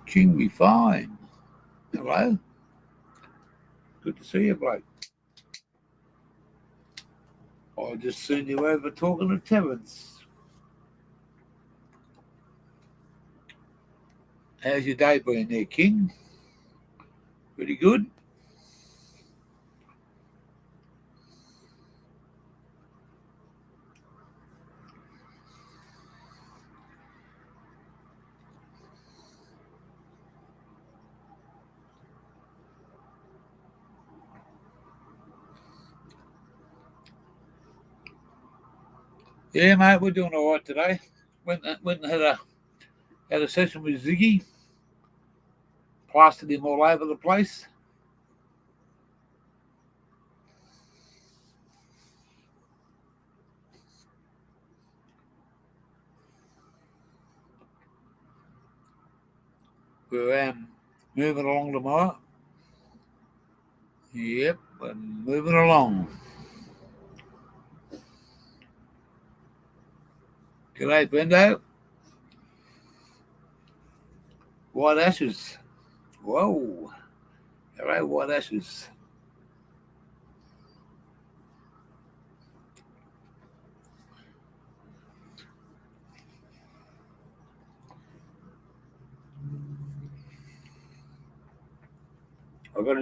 King be fine. Hello. Good to see you, bloke. I just seen you over talking to Terence. How's your day been there, King? Pretty good? Yeah, mate, we're doing all right today. Went and had a session with Ziggy. Plastered him all over the place. We're moving along tomorrow. Yep, we're moving along. G'day, Brendo. White ashes. Whoa. Hello, white ashes.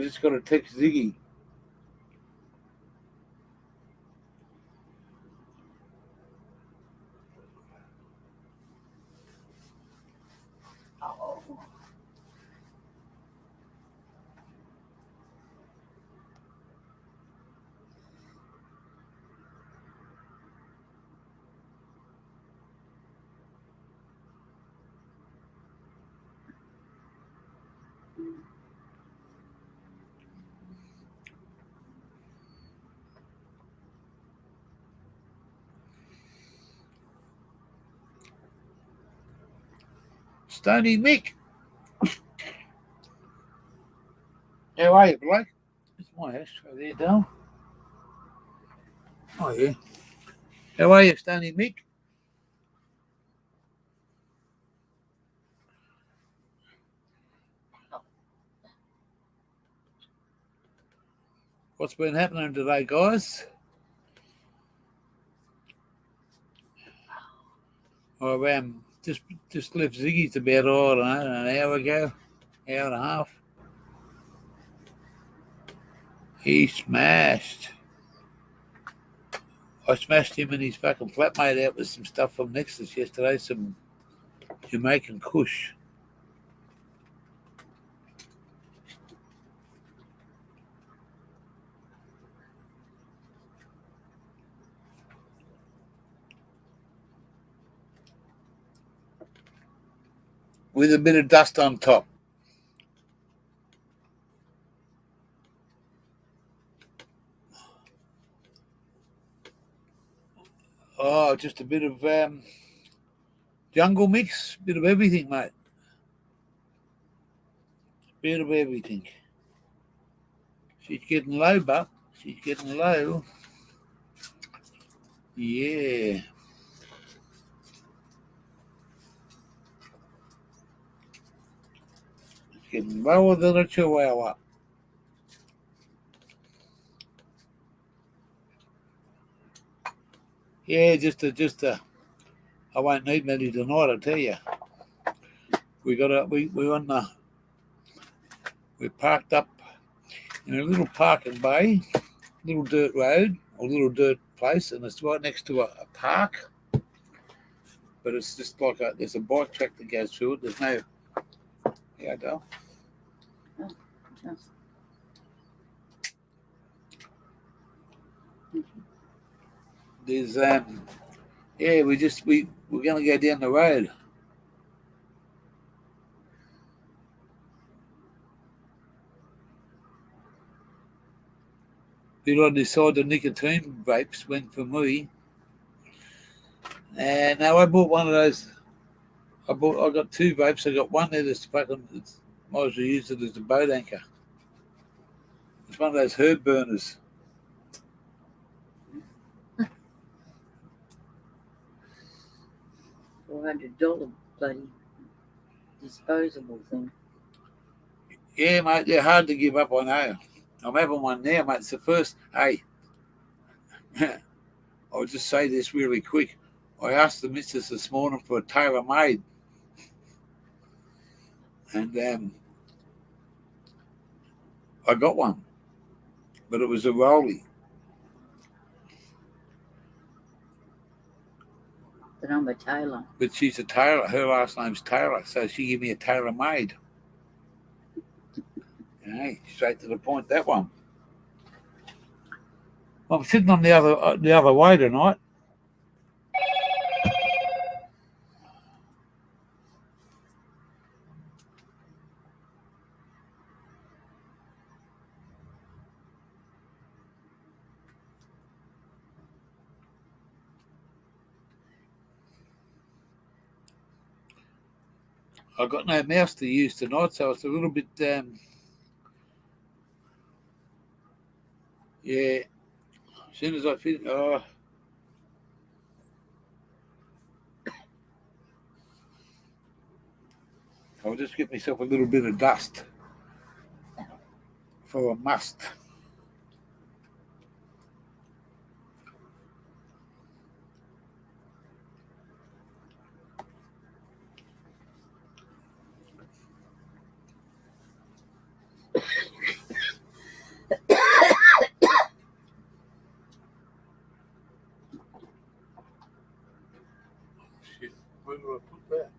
Just got to text Ziggy. Stony Mick. How are you, bloke? It's my ashtray there, Dale. Oh, yeah. How are you, Stony Mick? What's been happening today, guys? I've just left Ziggy's about, I don't know, an hour ago, hour and a half. He smashed. I smashed him and his fucking flatmate out with some stuff from Nexus yesterday, some Jamaican kush. With a bit of dust on top. Oh, just a bit of jungle mix, bit of everything, mate. Bit of everything. She's getting low, Buck. She's getting low. Yeah. It's getting lower than a chihuahua. Yeah, just a. I won't need many tonight, I tell you. We parked up in a little parking bay, little dirt road or little dirt place, and it's right next to a park. But it's just like there's a bike track that goes through it. There's no. Yeah, Dale. Oh, yes. There's yeah, we're gonna go down the road. Bit on this side, the nicotine vapes went for me. And now I bought one of those. I got two vapes. I got one there that's fucking. Might as well use it as a boat anchor. It's one of those herb burners. $400 bloody disposable thing. Yeah, mate, they're hard to give up, I know. I'm having one now, mate. It's the first. Hey, I'll just say this really quick. I asked the missus this morning for a tailor-made, and I got one, but it was a rolly. But I'm a tailor. But she's a tailor. Her last name's Taylor, so she gave me a tailor-made. Hey, straight to the point, that one. I'm sitting on the other way tonight. I've got no mouse to use tonight, so it's a little bit, yeah. As soon as I finish, I'll just get myself a little bit of dust for a must. Shit, where do I put that?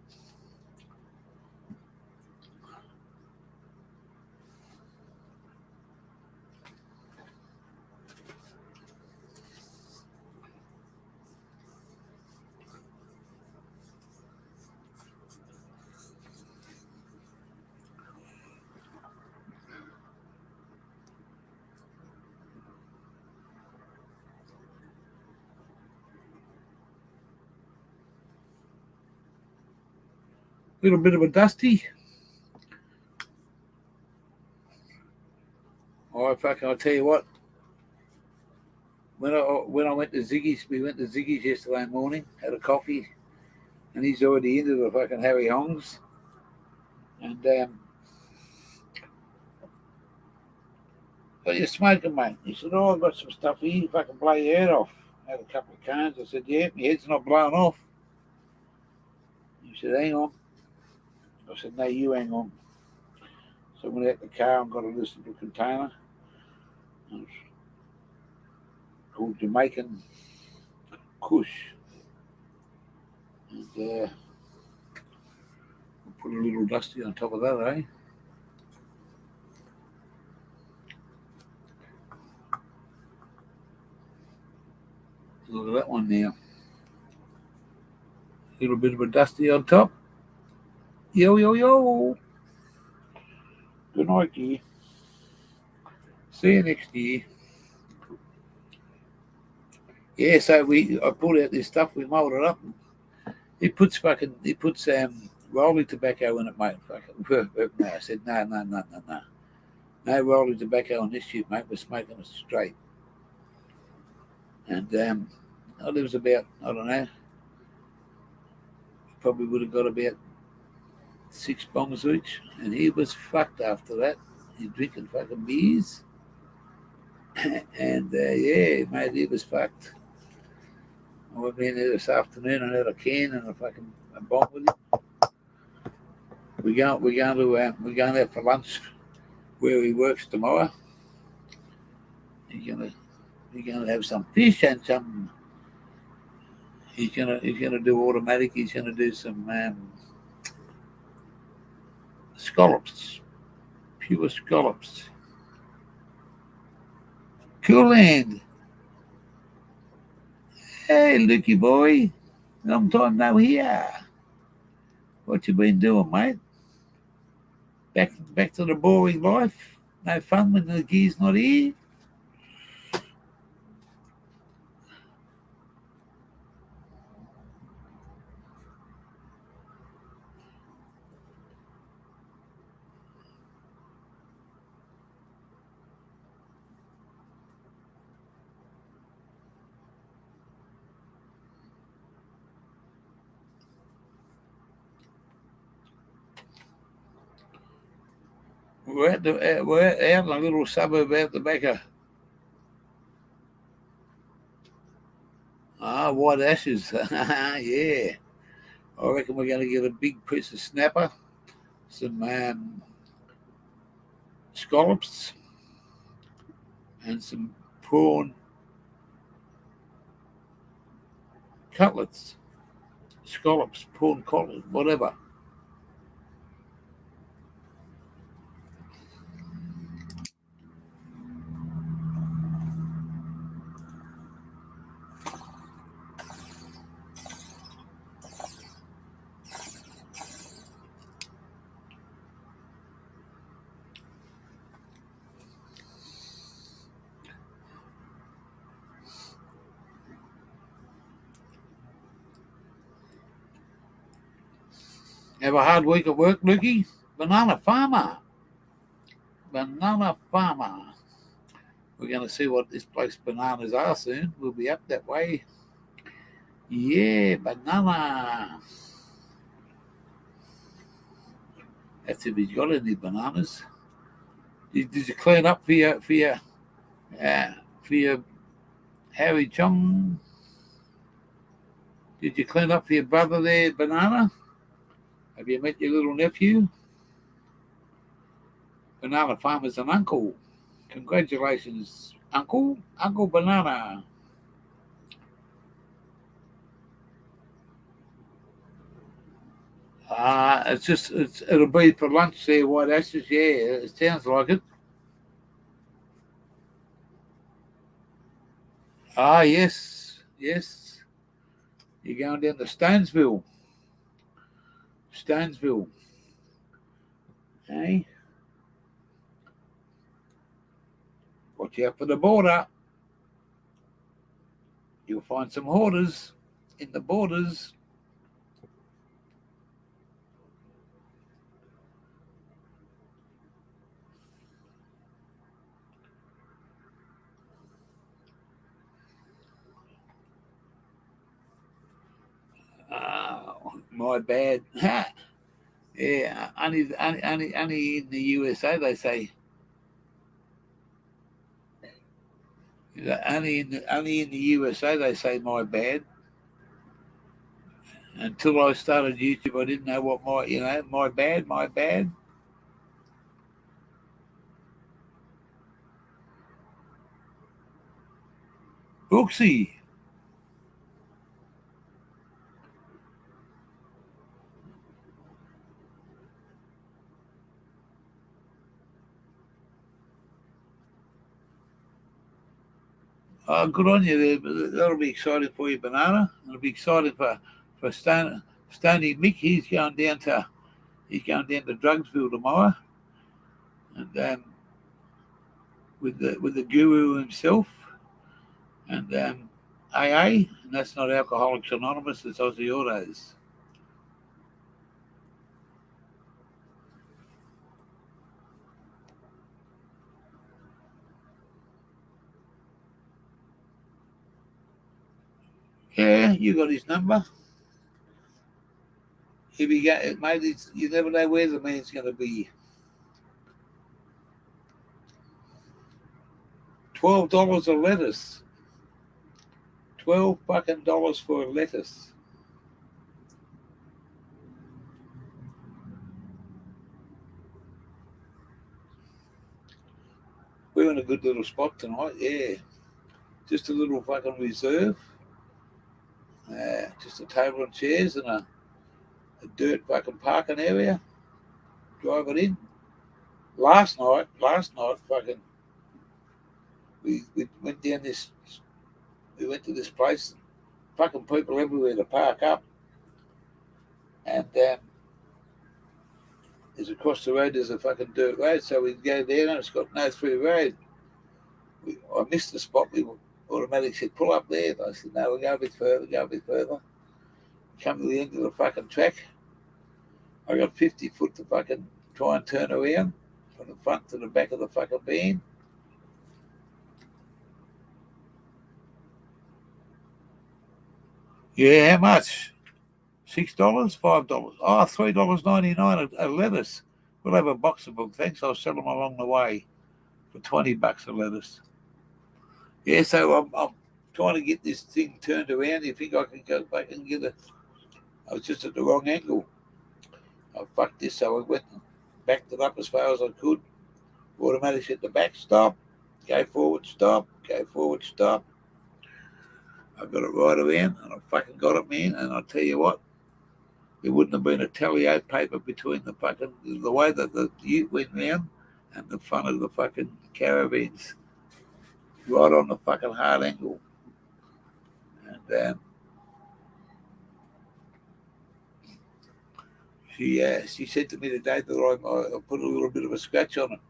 Little bit of a dusty. Oh, fucking! I'll tell you what. When I went to Ziggy's, we went to Ziggy's yesterday morning, had a coffee, and he's already into the fucking Harry Hongs. And what are you smoking, mate? He said, "Oh, I've got some stuff here. Fucking blow your head off." I had a couple of cones. I said, "Yeah, my head's not blown off." He said, "Hang on." I said, "No, you hang on." So I went out the car and got a little container. It was called Jamaican Kush. And we'll put a little dusty on top of that, eh? Look at that one now. A little bit of a dusty on top. Yo, yo, yo. Good night, dear. See you next year. Yeah, so I pulled out this stuff, we mulled it up. He puts rolly tobacco in it, mate. No, I said, no. No rolly tobacco on this shit, mate. We're smoking it straight. And I was about, I don't know, probably would have got about 6 bongs each. And he was fucked after that. He's drinking fucking beers. And yeah, mate, he was fucked. I went in there this afternoon and had a can and a bong with him. We're going out for lunch where he works tomorrow. He's gonna have some fish and some. He's gonna do automatic. He's gonna do some scallops, pure scallops. Cool hand. Hey, Lukey boy, long time no here. What you been doing, mate? Back to the boring life. No fun when the gear's not here. We're out in a little suburb out the back of White Ashes. Yeah. I reckon we're going to get a big piece of snapper, some scallops, and some prawn cutlets. Scallops, prawn cutlets, whatever. Have a hard week at work, Lukey? Banana farmer. Banana farmer. We're going to see what this place bananas are soon. We'll be up that way. Yeah, banana. That's if he's got any bananas. Did you clean up for your Harry Chong? Did you clean up for your brother there, Banana? Have you met your little nephew? Banana Farmer's an uncle. Congratulations, Uncle Banana. It'll be for lunch there, White Ashes. Yeah, it sounds like it. Yes. You're going down to Stonesville. Hey, watch out for the border. You'll find some hoarders in the borders. My bad. Yeah, only in the USA they say. Only in the USA they say my bad. Until I started YouTube, I didn't know what my bad. Booksy. Good on you there. That'll be exciting for you, Banana. It'll be exciting for Stony Mick. He's going down to Drugsville tomorrow, and with the guru himself, and AA, and that's not Alcoholics Anonymous. It's Aussie Autos. Yeah, you got his number. If you get, mate, you never know where the man's going to be. $12 a lettuce. $12 for a lettuce. We're in a good little spot tonight. Yeah, just a little fucking reserve. Just a table and chairs and a dirt fucking parking area. Drive it in. Last night, fucking, we went down this. We went to this place. Fucking people everywhere to park up, and there's across the road. There's a fucking dirt road, so we go there, and it's got no through road. I missed the spot. We automatically said pull up there. And I said no, we'll go a bit further. Come to the end of the fucking track. I got 50 foot to fucking try and turn around from the front to the back of the fucking van. Yeah, how much? $6, $5. $3.99 a lettuce. We'll have a box of them. Thanks. I'll sell them along the way for $20 a lettuce. Yeah, so I'm trying to get this thing turned around. You think I can go back and get it? I was just at the wrong angle. I fucked this, so I went and backed it up as far as I could. Automatic hit the back, stop, go forward, stop, go forward, stop. I got it right around, and I fucking got it, man. And I'll tell you what, there wouldn't have been a tally-o paper between the way that the ute went round and the front of the fucking caravans, right on the fucking hard angle. And she said to me today that I put a little bit of a scratch on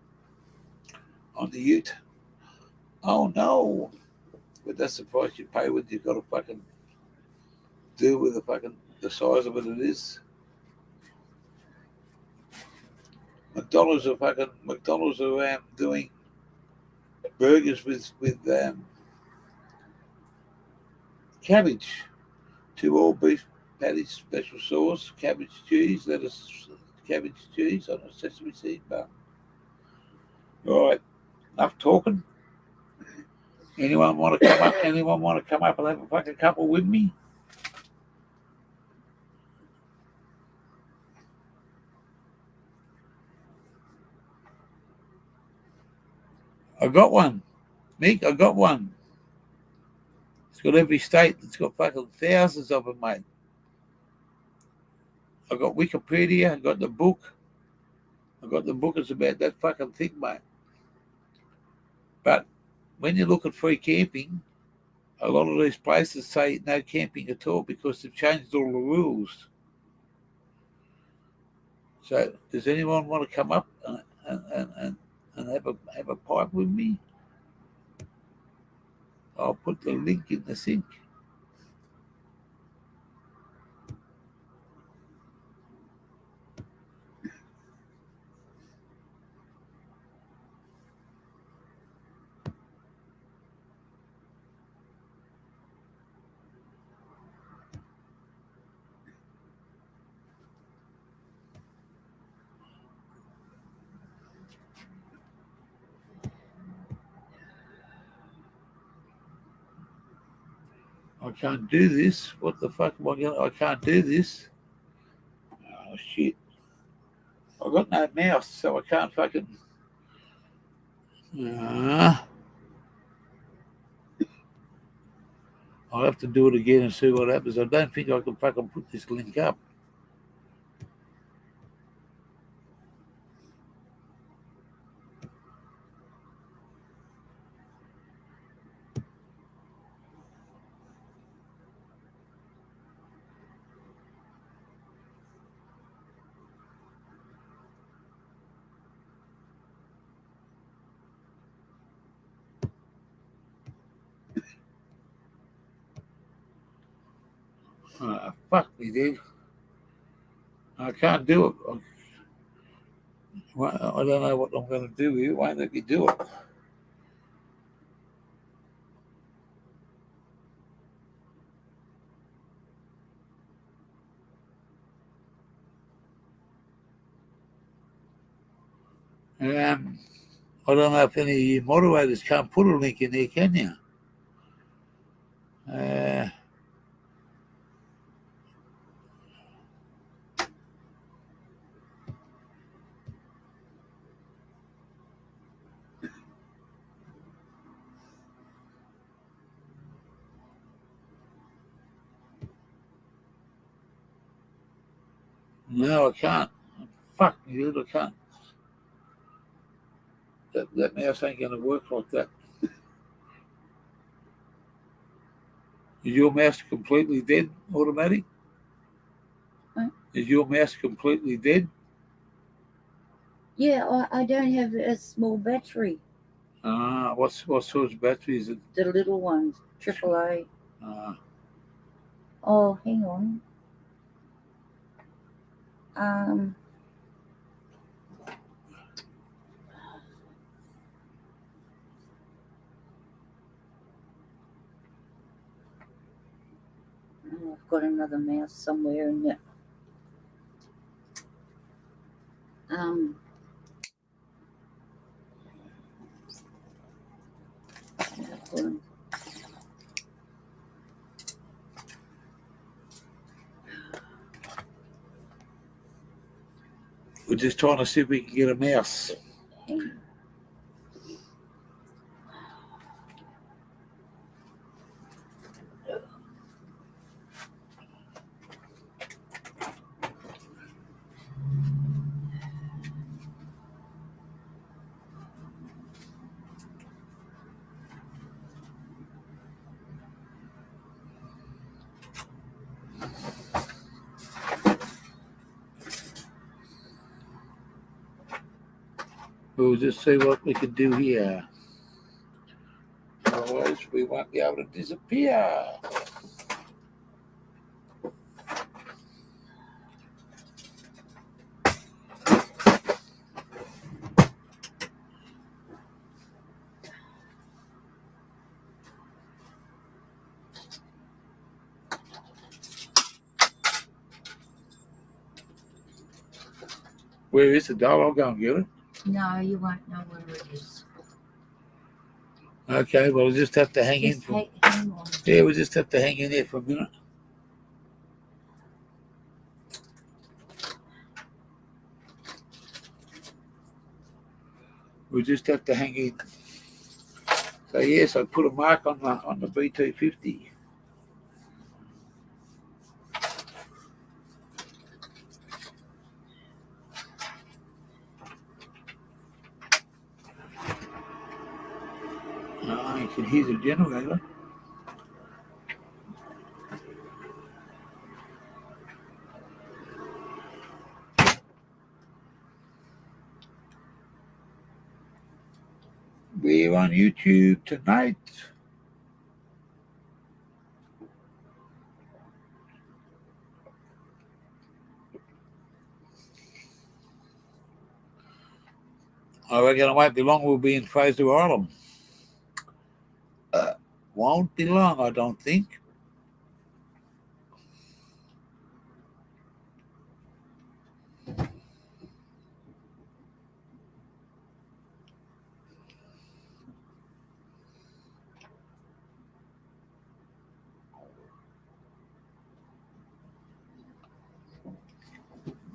the ute. Oh no! But that's the price you pay when you've got to fucking deal with the size of it is. McDonald's are doing burgers with cabbage, 2 all beef patties, special sauce, cabbage cheese, lettuce, cabbage cheese on a sesame seed bun. All right, enough talking. Anyone want to come up? Anyone want to come up and have a fucking couple with me? I got one, Mick. I got one. It's got every state. It's got fucking thousands of them, mate. I got Wikipedia. I got the book. It's about that fucking thing, mate. But when you look at free camping, a lot of these places say no camping at all because they've changed all the rules. So, does anyone want to come up and have a pipe with me? I'll put the link in the sink. I can't do this. What the fuck am I going to... I can't do this. Oh, shit. I've got no mouse, so I can't fucking... I'll have to do it again and see what happens. I don't think I can fucking put this link up. Fuck me, dude. I can't do it. I don't know what I'm going to do here. Why don't you do it? I don't know if any moderators can't put a link in there, can you? No, I can't. Fuck me, dude, I can't. That mouse ain't going to work like that. Is your mouse completely dead, automatic? What? Is your mouse completely dead? Yeah, I don't have a small battery. What sort of battery is it? The little ones, AAA. Oh, hang on. I've got another mouse somewhere in there. We're just trying to see if we can get a mouse. Hey. We'll just see what we can do here. Otherwise, we won't be able to disappear. Where is the doll? I'll go and get it. No, you won't know where it is. Okay, well, we'll just have to hang Just in. hang on. Yeah, we'll just have to hang in there for a minute. We'll just have to hang in. So yes, I put a mark on the B250. Oh, you can hear the generator. We're on YouTube tonight. I reckon it won't be long. We'll be in Fraser Island. Won't be long, I don't think.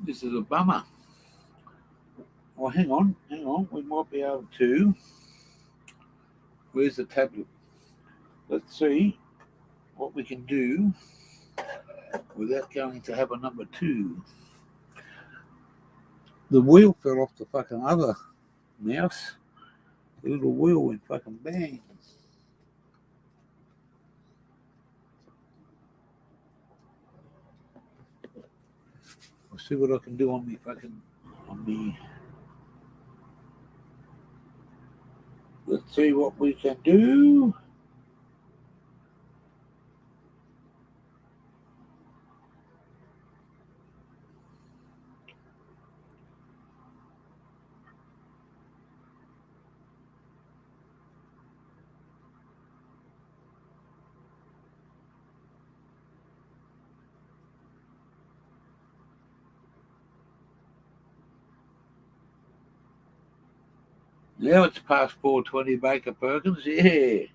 This is a bummer. Well, hang on. We might be able to. Where's the tablet? Let's see what we can do without going to have a number 2. The wheel fell off the fucking other mouse. The little wheel went fucking bang. I'll see what I can do on the. Let's see what we can do. Now it's past 4:20, Baker Perkins. Yeah.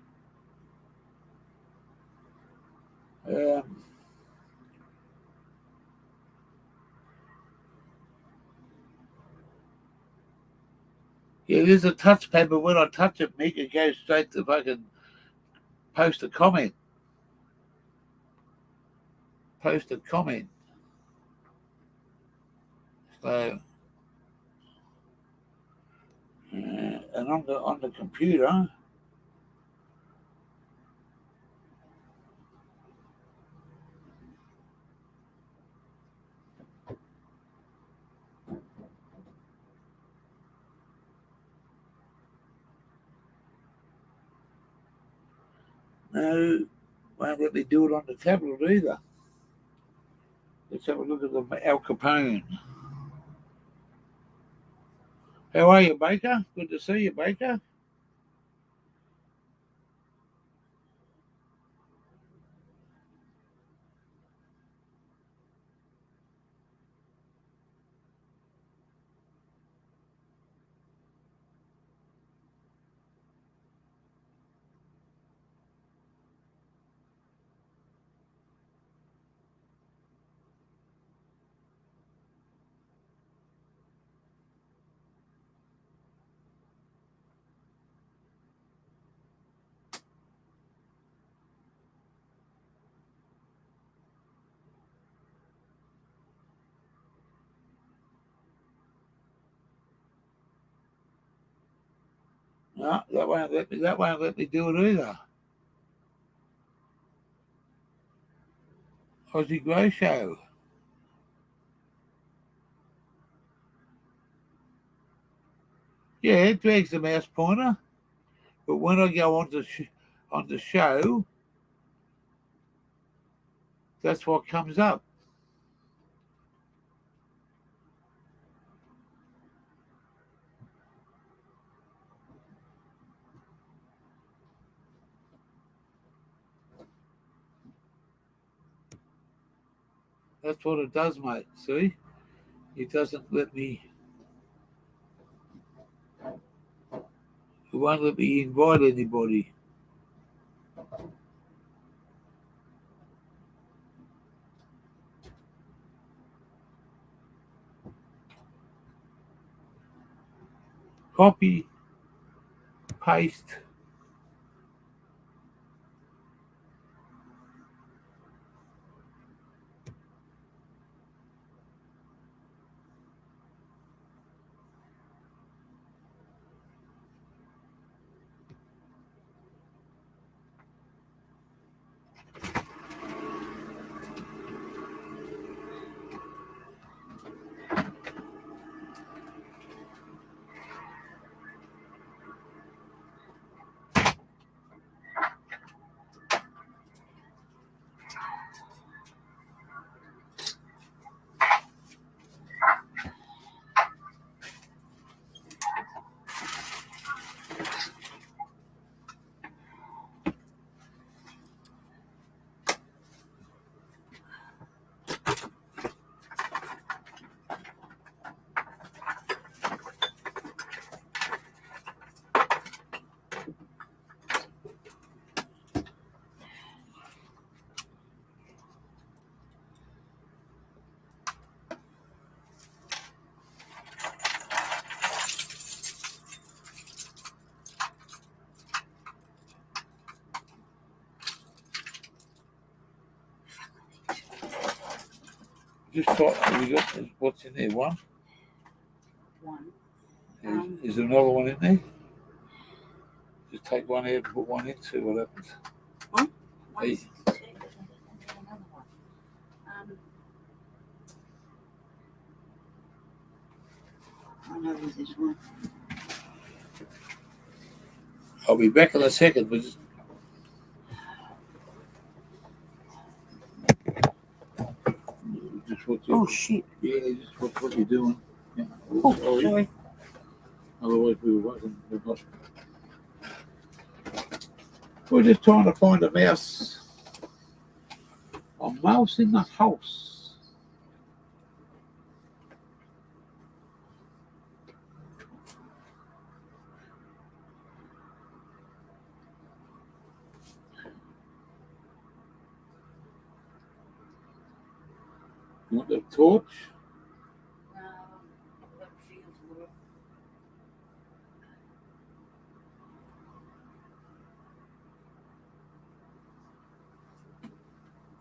Yeah, there's a touchpad, but when I touch it, Mick, it goes straight to fucking post a comment. Post a comment. So, and on the computer, no, won't let me do it on the tablet either. Let's have a look at the Al Capone. How are you, Baker? Good to see you, Baker. That won't let me do it either. Aussie Grow Show. Yeah, it drags the mouse pointer, but when I go on the show, that's what comes up. That's what it does, mate. See? It doesn't let me. It won't let me invite anybody. Copy, paste. Just type. We got what's in there? One. Is there another one in there? Just take one out and put one in. See what happens. Hey. I know with this one. I'll be back in a second. But just what Oh shit! Yeah, just what you're doing. Yeah. Oh, sorry. Otherwise, we wasn't. We're just trying to find a mouse. A mouse in the house. You want the torch?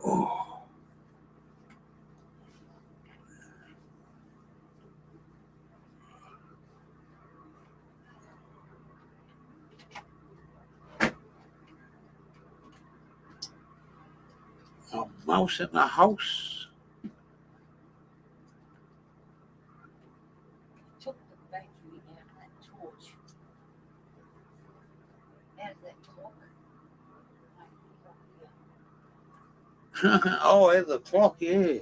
Oh. A mouse in the house. Took the battery out of that torch. Out of that clock. Oh, there's the clock, yeah.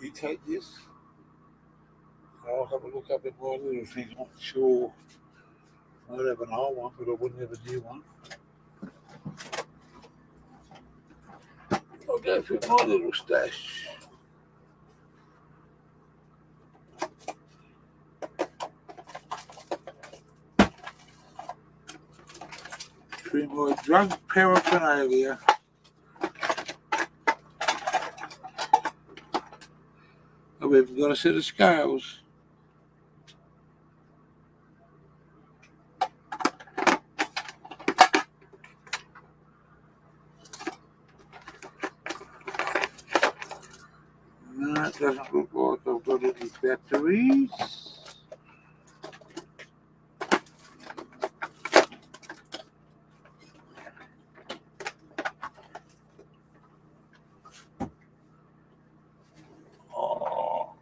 You take this. I'll have a look up in my little thing. Not sure. I'd have an old one, but I wouldn't have a new one. I'll go through my little stash. Through my drug paraphernalia. I've even got a set of scales. No, it doesn't look like I've got any batteries. Oh.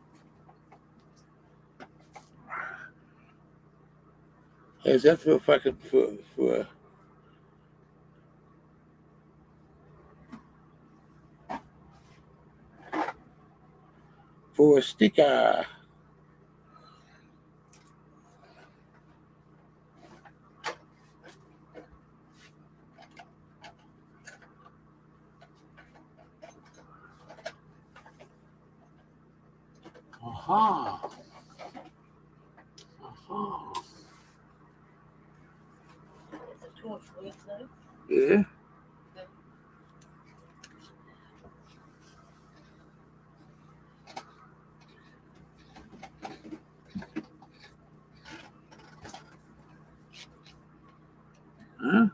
How's that for a fucking for a sticker? Aha. Aha. The torch works though. Yeah. Huh?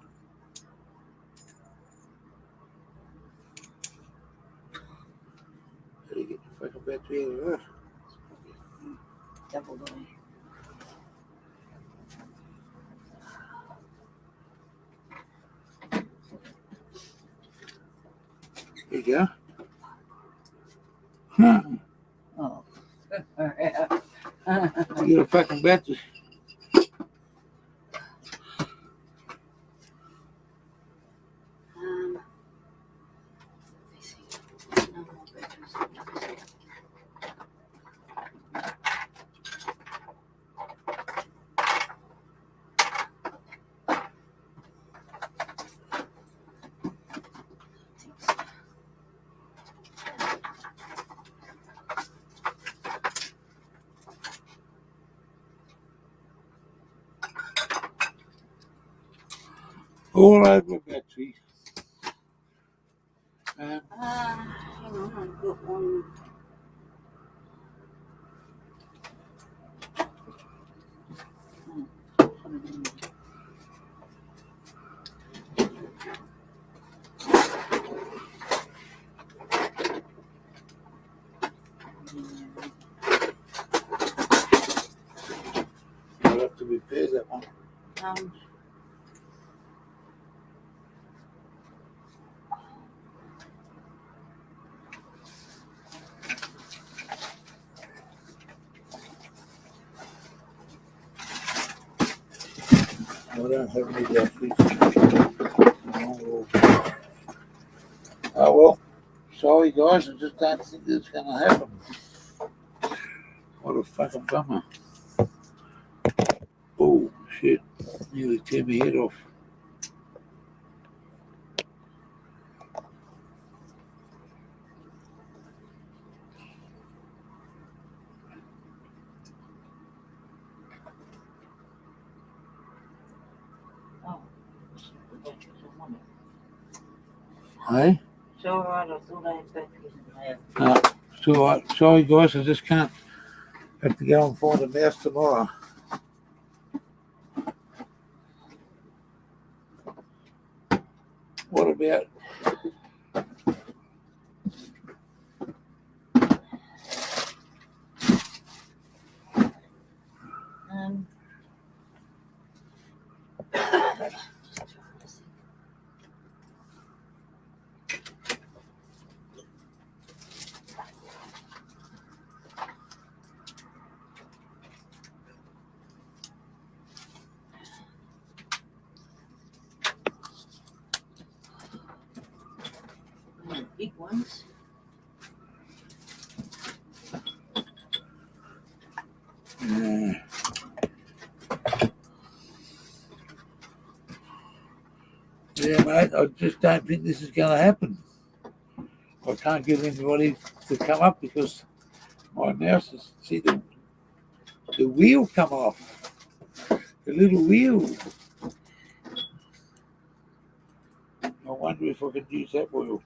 How do you get the fucking battery out of that? Double way. There you go. Huh. Oh. You get a fucking battery. Let me see. No more batteries. All over battery. Hang on, I've got one. I'll have to repair that one. Um, I don't have any batteries. Oh well. Sorry guys, I just don't think it's gonna happen. What a fucking bummer. Oh shit. Nearly tear my head off. oh. The batteries on it. Hey? It's alright, I thought I had batteries in there. No, it's alright. Sorry guys, I just can't. Have to go and find a mouse tomorrow. What about Um, big ones. yeah, mate, I just don't think this is going to happen. I can't get anybody to come up because my mouse is, see the wheel come off. The little wheel. I wonder if I could use that wheel.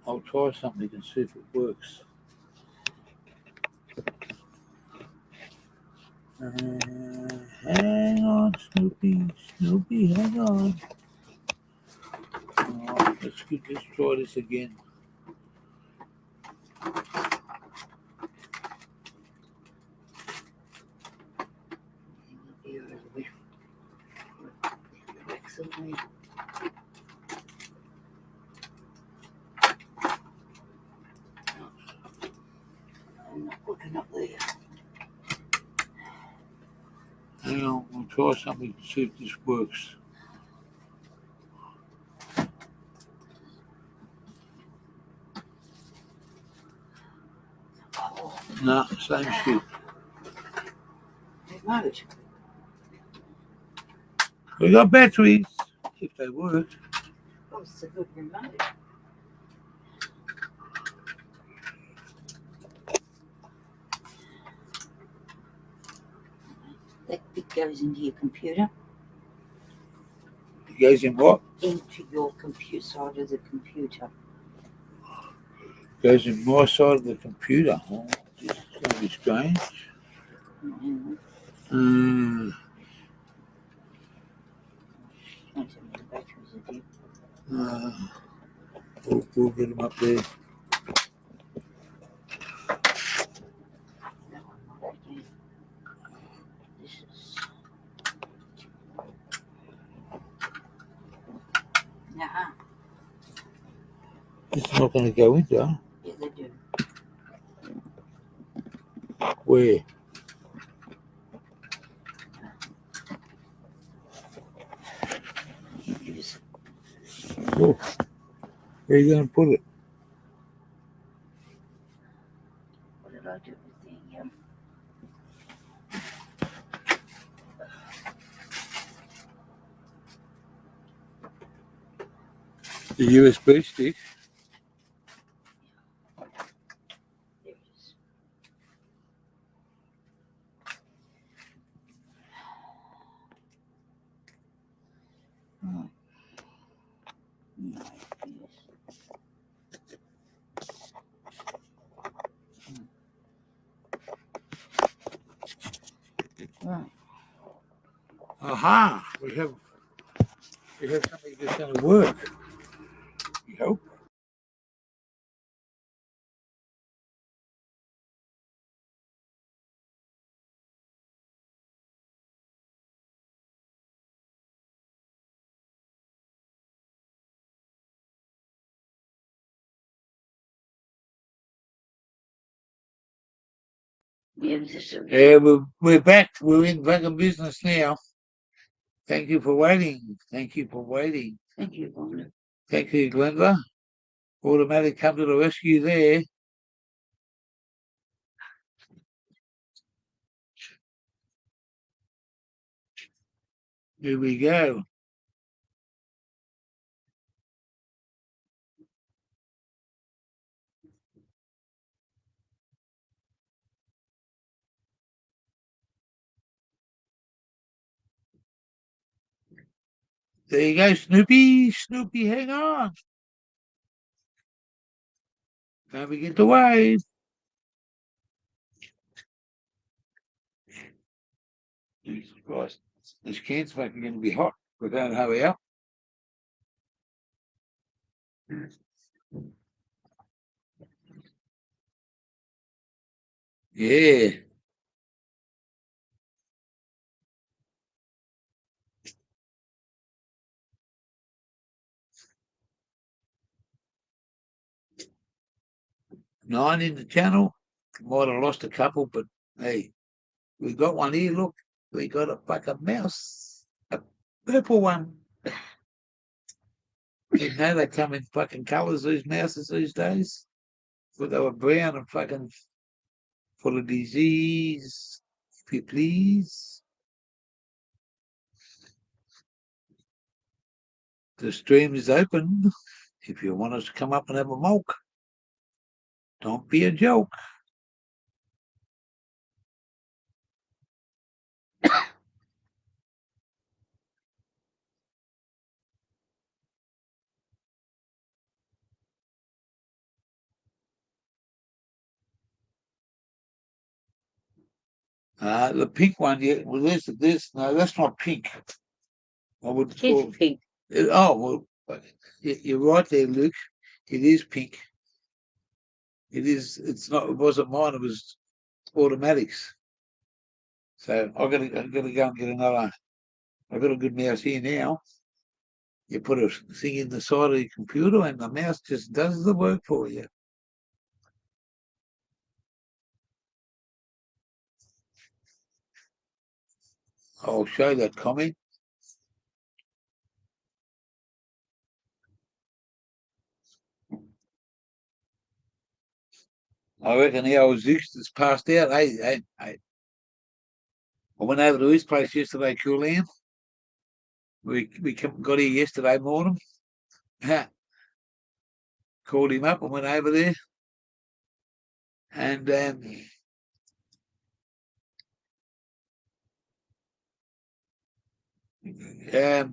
I'll try something and see if it works. Hang on, Snoopy. Snoopy, hang on. Oh, let's try this again. I'm not looking up there. Hang on, we'll try something to see if this works. Oh, Nah, same shit. remote. We got batteries, if they work. Oh, it's a good remote. That bit goes into your computer. It goes in what? Into your computer side of the computer. Goes in my side of the computer. Oh, this is going to be strange. Mm-hmm. Don't tell me the batteries are dead. We'll get them up there. No, not again. This is. Nah. It's not going to go in there. Yeah, they do. Where? Yes. Oh, where are you going to put it? What did I do with the The USB stick. There it is. Oh. No, yes. Right. Aha! We have something that's going to work. We hope. Yeah, this is a. Yeah, we're back. We're in fucking business now. Thank you for waiting. Thank you for waiting. Thank you, Wanda. Thank you, Glenda. Automatic come to the rescue there. Here we go. There you go, Snoopy. Snoopy, hang on. Don't forget to wave. Jesus Christ. This can's fucking going to be hot. We're going to hurry up. Yeah. Nine in the channel. Might have lost a couple, but hey, we got one here. Look, we got a fucking mouse. A purple one. You know they come in fucking colours, these mouses these days. But they were brown and fucking full of disease, if you please. The stream is open if you want us to come up and have a milk. Don't be a joke. The pink one, yeah. Well, this. No, that's not pink. I wouldn't call It's pink. it. Oh, well, you're right there, Luke. It is pink. It is. It's not. It wasn't mine. It was automatics. So I gotta go and get another. I've got a good mouse here now. You put a thing in the side of your computer, and the mouse just does the work for you. I'll show that comment. I reckon our Zeus is passed out. Hey. I went over to his place yesterday, Coolian. We got here yesterday morning. Called him up and went over there. And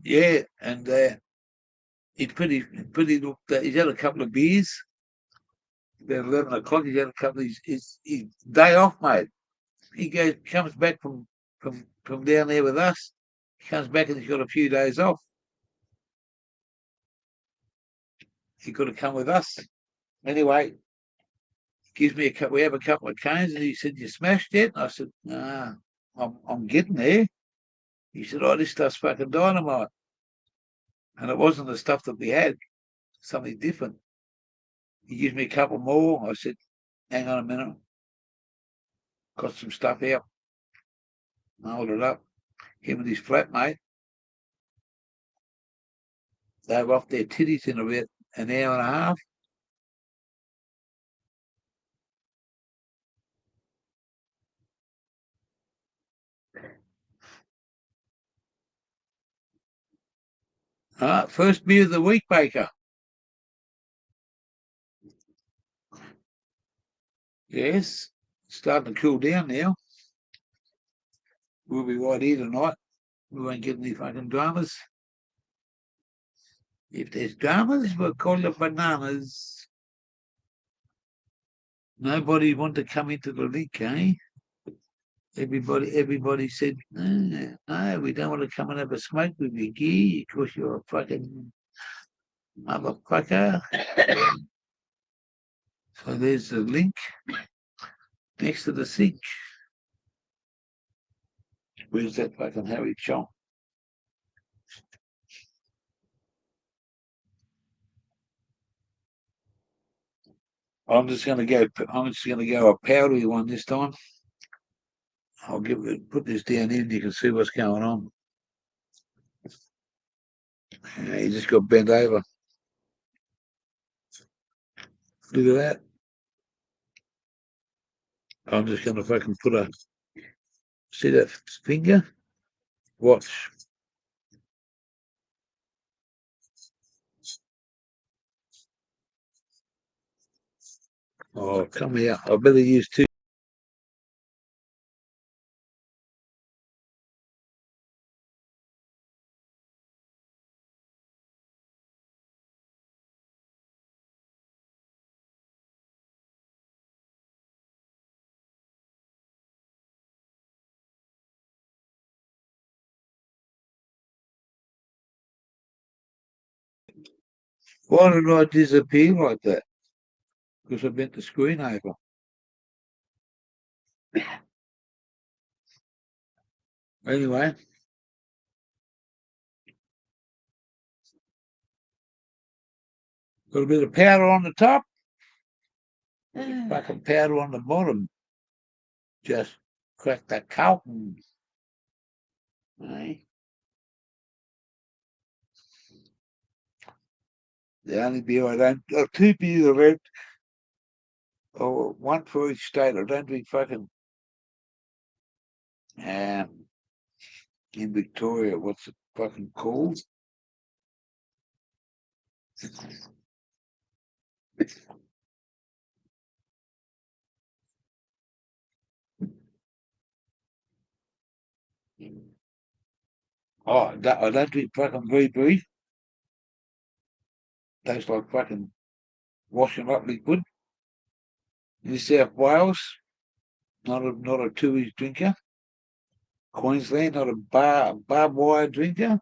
yeah, and he's looked. He's had a couple of beers. About 11 o'clock, he's had a couple of his day off, mate. He comes back from down there with us. He comes back and he's got a few days off. He could have come with us. Anyway, gives me a cup. We have a couple of canes, and he said, "You smashed it?" And I said, "Nah, I'm getting there." He said, "Oh, this stuff's fucking dynamite," and it wasn't the stuff that we had. Something different. He gives me a couple more. I said, "Hang on a minute, got some stuff out." I hold it up. Him and his flatmate. They were off their titties in about an hour and a half. First beer of the week, Baker. Yes, starting to cool down now. We'll be right here tonight. We won't get any fucking dramas. If there's dramas, we'll call it bananas. Nobody want to come into the link, eh? Everybody said, no, we don't want to come and have a smoke with you, Gee, because you're a fucking motherfucker. So there's the link next to the sink. Where's that fucking Harry Chong? I'm just gonna go a powdery one this time. I'll put this down here and you can see what's going on. Yeah, he just got bent over. Look at that. I'm just gonna fucking see that finger? Watch. Oh, come here. I better use two. Why did I disappear like that? Because I bent the screen over. Anyway, got a bit of powder on the top, fucking powder on the bottom. Just crack that Carlton. Eh? The only beer I don't, two beers I don't, or one for each state. I don't drink fucking in Victoria. What's it fucking called? Oh, I don't drink fucking BB. Tastes like fucking washing up liquid. New South Wales, not a two-inch drinker. Queensland, not a barbed wire drinker.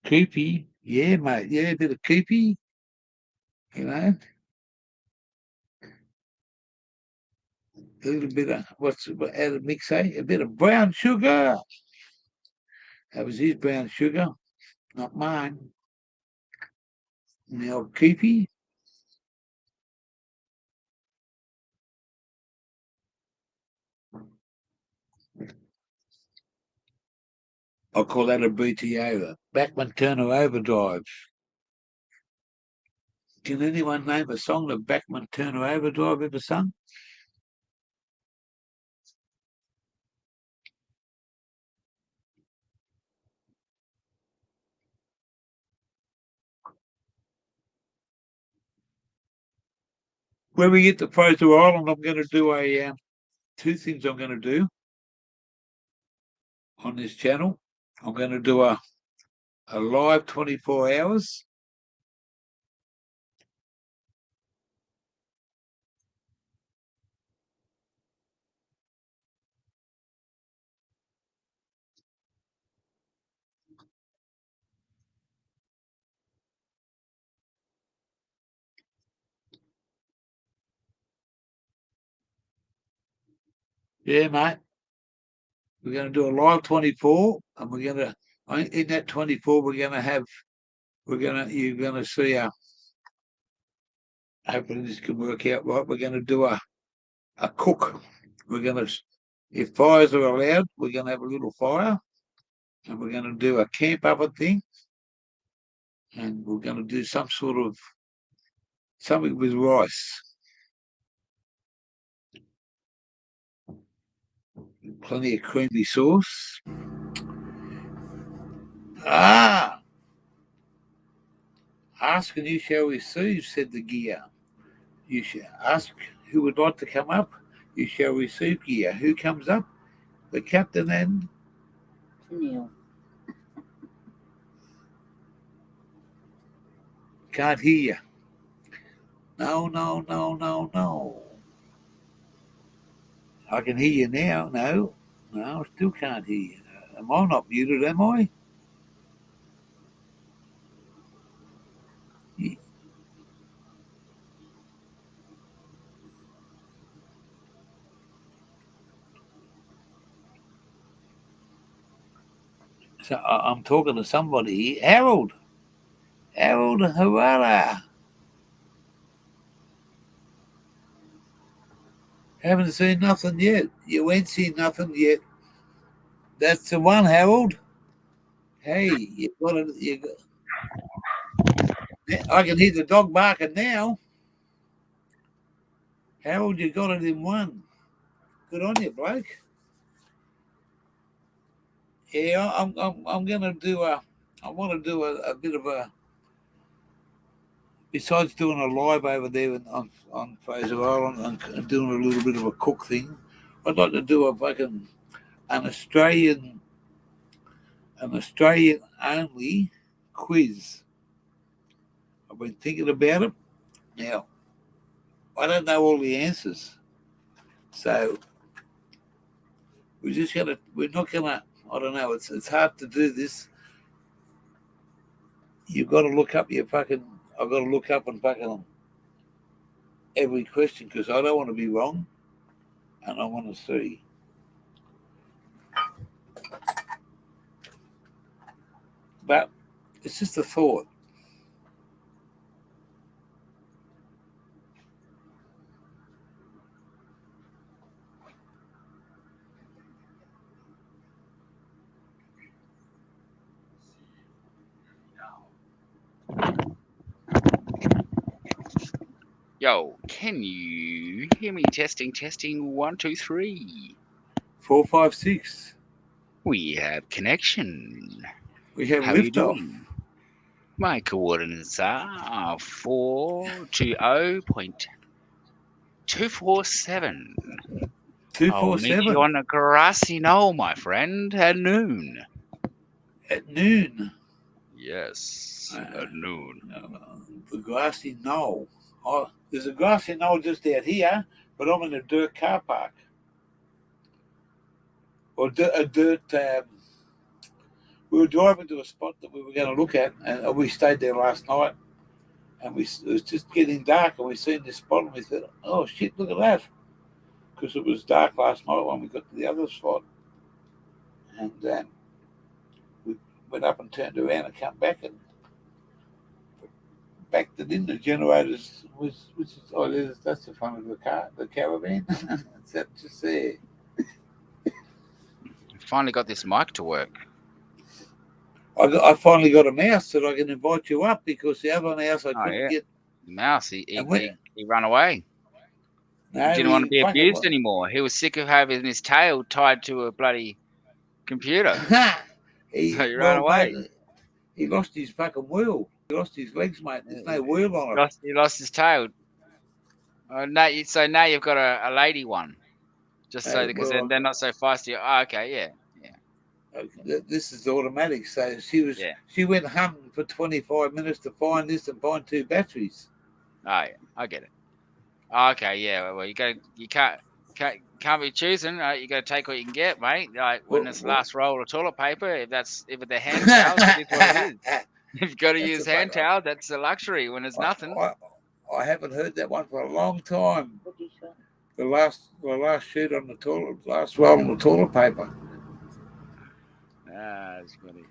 Coopy, yeah, mate, yeah, a bit of coopy, you know. A little bit of what added mix, eh? A bit of brown sugar. That was his brown sugar, not mine. And the old coopy. I call that a BTO, Backman Turner Overdrive. Can anyone name a song that Backman Turner Overdrive ever sung? When we get to Fraser Island, I'm going to do two things I'm going to do on this channel. I'm going to do a live 24 hours. Yeah, mate. We're going to do a live 24, and we're going to, in that 24, you're going to see hopefully this can work out right. We're going to do a cook. We're going to, if fires are allowed, we're going to have a little fire, and we're going to do a camp oven thing, and we're going to do some sort of something with rice. Plenty of creamy sauce. Ask and you shall receive, said the gear. You shall ask who would like to come up. You shall receive gear. Who comes up? The captain and Neil. can't hear you. No, no, no, no, no. I can hear you now. No, I still can't hear you. Am I not muted, am I? So I'm talking to somebody here. Harold Harala. Haven't seen nothing yet. You ain't seen nothing yet. That's the one, Harold. Hey, you got it. I can hear the dog barking now. Harold, you got it in one. Good on you, bloke. Yeah, I'm gonna do I want to do a bit of a. Besides doing a live over there on Fraser Island and doing a little bit of a cook thing, I'd like to do a fucking an Australian only quiz. I've been thinking about it. Now, I don't know all the answers, so we're not gonna. I don't know. It's hard to do this. You've got to look up your fucking. I've got to look up and fucking every question because I don't want to be wrong, and I want to see. But it's just a thought. Yo, can you hear me? Testing, 1, 2, 3. 4, 5, 6. We have connection. We have How are you liftoff. doing? My coordinates are 420.247. I'll meet you 247 on a grassy knoll, my friend, at noon. at noon. Yes, at noon. The grassy knoll. Oh, there's a grassy knoll just out here, but I'm in a dirt car park. Or a dirt. We were driving to a spot that we were going to look at, and we stayed there last night. And it was just getting dark, and we seen this spot, and we said, "Oh shit, look at that!" Because it was dark last night when we got to the other spot, and we went up and turned around and come back and backed it in. The generators was, which is that's the front of the caravan. It's that just there. Finally got this mic to work. I finally got a mouse that I can invite you up because the other mouse I couldn't get. Mouse, he ran away. No, He didn't want to be abused anymore. He was sick of having his tail tied to a bloody computer. He ran away. Mate, he lost his fucking wheel. He lost his legs, mate. There's no wheel on it. He lost his tail. So now you've got a lady one. Just so because they're not so feisty. Oh, okay, yeah. This is automatic. So she went hunting for 25 minutes to find this and find 2 batteries. Oh yeah, I get it. Okay, yeah. Well, you can't be choosing. You got to take what you can get, mate. Like when it's last roll of toilet paper, if they're hand towels, it is what it is. If you've got to use hand towel, that's a luxury. When there's nothing. I haven't heard that one for a long time. The last sheet on the toilet, last roll on the toilet paper. That's funny.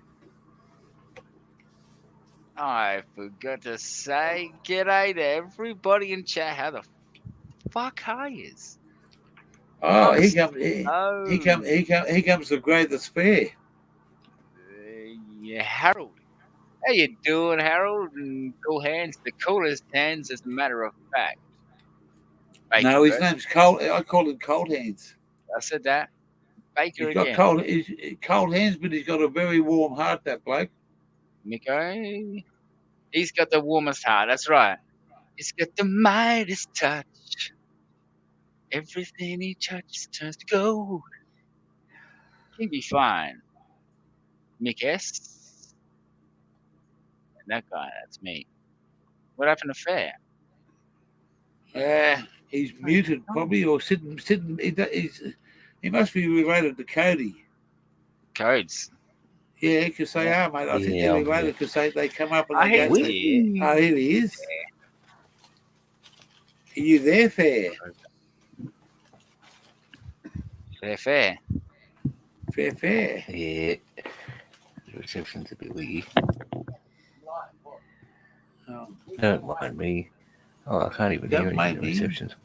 I forgot to say g'day to everybody in chat. How the fuck are you? Oh, here comes the great despair. Yeah, Harold. How you doing, Harold? And cool hands, the coolest hands, as a matter of fact. Baker, no, his name's Cold. I call him Cold Hands. I said that. Baker he's got again. He's cold hands, but he's got a very warm heart, that bloke. Miko, he's got the warmest heart. That's right. He's got the mightiest touch. Everything he touches turns to gold. He'll be fine. Mick S. And that guy, that's me. What happened to Fair? He's muted probably, or sitting. He must be related to Cody. Codes. Yeah, because they are, mate. I think they're related because they come up and they go. Here he is. Are you there, Fair? Fair. Yeah. The reception's a bit wiggy. Oh. Don't mind me. Oh, I can't even hear any of the receptions.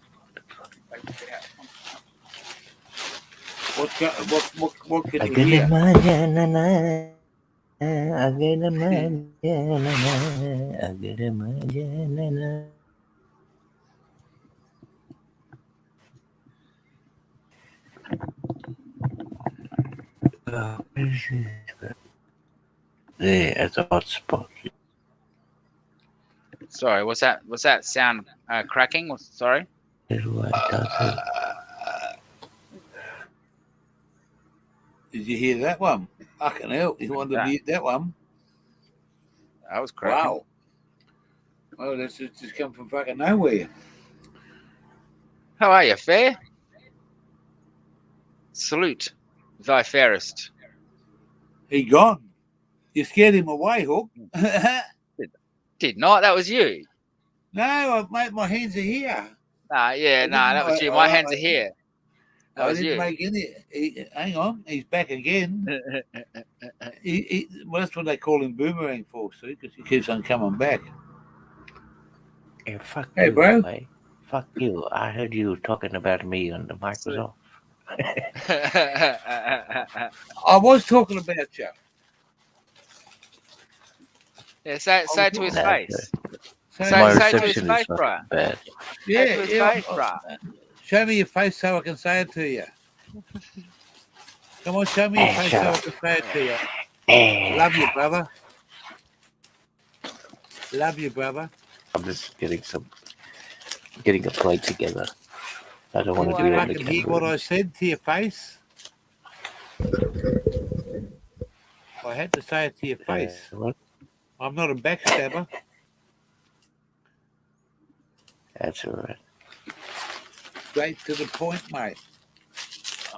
What can you hear? There, at a hot spot. Sorry, what's that? What's that sound cracking? Sorry. Did you hear that one? Fucking hell! You wanted to mute that one? That was cracking. Wow. Well, that's just come from fucking nowhere. How are you, Fair? Salute, thy fairest. He gone. You scared him away, Hook. Did not. That was you. No, mate, my hands are here. That was you. My hands are here. I didn't make any. Hang on, he's back again. Well, that's what they call him boomerang for, see, because he keeps on coming back. Hey, fuck you, bro. Mate. Fuck you. I heard you talking about me on the Microsoft. I was talking about you. Yeah, say it to his face. My Say to his reception face, is bro. bad. Yeah, Show me your face so I can say it to you. Come on, show me your face so I can say it to you. Love you, brother. Love you, brother. I'm just getting a plate together. I don't want You to do it on want the to hear camera. what I said to your face? I had to say it to your face. What? I'm not a backstabber. That's all right. Straight to the point, mate.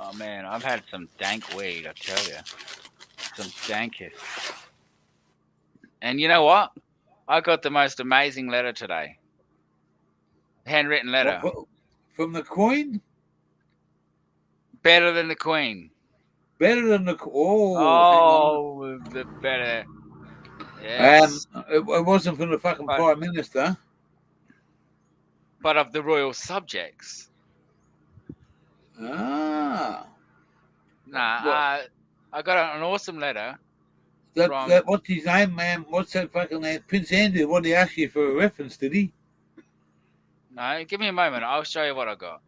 Oh man, I've had some dank weed, I tell you. Some dankest. And you know what? I got the most amazing letter today. Handwritten letter. What, from the Queen? Better than the Queen. Better than the Better. Yes. It wasn't from the fucking Prime Minister. But of the royal subjects. Ah. Nah, I got an awesome letter. What's his name, man? What's that fucking name? Prince Andrew. What did he ask you for a reference, did he? No, give me a moment. I'll show you what I got.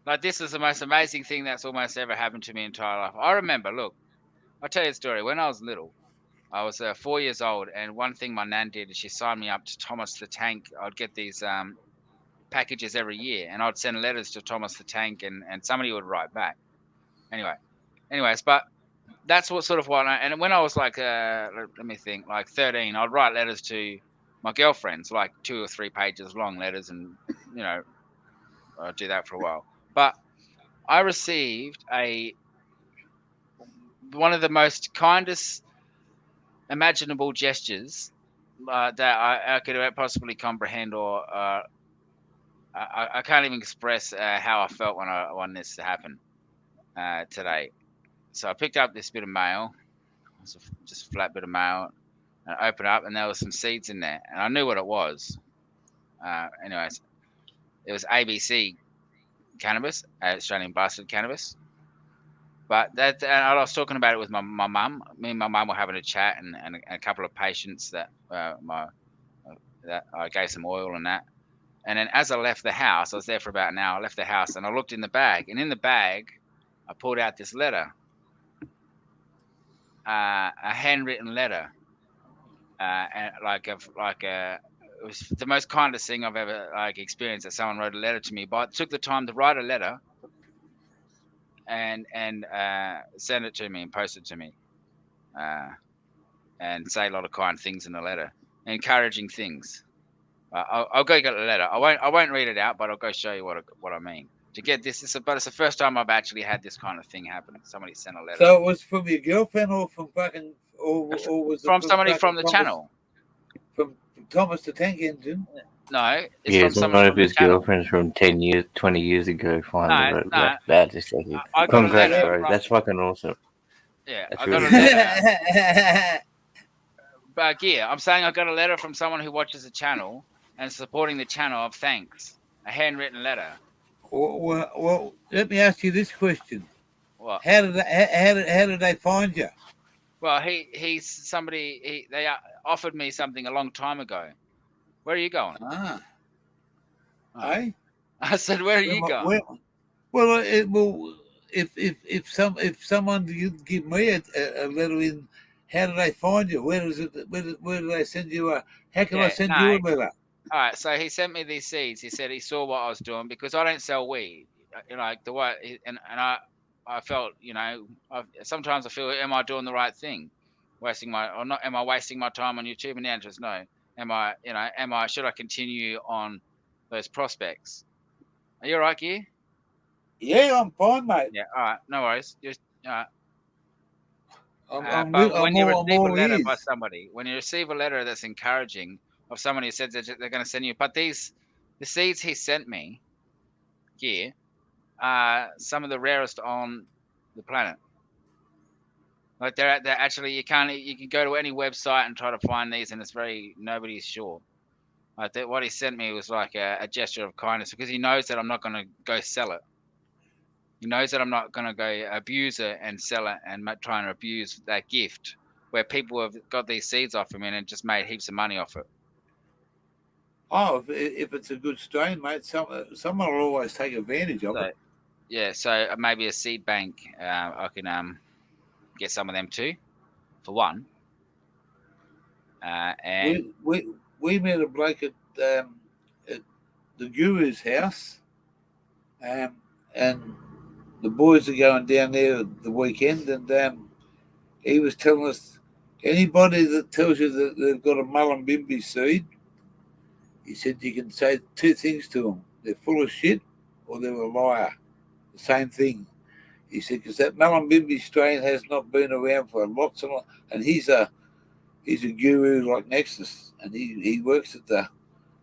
Like, this is the most amazing thing that's almost ever happened to me in entire life. I remember, look, I'll tell you a story. When I was little, I was 4 years old, and one thing my nan did is she signed me up to Thomas the Tank. I'd get these packages every year, and I'd send letters to Thomas the Tank, and somebody would write back. Anyways, but that's what sort of what and when I was like, let me think, like 13, I'd write letters to my girlfriends, like 2 or 3 pages long letters, and I'd do that for a while. But I received one of the most kindest imaginable gestures that I could possibly comprehend, or I can't even express how I felt when this happened today. So I picked up this bit of mail. It was just a flat bit of mail, and I opened it up, and there was some seeds in there, and I knew what it was. Anyways, it was ABC cannabis, Australian bastard cannabis. But and I was talking about it with my mum. Me and my mum were having a chat, and a couple of patients that that I gave some oil and that. And then as I left the house, I was there for about an hour. I left the house, and I looked in the bag, and in the bag, I pulled out this letter, a handwritten letter, and it was the most kindest thing I've ever experienced, that someone wrote a letter to me. But took the time to write a letter and send it to me and post it to me, and say a lot of kind things in the letter, encouraging things. I'll go get the letter. I won't read it out, but I'll go show you what I mean. To get this, but it's the first time I've actually had this kind of thing happen. Somebody sent a letter. So it was from your girlfriend, or from fucking, or was it from somebody from the channel? From Thomas the Tank Engine? No, it's from someone one of from his the channel. girlfriends from 10 years, 20 years ago. Finally, No. just second. I got Congrats, a letter bro. from, That's fucking awesome. Yeah, That's I got really a letter. But yeah, I'm saying I got a letter from someone who watches the channel and supporting the channel of thanks. A handwritten letter. Well, let me ask you this question. What? How did they find you? Well, he's somebody. They offered me something a long time ago. Where are you going? Hey? I said, where are you going? If someone give me a letter in, how do they find you? Where do they send you how can I send you a letter? All right, so he sent me these seeds. He said he saw what I was doing, because I don't sell weed. Like the way, and I felt, sometimes I feel, am I doing the right thing? Am I wasting my time on YouTube? And the answer is no. Should I continue on those prospects? Are you all right, Gear? Yeah, I'm fine, mate. Yeah, all right, no worries. Just when you receive a letter that's encouraging of someone who said that they're going to send you, but the seeds he sent me here are some of the rarest on the planet. Like they're actually, you can go to any website and try to find these, and nobody's sure. Like what he sent me was like a gesture of kindness, because he knows that I'm not going to go sell it. He knows that I'm not going to go abuse it and sell it and try and abuse that gift, where people have got these seeds off him and just made heaps of money off it. Oh, if it's a good strain, mate, someone will always take advantage of it. Yeah, so maybe a seed bank. I can get some of them too, for one. And We met a bloke at the guru's house, and the boys are going down there the weekend, and he was telling us anybody that tells you that they've got a mullumbimby seed, he said you can say two things to them: they're full of shit, or they're a liar. The same thing. He said because that mullumbimby strain has not been around for lots and lots, and he's a guru like Nexus, and he works at the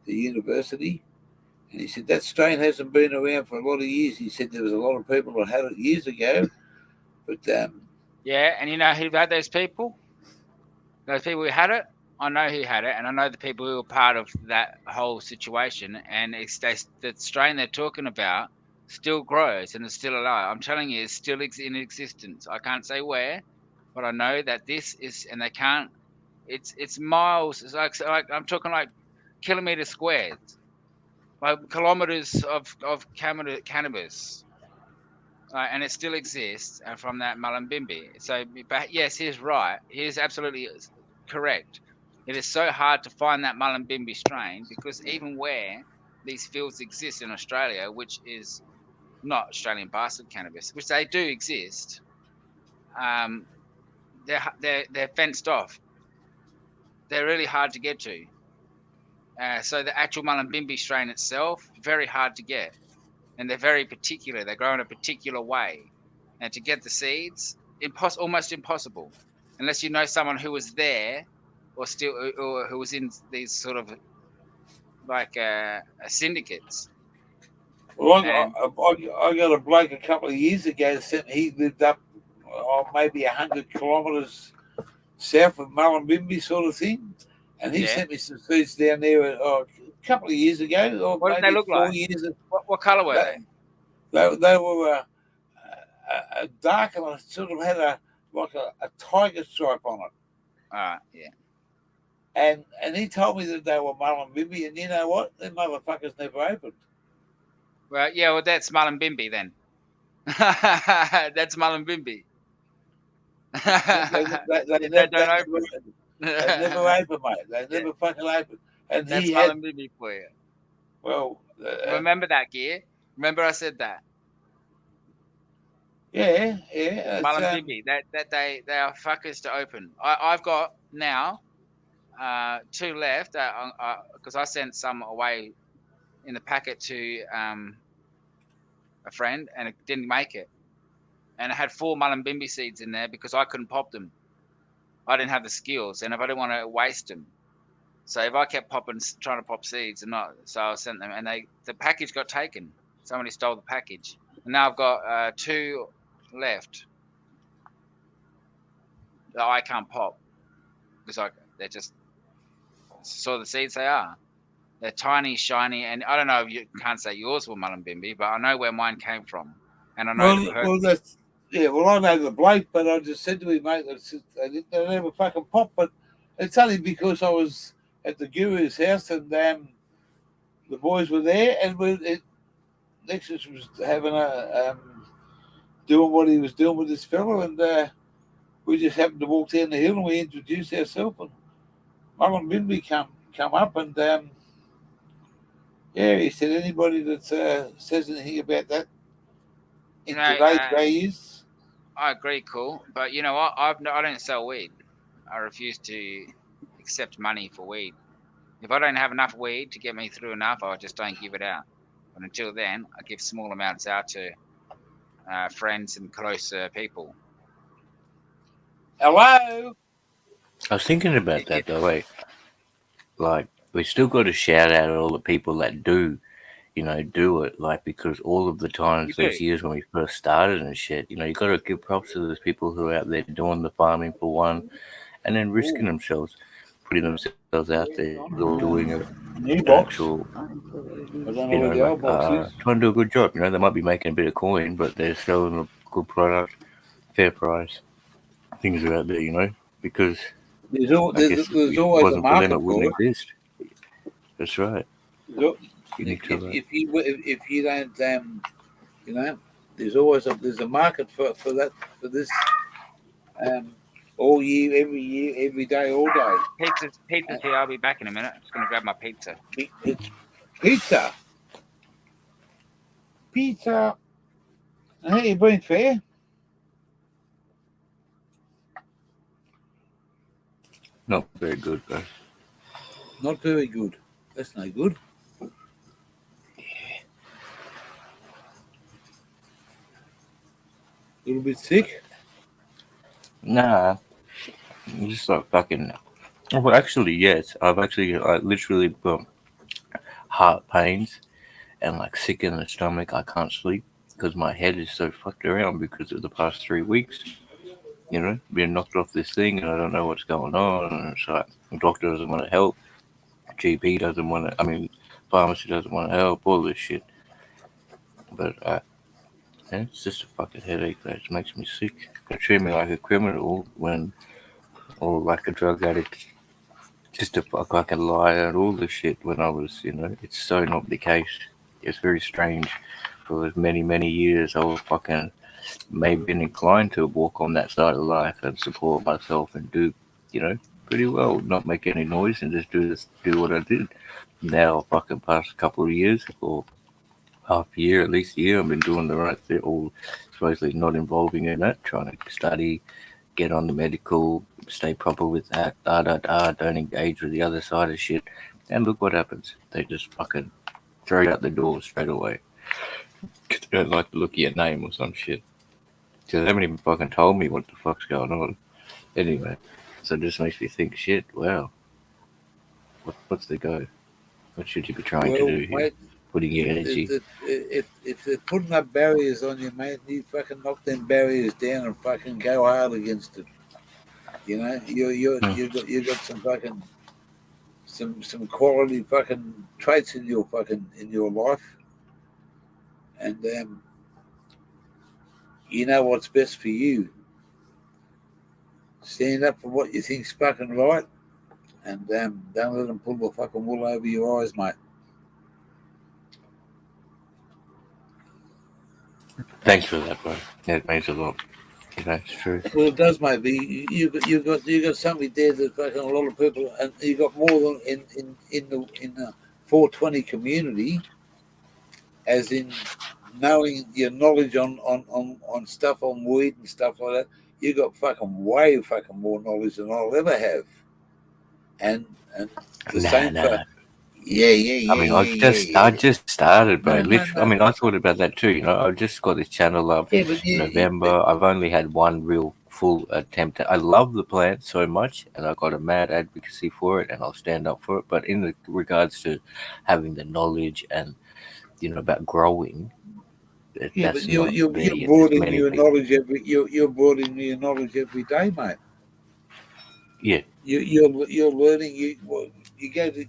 university. And he said that strain hasn't been around for a lot of years. He said there was a lot of people that had it years ago, but yeah, and you know who had those people? Those people who had it. I know who had it, and I know the people who were part of that whole situation. And the strain they're talking about still grows and is still alive. I'm telling you, it's still in existence. I can't say where, but I know that this is, and they can't. It's miles. It's like I'm talking like kilometer squared, like kilometers of cannabis, and it still exists from that Mullumbimby. So, but yes, he's right. He is absolutely correct. It is so hard to find that Mullumbimby strain because even where these fields exist in Australia, which is not Australian bastard cannabis, which they do exist, um, they're fenced off. They're really hard to get to. So the actual Mullumbimby strain itself, very hard to get, and they're very particular. They grow in a particular way, and to get the seeds, almost impossible, unless you know someone who was there, or who was in these sort of like syndicates. well, And I got a bloke a couple of years ago. He lived up maybe 100 kilometres south of Mullumbimby, sort of thing, and he yeah, sent me some seeds down there a couple of years ago, or what did they maybe look 4 years. what color were they? They were a dark, and it sort of had a tiger stripe on it. Yeah. And he told me that they were Mullumbimby, and you know what? Them motherfuckers never opened. Well, that's Mullumbimby then. That's Mullumbimby. They If they don't never open, opened, mate. They never fucking opened. And that's he had, Mullumbimby for you. well, Remember that, Gear? Remember I said that? yeah. It's, Mullumbimby, that they are fuckers to open. I've got now 2 left because I sent some away in the packet to a friend and it didn't make it. And it had 4 Mullumbimby seeds in there because I couldn't pop them. I didn't have the skills, and if I didn't want to waste them, so if I kept trying to pop seeds and not, so I sent them, and the package got taken. Somebody stole the package, and now I've got 2 left that I can't pop because they're just so the seeds they are. They're tiny, shiny, and I don't know if you can't say yours were Mullumbimby, but I know where mine came from, and I know the person. that's, yeah, well, I know the bloke, but I just said to him, mate, they never fucking pop. But it's only because I was at the guru's house and the boys were there, and Nexus was having doing what he was doing with this fellow, and we just happened to walk down the hill and we introduced ourselves, and Mullumbimby come up, and yeah, he said anybody that says anything about that in today's days. I agree, cool, but you know what? I don't sell weed. I refuse to accept money for weed. If I don't have enough weed to get me through enough, I just don't give it out. But until then, I give small amounts out to friends and close people. Hello. I was thinking about that though. Like we still got to shout out all the people that do it, like, because all of the times those years when we first started and shit, you got to give props to those people who are out there doing the farming for one, and then risking themselves, putting themselves out there, or doing an actual, trying to do a good job. They might be making a bit of coin, but they're selling a good product, fair price. Things are out there, because there's always a market for them, it wouldn't for it. exist. That's right. If you don't, there's a market for that for this um, all year, every day, all day. Pizza's here. I'll be back in a minute. Just gonna grab my pizza. It's pizza, pizza. How you been, fair? Not very good, bro. Not very good. That's no good. A little bit sick. Nah, I'm just like fucking. Well, actually, yes. I've actually literally got heart pains and like sick in the stomach. I can't sleep because my head is so fucked around because of the past 3 weeks. You know, being knocked off this thing and I don't know what's going on. And it's like the doctor doesn't want to help. GP doesn't want to. I mean, pharmacy doesn't want to help. All this shit. But yeah, it's just a fucking headache that just makes me sick. They treat me like a criminal when, or like a drug addict, just a fucking liar and all this shit when I was, it's so not the case. It's very strange. For as many years, I was fucking maybe been inclined to walk on that side of life and support myself and do, pretty well, not make any noise and just do what I did. Now, fucking past couple of years or half a year, at least a year, I've been doing the right thing, all supposedly not involving in that, trying to study, get on the medical, stay proper with that, don't engage with the other side of shit. And look what happens. They just fucking throw you out the door straight away. They don't like the look of your name or some shit. Because they haven't even fucking told me what the fuck's going on. Anyway, so it just makes me think, shit, wow, what's the go? What should you be trying to Well, do here? mate, Putting your energy. if they're putting up barriers on you, mate, you fucking knock them barriers down and fucking go hard against it. You know, you got some fucking some quality fucking traits in your life, and you know what's best for you. Stand up for what you think's fucking right, and don't let them pull the fucking wool over your eyes, mate. Thanks for that, bro. That means a lot. It's true. Well, it does, mate. But you got something there that fucking a lot of people, and you got more than in the 420 community, as in knowing your knowledge on stuff on weed and stuff like that. You got fucking way fucking more knowledge than I'll ever have, and the same Nah. for yeah. I mean, I just started, bro. Literally, I No. mean, I thought about that too. I just got this channel up Yeah, but November. I've only had one real full attempt. I love the plant so much, and I got a mad advocacy for it, and I'll stand up for it. But in the regards to having the knowledge and about growing, but that's not there you're yet. There's broadening many your people. knowledge you're broadening your knowledge every day, mate. Yeah, You're learning. You go to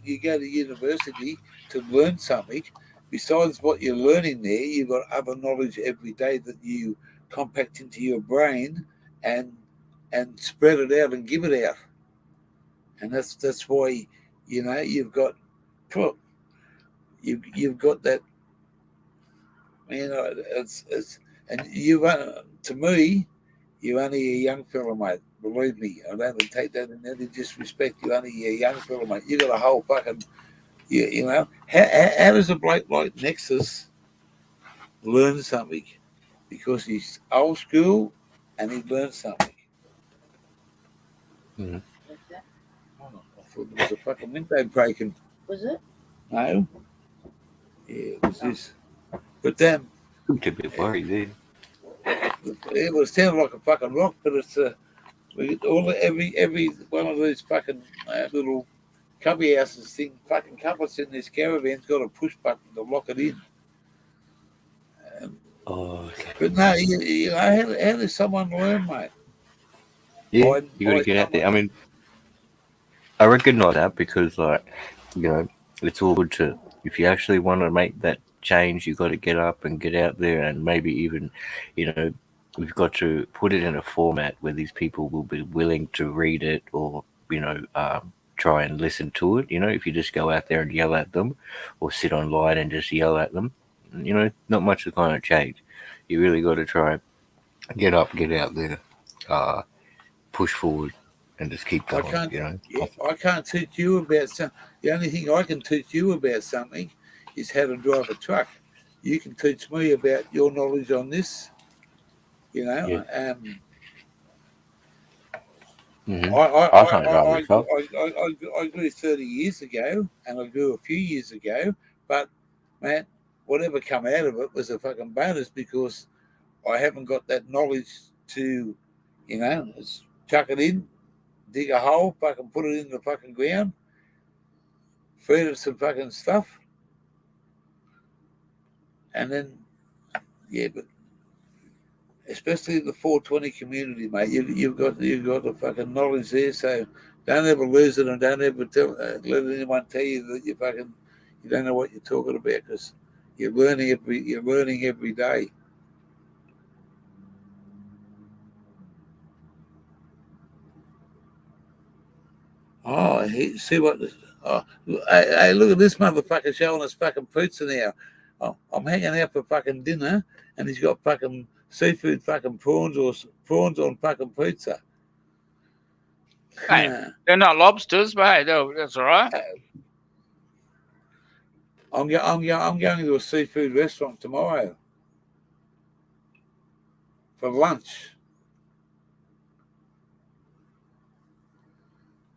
university to learn something. Besides what you're learning there, you've got other knowledge every day that you compact into your brain and spread it out and give it out. And that's why you've got you've got that. It's and to me, you're only a young fella, mate. Believe me, I don't take that in any disrespect. You're only a young fella, mate. You got a whole fucking, you know. How does a bloke like Nexus learn something? Because he's old school and he learned something. mm-hmm. Oh, I thought there was a fucking window breaking. Was it? No. Yeah, it was this. But then I'm a bit worried there. it was sounding like a fucking rock, but it's every one of these fucking little cubby houses thing, fucking couplets in this caravan's got a push button to lock it in. Oh, okay. But no, how does someone learn, mate? Yeah, you got to get out there. I mean, I recognize that because, like, it's all good to, if you actually want to make that change, you got to get up and get out there and maybe even, we've got to put it in a format where these people will be willing to read it or, try and listen to it. If you just go out there and yell at them or sit online and just yell at them, not much is going to change. You really got to try get up, get out there, push forward, and just keep I going. can't. You know. Yeah, I can't teach you about something. The only thing I can teach you about something is how to drive a truck. You can teach me about your knowledge on this. You know, Yeah. I, I can't drive a truck. I grew 30 years ago, and I grew a few years ago. But man, whatever come out of it was a fucking bonus because I haven't got that knowledge to, just chuck it in, dig a hole, fucking put it in the fucking ground, feed it some fucking stuff, and then but especially the 420 community, mate, you've got the fucking knowledge there. So don't ever lose it, and don't ever let anyone tell you that you don't know what you're talking about because you're learning every day. Oh, see what? Oh, hey, look at this motherfucker showing us fucking pizza now. Oh, I'm hanging out for fucking dinner, and he's got fucking seafood fucking prawns on fucking pizza. Hey, they're not lobsters, but hey, that's all right. I'm going to a seafood restaurant tomorrow for lunch.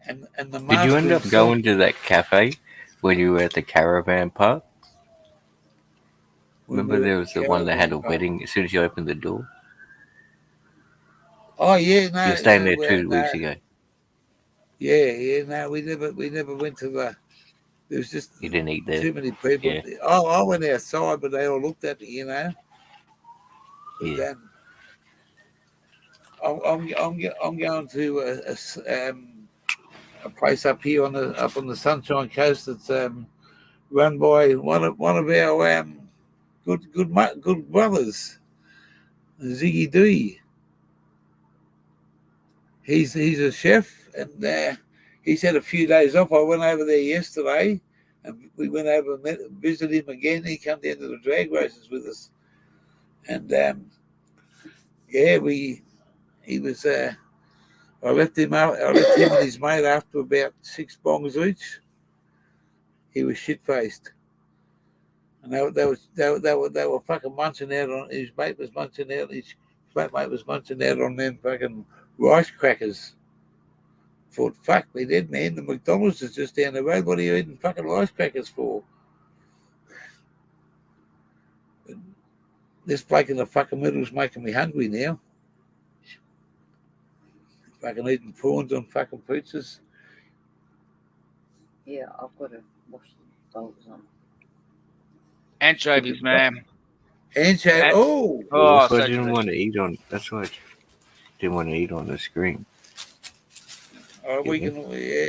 And the Did you end up going to that cafe when you were at the caravan park? Remember there was the one that had a wedding as soon as you opened the door? Oh yeah, no. You were staying there 2 weeks ago. Yeah, no, we never went to the. There was just you didn't eat there. Too many people. Yeah. Oh, I went outside, but they all looked at me, But yeah. I'm going to a place up here on the Sunshine Coast that's run by one of our good brothers, Ziggy Dee. He's a chef, and he's had a few days off. I went over there yesterday, and we went over and visited him again. He came down to the drag races with us, and he was. I left him and his mate after about 6 bongs each. He was shit faced, and they were fucking munching out on his mate was munching out. His flatmate was munching out on them fucking rice crackers. Thought, fuck me dead, man. The McDonald's is just down the road. What are you eating fucking rice crackers for? This bloke in the fucking middle is making me hungry now. Fucking eating prawns on fucking pizzas. Yeah, I've got to wash the dogs on. Anchovies, man. Anchovies. Oh, that's why I didn't want to eat on. That's why I didn't want to eat on the screen. We can, yeah.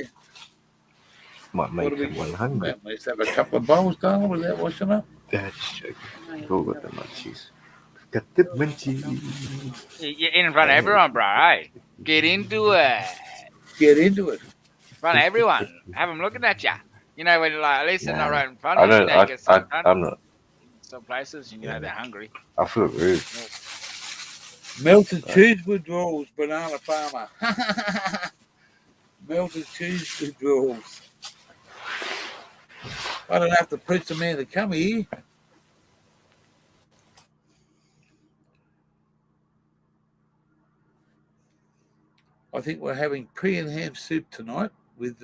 Might make someone hungry. Let's have a couple of bowls, darling, without washing up. That's joking. We've all got the munchies. Got the munchies. You're in front of everyone, bro. Hey, get into it. Get into it. In front of everyone. Have them looking at you. You know, when like, at least they're not right in front of you. I'm not. Some places, you know, they're hungry. I feel rude. Melted cheese withdrawals, banana farmer. Melted cheese withdrawals. I don't have to preach a man to come here. I think we're having pea and ham soup tonight with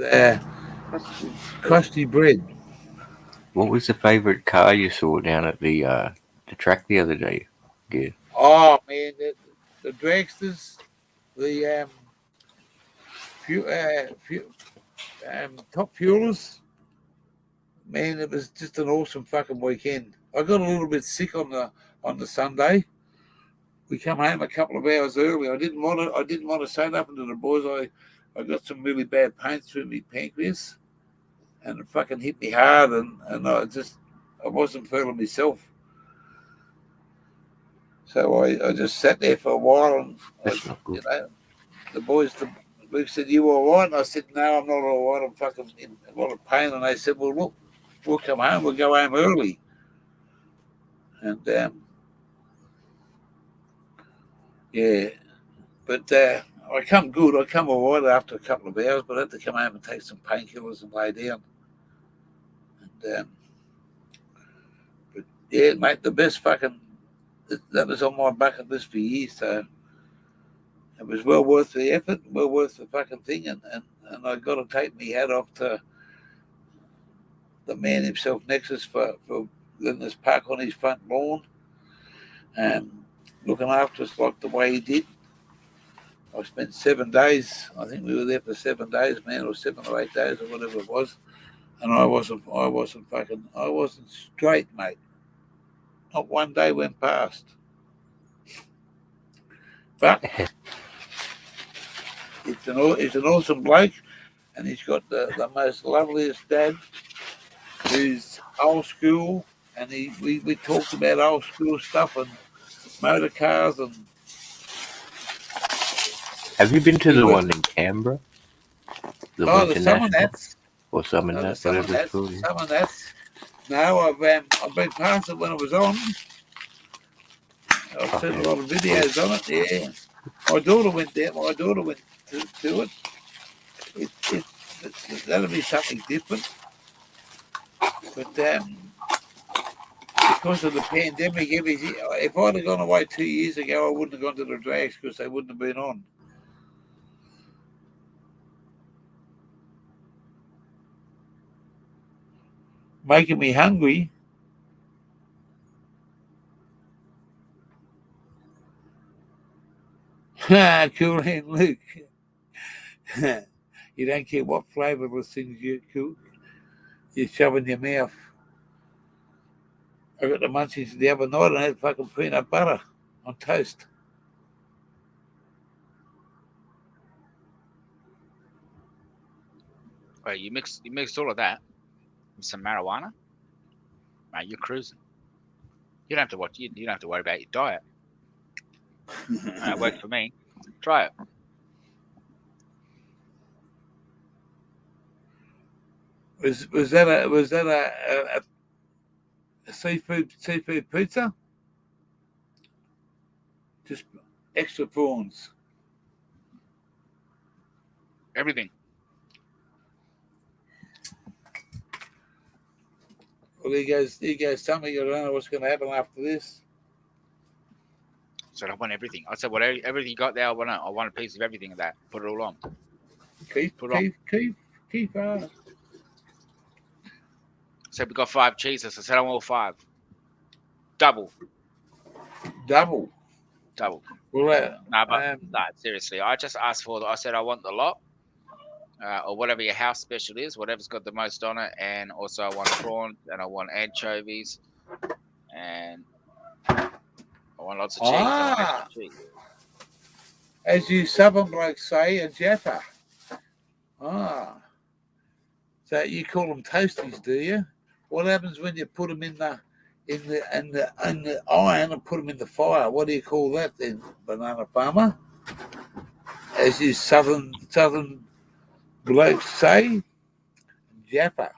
crusty bread. What was the favourite car you saw down at the track the other day? Yeah. Oh man, the dragsters, the top fuelers. Man, it was just an awesome fucking weekend. I got a little bit sick on the Sunday. We come home a couple of hours early. I didn't want to say nothing to the boys. I got some really bad pain through my pancreas, and it fucking hit me hard, and I wasn't feeling myself. So I just sat there for a while, and the boys, Luke said, "You all right?" And I said, "No, I'm not all right. I'm fucking in a lot of pain." And they said, "Well, look, we'll come home. We'll go home early." And Yeah, but I come good. I come all right after a couple of hours, but I had to come home and take some painkillers and lay down. And but yeah, mate, the best fucking that was on my bucket list for years. So it was well worth the effort, well worth the fucking thing, and I got to take my hat off to the man himself, Nexus, for letting us park on his front lawn and looking after us like the way he did. I spent 7 days. I think we were there for 7 days, man, or 7 or 8 days, or whatever it was. And I wasn't straight, mate. Not one day went past. But it's an awesome bloke, and he's got the most loveliest dad, who's old school, and we talked about old school stuff and motor cars and. Have you been to the one in Canberra? The the Summernats. Or Summernats, whatever it's called. Summernats. No, I've been past it when I was on. I've seen a lot of videos on it. Yeah, my daughter went there. My daughter went to it. That'll be something different. But because of the pandemic, everything. If I'd have gone away 2 years ago, I wouldn't have gone to the drags because they wouldn't have been on. Making me hungry. Cool hand Luke. You don't care what flavour of things you cook. You shove in your mouth. I got the munchies the other night and I had fucking peanut butter on toast. Well, you mix all of that with some marijuana, mate. You're cruising. You don't have to watch. You don't have to worry about your diet. That worked for me. Try it. Was that a seafood pizza? Just extra prawns. Everything. Well, he goes. Something. I don't know what's going to happen after this. So I want everything. I said, whatever everything you got there, I want a piece of everything of that. Put it all on. Keep. So we got 5 cheeses. I said I want all 5. Double. Well, Seriously. I just asked for. I said I want the lot, or whatever your house special is, whatever's got the most on it, and also I want prawns and I want anchovies, and I want lots of cheese. I want extra cheese. As you southern blokes say, a jaffa. So you call them toasties, do you? What happens when you put them in the iron and put them in the fire? What do you call that then, banana farmer? As you southern blokes say, jaffa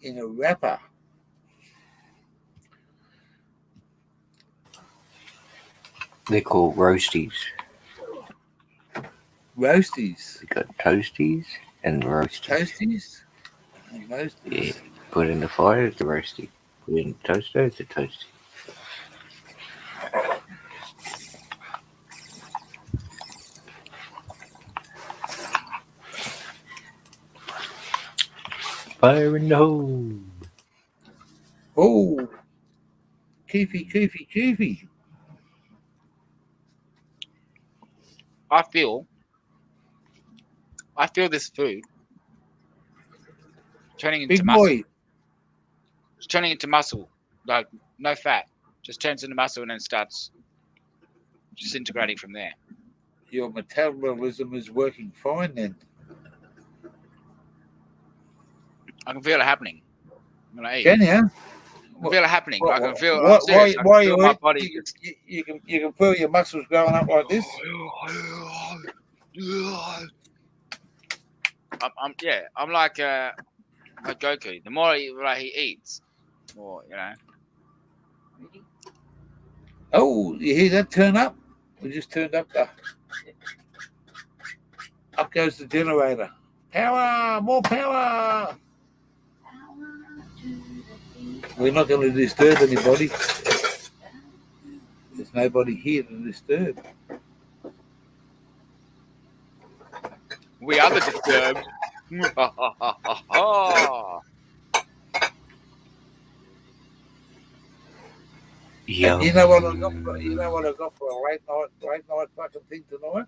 in a wrapper. They're called roasties. Roasties. You got toasties and roasties. Toasties and roasties. Yeah. Put in the fire, it's a roasty. Put in the toaster, it's a toasty. Fire in the hole. Oh, keefy. I feel this food turning into big muscle. boy. It's turning into muscle, like no fat. Just turns into muscle and then starts disintegrating from there. Your metabolism is working fine then. I can feel it happening when I eat. Can you? I can feel it happening. I can feel. Why you my eat? body. You can feel your muscles going up like this. I'm like a Goku. The more he eats, the more Oh, you hear that turn up? We just turned up the. Up goes the generator. Power! More power! We're not going to disturb anybody. There's nobody here to disturb. We are the disturbed. Yeah. You know what I got? You know what I got for a late night fucking thing tonight?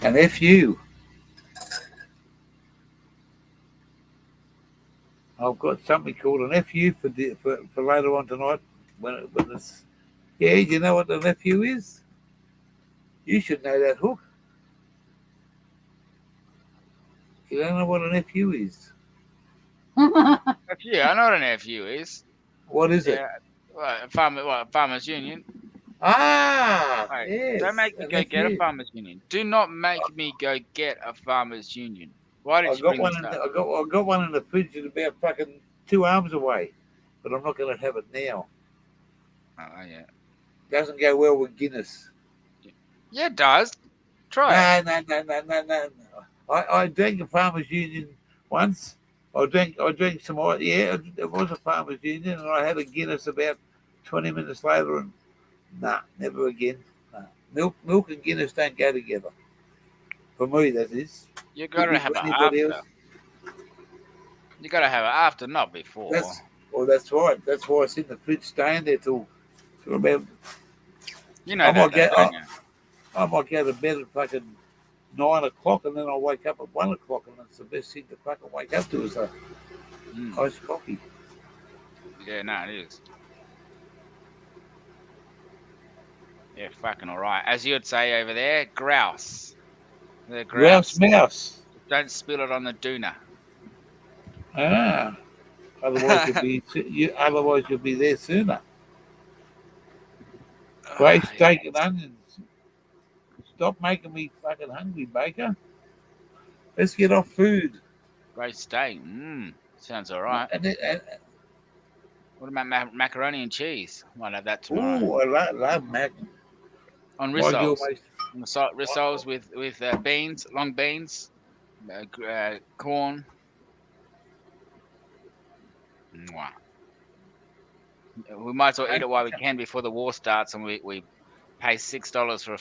An FU. I've got something called an FU for later on tonight. When it's you know what an FU is? You should know that, Hook. You don't know what an FU is? Yeah, I know what an FU is. What is it? Farmers Union. Ah, Right. yes. Don't make me an go get a FU. farmers union. Do not make me go get a farmers union. Why did I you got bring one. this up? I got one in the fridge at about fucking 2 arms away, but I'm not going to have it now. Oh yeah. Doesn't go well with Guinness. Yeah, it does. Try it. No. I drank a farmers union once. I drank some more. Yeah, it was a farmers union, and I had a Guinness about 20 minutes later, and never again. Nah. Milk and Guinness don't go together. For me, that is. You gotta have it Anybody after. else? You gotta have it after, not before. That's right. That's why it's in the fridge, staying there till about. You know that, don't you? I might go to bed at fucking 9 o'clock, and then I'll wake up at 1 o'clock, and that's the best thing to fucking wake up to is a iced coffee. Yeah, no, it is. Yeah, fucking alright. As you would say over there, grouse. The Grouse mouse. Don't spill it on the doona. Ah. Otherwise you'll be there sooner. Great steak and onions. Stop making me fucking hungry, Baker. Let's get off food. Great steak. Sounds alright. What about macaroni and cheese? Might have that tomorrow. Oh, I love mac. On rissoles. Rissoles with beans, long beans, corn. Mwah. We might as well eat it while we can before the war starts, and we pay $6 for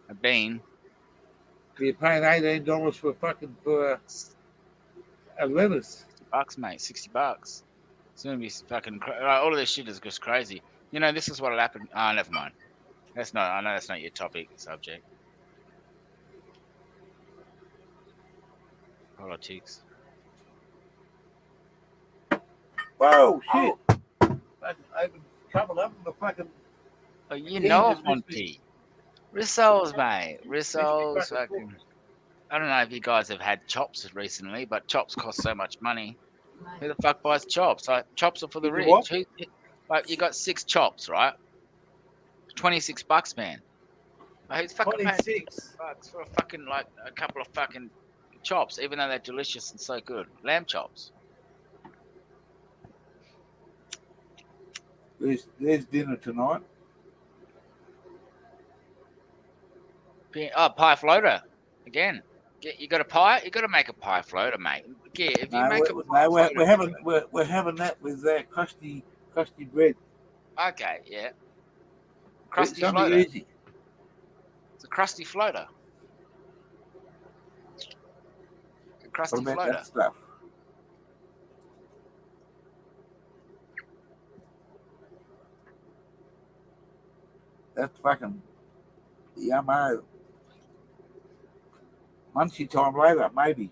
a bean. You're paying $18 for a lettuce. $60, mate. $60. It's gonna be fucking all of this shit is just crazy. You know, this is what'll happen. Oh, never mind. I know that's not your subject. Politics. Whoa, shit. I've been covered up in the fucking. Oh, you know, Monty. Rissoles, mate. Rissoles, fucking. I don't know if you guys have had chops recently, but chops cost so much money. Who the fuck buys chops? Like, chops are for the rich. Like, you got 6 chops, right? $26, man. Like, who's fucking paying $6 for a couple of fucking chops, even though they're delicious and so good? Lamb chops. There's dinner tonight. Pie floater again. You got a pie? You got to make a pie floater, mate. Yeah, if you make we're having that with crusty bread. Okay, yeah. Crusty floater. Easy. It's a crusty floater. A crusty floater. That stuff. That's fucking yummo. Munchy time later, maybe.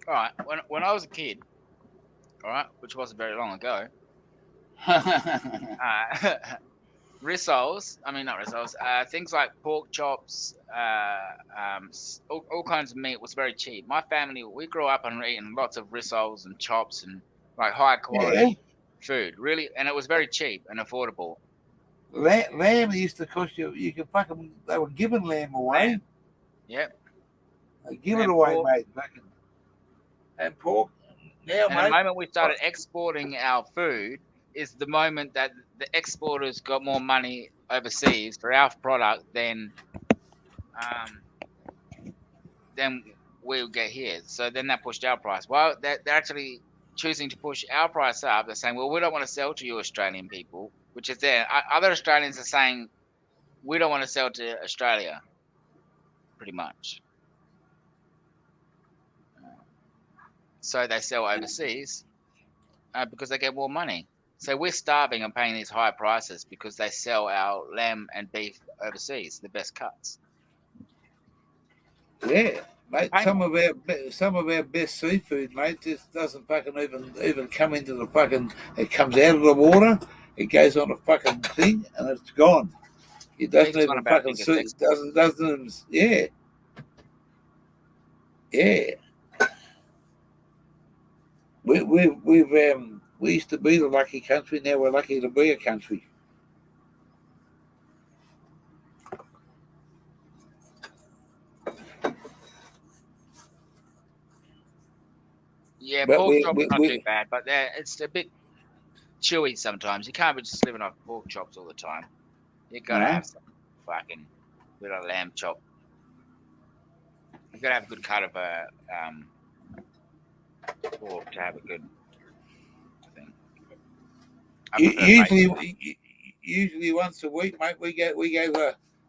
All right. When I was a kid, all right, which wasn't very long ago, rissoles. I mean, not rissoles. Things like pork chops, all kinds of meat was very cheap. My family, we grew up on eating lots of rissoles and chops and like high quality food, really, and it was very cheap and affordable. Lamb used to cost you. They were giving lamb away. Yep. They give it away, mate. and pork. Now, And the mate, moment we started exporting our food is the moment that the exporters got more money overseas for our product than we'll get here. So then that pushed our price. Well, they're actually choosing to push our price up. They're saying, well, we don't want to sell to you Australian people, which is there. Other Australians are saying, we don't want to sell to Australia, pretty much. So they sell overseas because they get more money. So we're starving and paying these high prices because they sell our lamb and beef overseas, the best cuts. yeah, mate. Pay Some of our best seafood, mate, just doesn't fucking even come into the fucking. It comes out of the water, it goes on a fucking thing, and it's gone. It doesn't Beef's one even of our fucking biggest suit. exports. Doesn't even. Yeah, yeah. We used to be the lucky country. Now we're lucky to be a country. Yeah, But pork chop's not too bad, but it's a bit chewy sometimes. You can't be just living off pork chops all the time. You gotta No. have some fucking bit of lamb chop. You gotta have a good cut of pork to have a good thing. I prefer Usually once a week, mate, we go.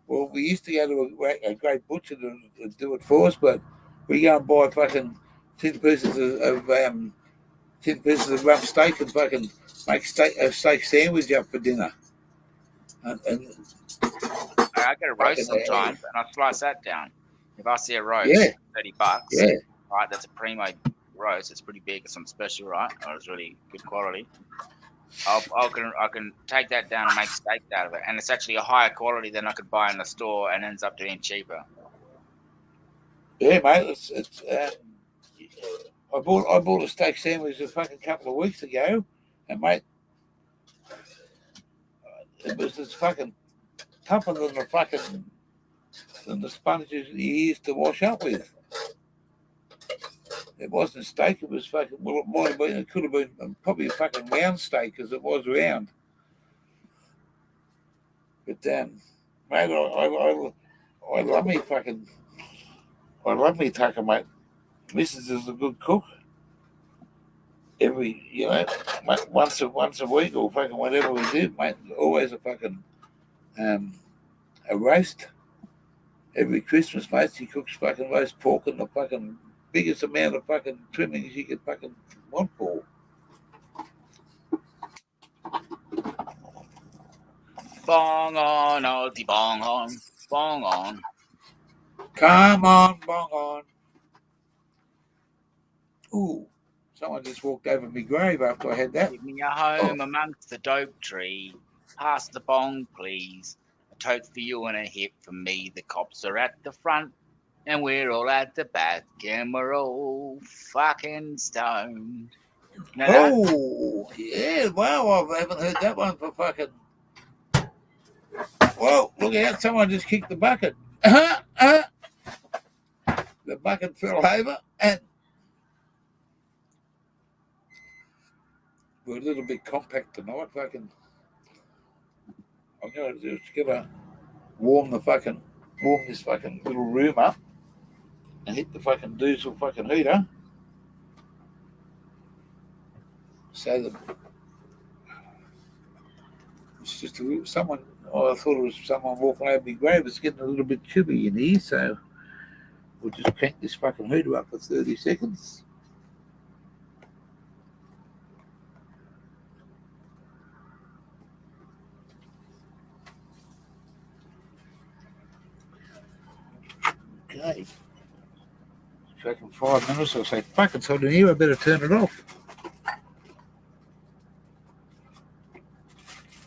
Well, we used to go to a great butcher to do it for us, but we go and buy fucking 10 pieces of 10 pieces of rump steak and fucking make a steak sandwich up for dinner. And I get a roast fucking, sometimes, and I slice that down. If I see a roast, yeah, $30, yeah, right? That's a primo roast. It's pretty big. It's some special, right? Or it's really good quality. I can take that down and make steak out of it, and it's actually a higher quality than I could buy in the store, and ends up being cheaper. yeah, mate. It's I bought a steak sandwich a fucking couple of weeks ago, and mate, it was just fucking tougher than the sponges you used to wash up with. It wasn't steak. It was fucking. Well, it might have been. It could have been probably a fucking round steak because it was round. But mate, I love me fucking. I love me tucker, mate. Mrs. is a good cook. Mate, once a week or fucking whatever we did, mate. Always a fucking a roast. Every Christmas, mate, she cooks fucking roast pork and the fucking biggest amount of fucking trimmings you could fucking want for. Bong on, oldie bong on, bong on. Come on, bong on. Ooh, someone just walked over my grave after I had that. Give me a home amongst the dope tree. Pass the bong, please. A tote for you and a hip for me. The cops are at the front, and we're all at the back, and we're all fucking stoned. You know that? Oh, yeah, wow, I haven't heard that one for fucking. Whoa, look out, someone just kicked the bucket. The bucket fell over and we're a little bit compact tonight. Fucking, I'm gonna warm this fucking little room up and hit the fucking diesel fucking heater. So that it's just someone. Oh, I thought it was someone walking over my grave. It's getting a little bit chilly in here, so we'll just crank this fucking heater up for 30 seconds. Okay. Fucking 5 minutes. I'll say, fuck, it's hot in here. I better turn it off.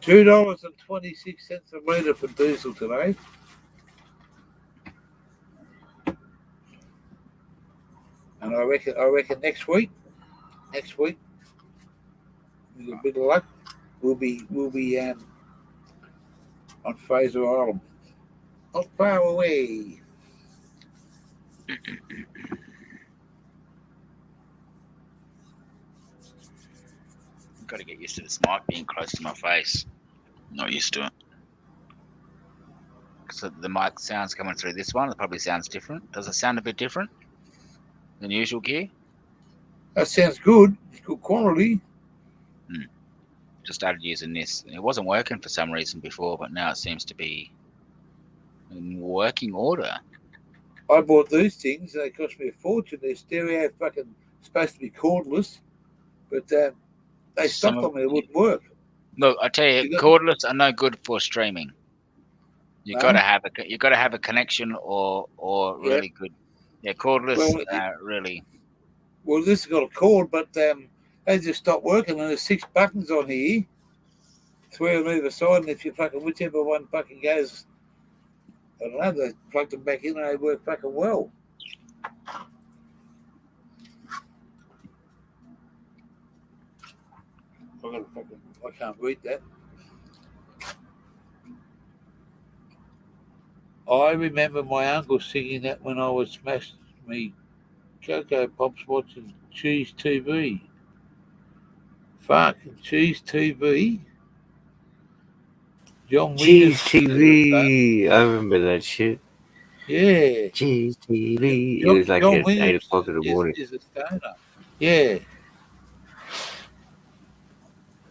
$2.26 a litre for diesel today. And I reckon next week, with a bit of luck, we'll be on Fraser Island, not far away. Got to get used to this mic being close to my face. Not used to it. So the mic sounds coming through this one. It probably sounds different. Does it sound a bit different than usual gear? That sounds good. It's good quality. Just started using this. It wasn't working for some reason before, but now it seems to be in working order. I bought these things. They cost me a fortune. They're stereo fucking supposed to be cordless, but they Some stopped of- on me. It wouldn't work. Look, I tell you, You got- cordless are no good for streaming. You No? got to have a connection or Yeah. really good. Yeah, cordless Well, really. Well, this has got a cord, but they just stopped working. And there's 6 buttons on here, 3 on either side, and if you fucking whichever one fucking goes, I don't know. They plugged them back in and they work fucking well. I can't read that. I remember my uncle singing that when I was smashing me Cocoa Pops watching Cheese TV. Fucking Cheese TV. John Cheese Williams. TV. I remember that shit. Yeah. Cheese TV. It was like John at 8 o'clock in the morning. is a stoner. Yeah.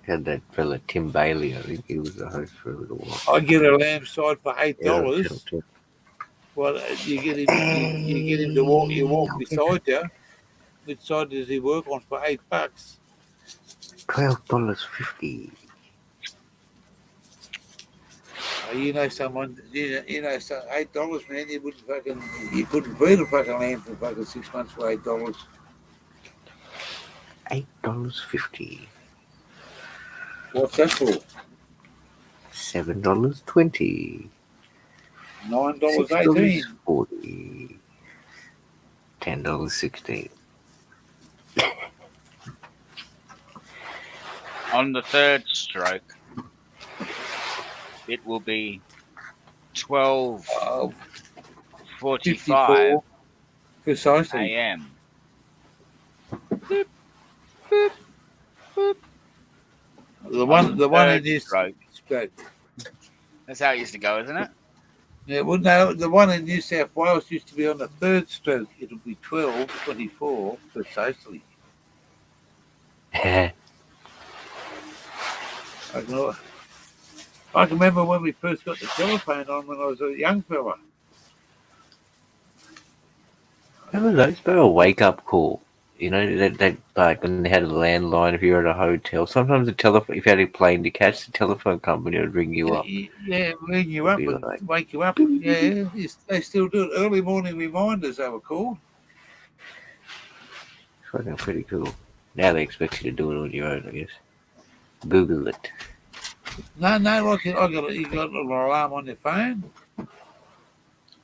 Had that fella Tim Bailey. I think he was the host for a little while. I get a lamb side for $8. Yeah, Well, you get him to walk. You walk beside you. Which side does he work on for $8? $12.50. You know someone. You know, so $8, man. You wouldn't fucking. You couldn't feed a fucking lamb for fucking 6 months for $8. $8.50. What's that for? $7.20. $9.18. $6.40. $10.16. On the third stroke, it will be 12:45 54. Precisely. a.m. The one third in this stroke. stroke. That's how it used to go, isn't it? Yeah, well, no, the one in New South Wales used to be on the third stroke. It'll be 12:24 precisely. I can remember when we first got the telephone on when I was a young fella. Remember those? They were a wake-up call. You know, that like when they had a landline if you were at a hotel. Sometimes the telephone, if you had a plane to catch, the telephone company would ring you up. Yeah, ring you up Be and like- wake you up. Yeah, they still do it. Early morning reminders, they were called. Fucking pretty cool. Now they expect you to do it on your own, I guess. Google it. No, like you got an alarm on your phone.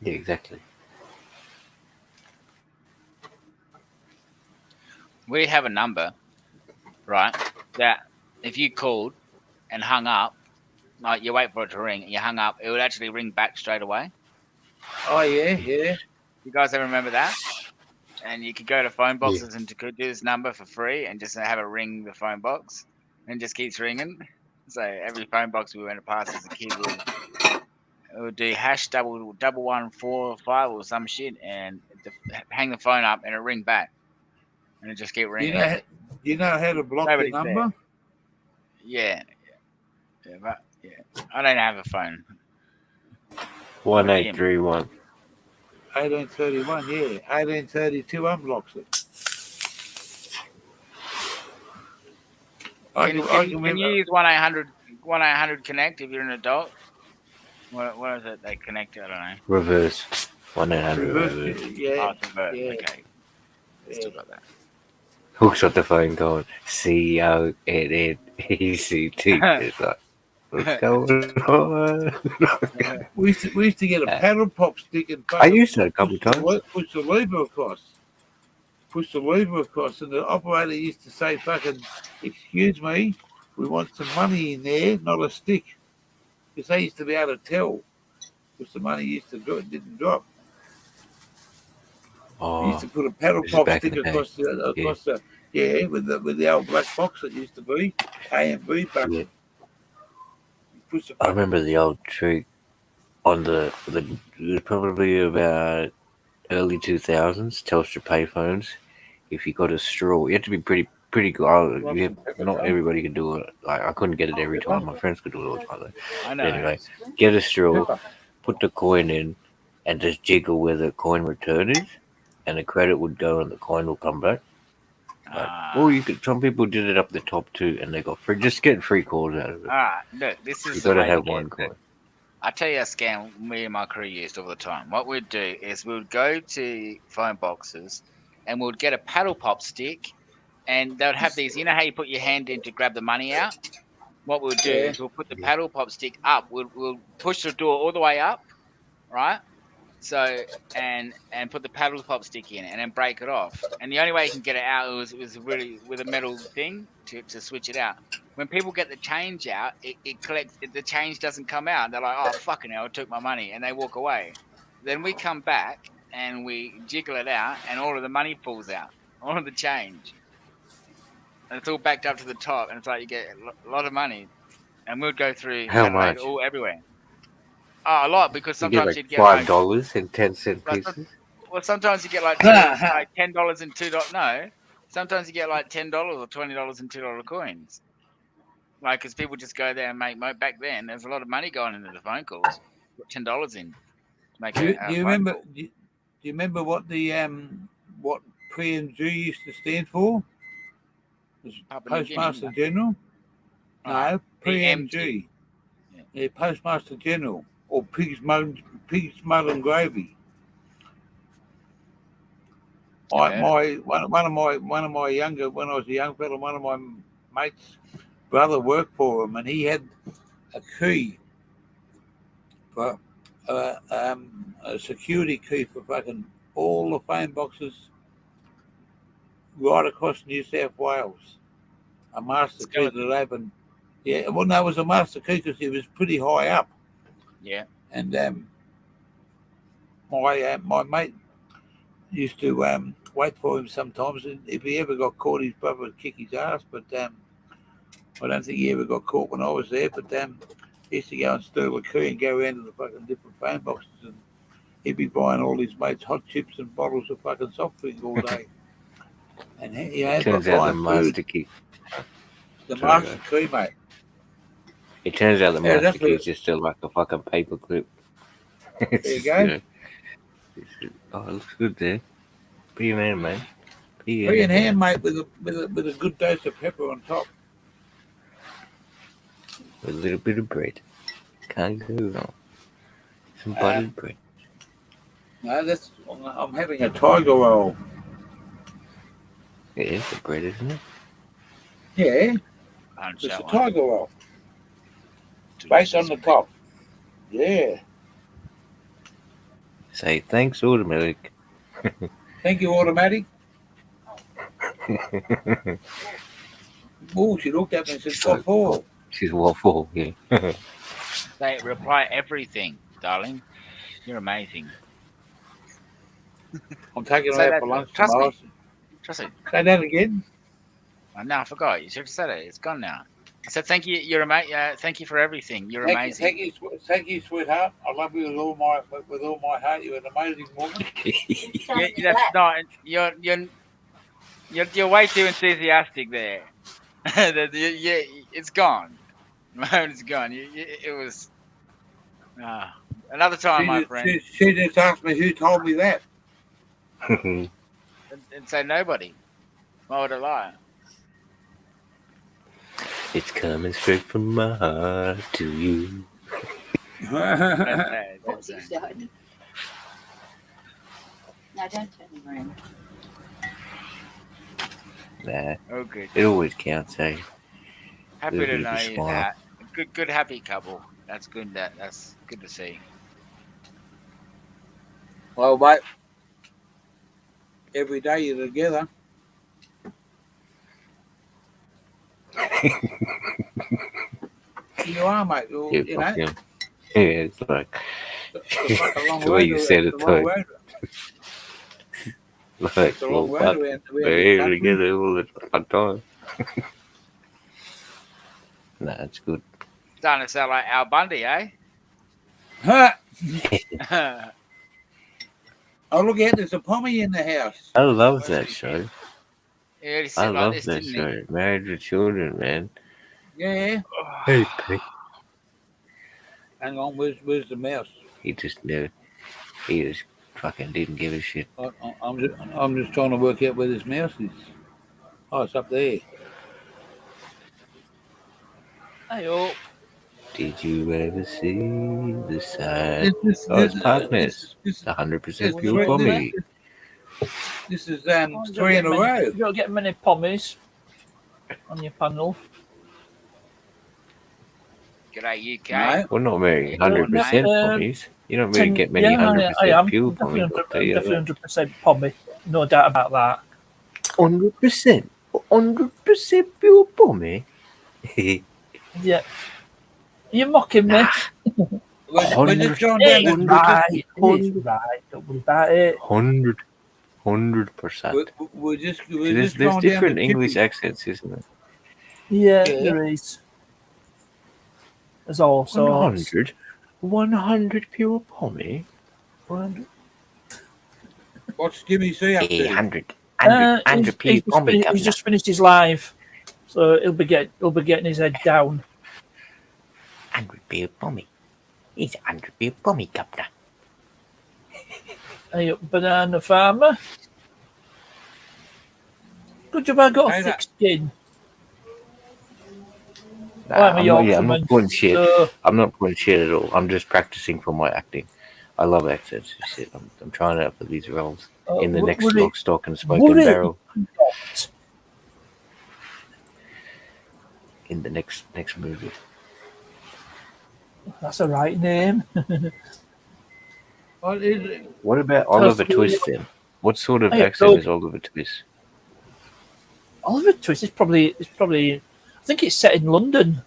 Yeah, exactly. We have a number, right? That if you called and hung up, like you wait for it to ring, and you hung up, it would actually ring back straight away. Oh yeah. You guys ever remember that? And you could go to phone boxes and could do this number for free and just have it ring the phone box, and it just keeps ringing. So every phone box we went past as a kid would do #1145 or some shit, and hang the phone up and it ring back, and it just keep ringing. You know how to block Nobody's the number? Yeah, but I don't have a phone. 1831. 1831, yeah. 1832 unblocks it. Can you use 1-800 Connect if you're an adult? What is it? They connect. I don't know. Reverse. 1-800 reverse. Yeah. It's reverse. Yeah. Okay. Still got that. Hooks got the phone going. CONNECT. It's like, what's going on? We used to get a paddle pop stick and I used that a couple of times. push the lever across. And the operator used to say, fucking, excuse me, we want some money in there, not a stick. Because they used to be able to tell. Because the money didn't drop. You used Oh, to put a paddle this is pop back in stick the day. across the with the old black box that used to be A&B bucket. Yeah. You push the I button. remember the old trick on the it was probably about early 2000s Telstra payphones. If you got a straw, you had to be pretty good. Want some pepper, Not Tom? everybody could do it. Like I couldn't get it every Pepper? time. My friends could do it all the time. Though. I But know. anyway, get a straw, Pepper. put the coin in, and just jiggle where the coin return is, and the credit would go and the coin will come back. Like, or you could. Some people did it up the top too, and they got free. Just get free calls out of it. Look, this You is got the to way to have get. one coin. I tell you a scam me and my crew used all the time. What we'd do is we'd go to phone boxes and we'd get a paddle pop stick and they'd have these, you know how you put your hand in to grab the money out? What we'll do Yeah. is we'll put the Yeah. paddle pop stick up. We'll push the door all the way up, right? So and put the paddle pop stick in and then break it off. And the only way you can get it out was really with a metal thing to switch it out. When people get the change out, it collects. The change doesn't come out. They're like, "Oh fucking hell, I took my money," and they walk away. Then we come back and we jiggle it out, and all of the money falls out, all of the change, and it's all backed up to the top, and it's like you get a lot of money. And we'd go through How Adelaide much? all everywhere. Oh, a lot because You get sometimes like you'd get like $5.10 like pieces. well, sometimes you get like like $10 and $2. No, sometimes you get like $10 or $20 and $2 coins. Like, because people just go there and make back then. There's a lot of money going into the phone calls. Put $10 in to make Do a you phone remember? call. Do you remember what the what P&G used to stand for? It was Papua New Guinea, Postmaster General. right? No, PMG. PMG. Yeah. Yeah, Postmaster General or pig's mud and gravy. Never heard of it. One of my younger when I was a young fella, one of my mates' brother worked for him, and he had a key for a security key for fucking all the phone boxes right across New South Wales. A master key that opened. Yeah, well, no, it was a master key because it was pretty high up. Yeah. And my mate used to wait for him sometimes, and if he ever got caught, his brother would kick his ass. But I don't think he ever got caught when I was there. But he used to go and steal a key and go around to the fucking different phone boxes, and he'd be buying all his mates hot chips and bottles of fucking soft drink all day. And Turns out the master key. The master key, mate. It turns out the master key it. is just like a fucking paper clip. There you go. Oh, it looks good there. Be a man, mate. Be in hand, mate, with a good dose of pepper on top. With a little bit of bread. Can't go wrong. Some buttered bread. No, I'm having a tiger roll. It is the bread, isn't it? Yeah, it's a tiger roll. Baked on the top. Yeah. Say thanks, automatic. Thank you, automatic. Oh, she looked at me and said, "What for?" She's what for? Yeah. They reply everything, darling. You're amazing. I'm taking her out for lunch tomorrow. Trust me. Say that again. No, I forgot. You should have said it. It's gone now. I said thank you. You're amazing. Thank you for everything. You're amazing. Thank you, sweetheart. I love you with all my heart. You're an amazing woman. That's not. You're way too enthusiastic there. Yeah, it's gone. It's gone. It was another time, my friend. She just asked me who told me that. And say nobody. Why would I lie? It's coming straight from my heart to you. What's he said? No, don't turn him around. Nah, Oh, good. it always counts, eh? Happy to know you that. Good, happy couple. That's good. That's good to see. Well, mate, every day you're together. You are, mate. You know. Yeah, it's like the way you said it, though. Like, It's a long well, way fuck, to end. we're here together all the fucking time. Nah, it's good. Starting to sound like Al Bundy, eh? Huh? Yeah, Oh, look at there's a pommy in the house. I love that show. he I sit like love this, that didn't show. Married with Children, man. Yeah. he? Hey, Pete. Hang on, where's the mouse? He just knew. He just fucking didn't give a shit. I'm just trying to work out where this mouse is. Oh, it's up there. Hey-oh. Did you ever see the side? Oh, it's partners. This, 100% this, pure pommy. this is Oh, 3 in a row. You don't get many pommies on your panel. G'day, UK. No. Well, not very 100% pommies. You don't really get many 100% am. pure I'm definitely pommies. I'll tell you definitely that. 100% pommy. No doubt about that. 100%. 100% pure pommy. Yeah. You're mocking me. We're just going down It's the right. It's right. Don't worry about it. 100%. we're just There's going down different the English chimney. accents, isn't there? Yeah, Yeah. there is. There's all sorts. 100 pure pommy. 100. What's Jimmy C up to? 100 He's pure pommy. he's just finished his live, so he'll be getting his head down. 100 pure pommy. He's 100 pure pommy, Governor. Hey, banana farmer. Good job I got a Hey, thick skin. Nah, I'm a I'm Yorkshireman, not putting shit. so I'm not putting shit at all. I'm just practicing for my acting. I love accents and shit. I'm trying out for these roles in the next Lock, Stock and Smoke and Barrel. In the next movie. That's a right name. What is it? What about Oliver Twist then? What sort of accent is Oliver Twist? Oliver Twist is probably. I think it's set in London.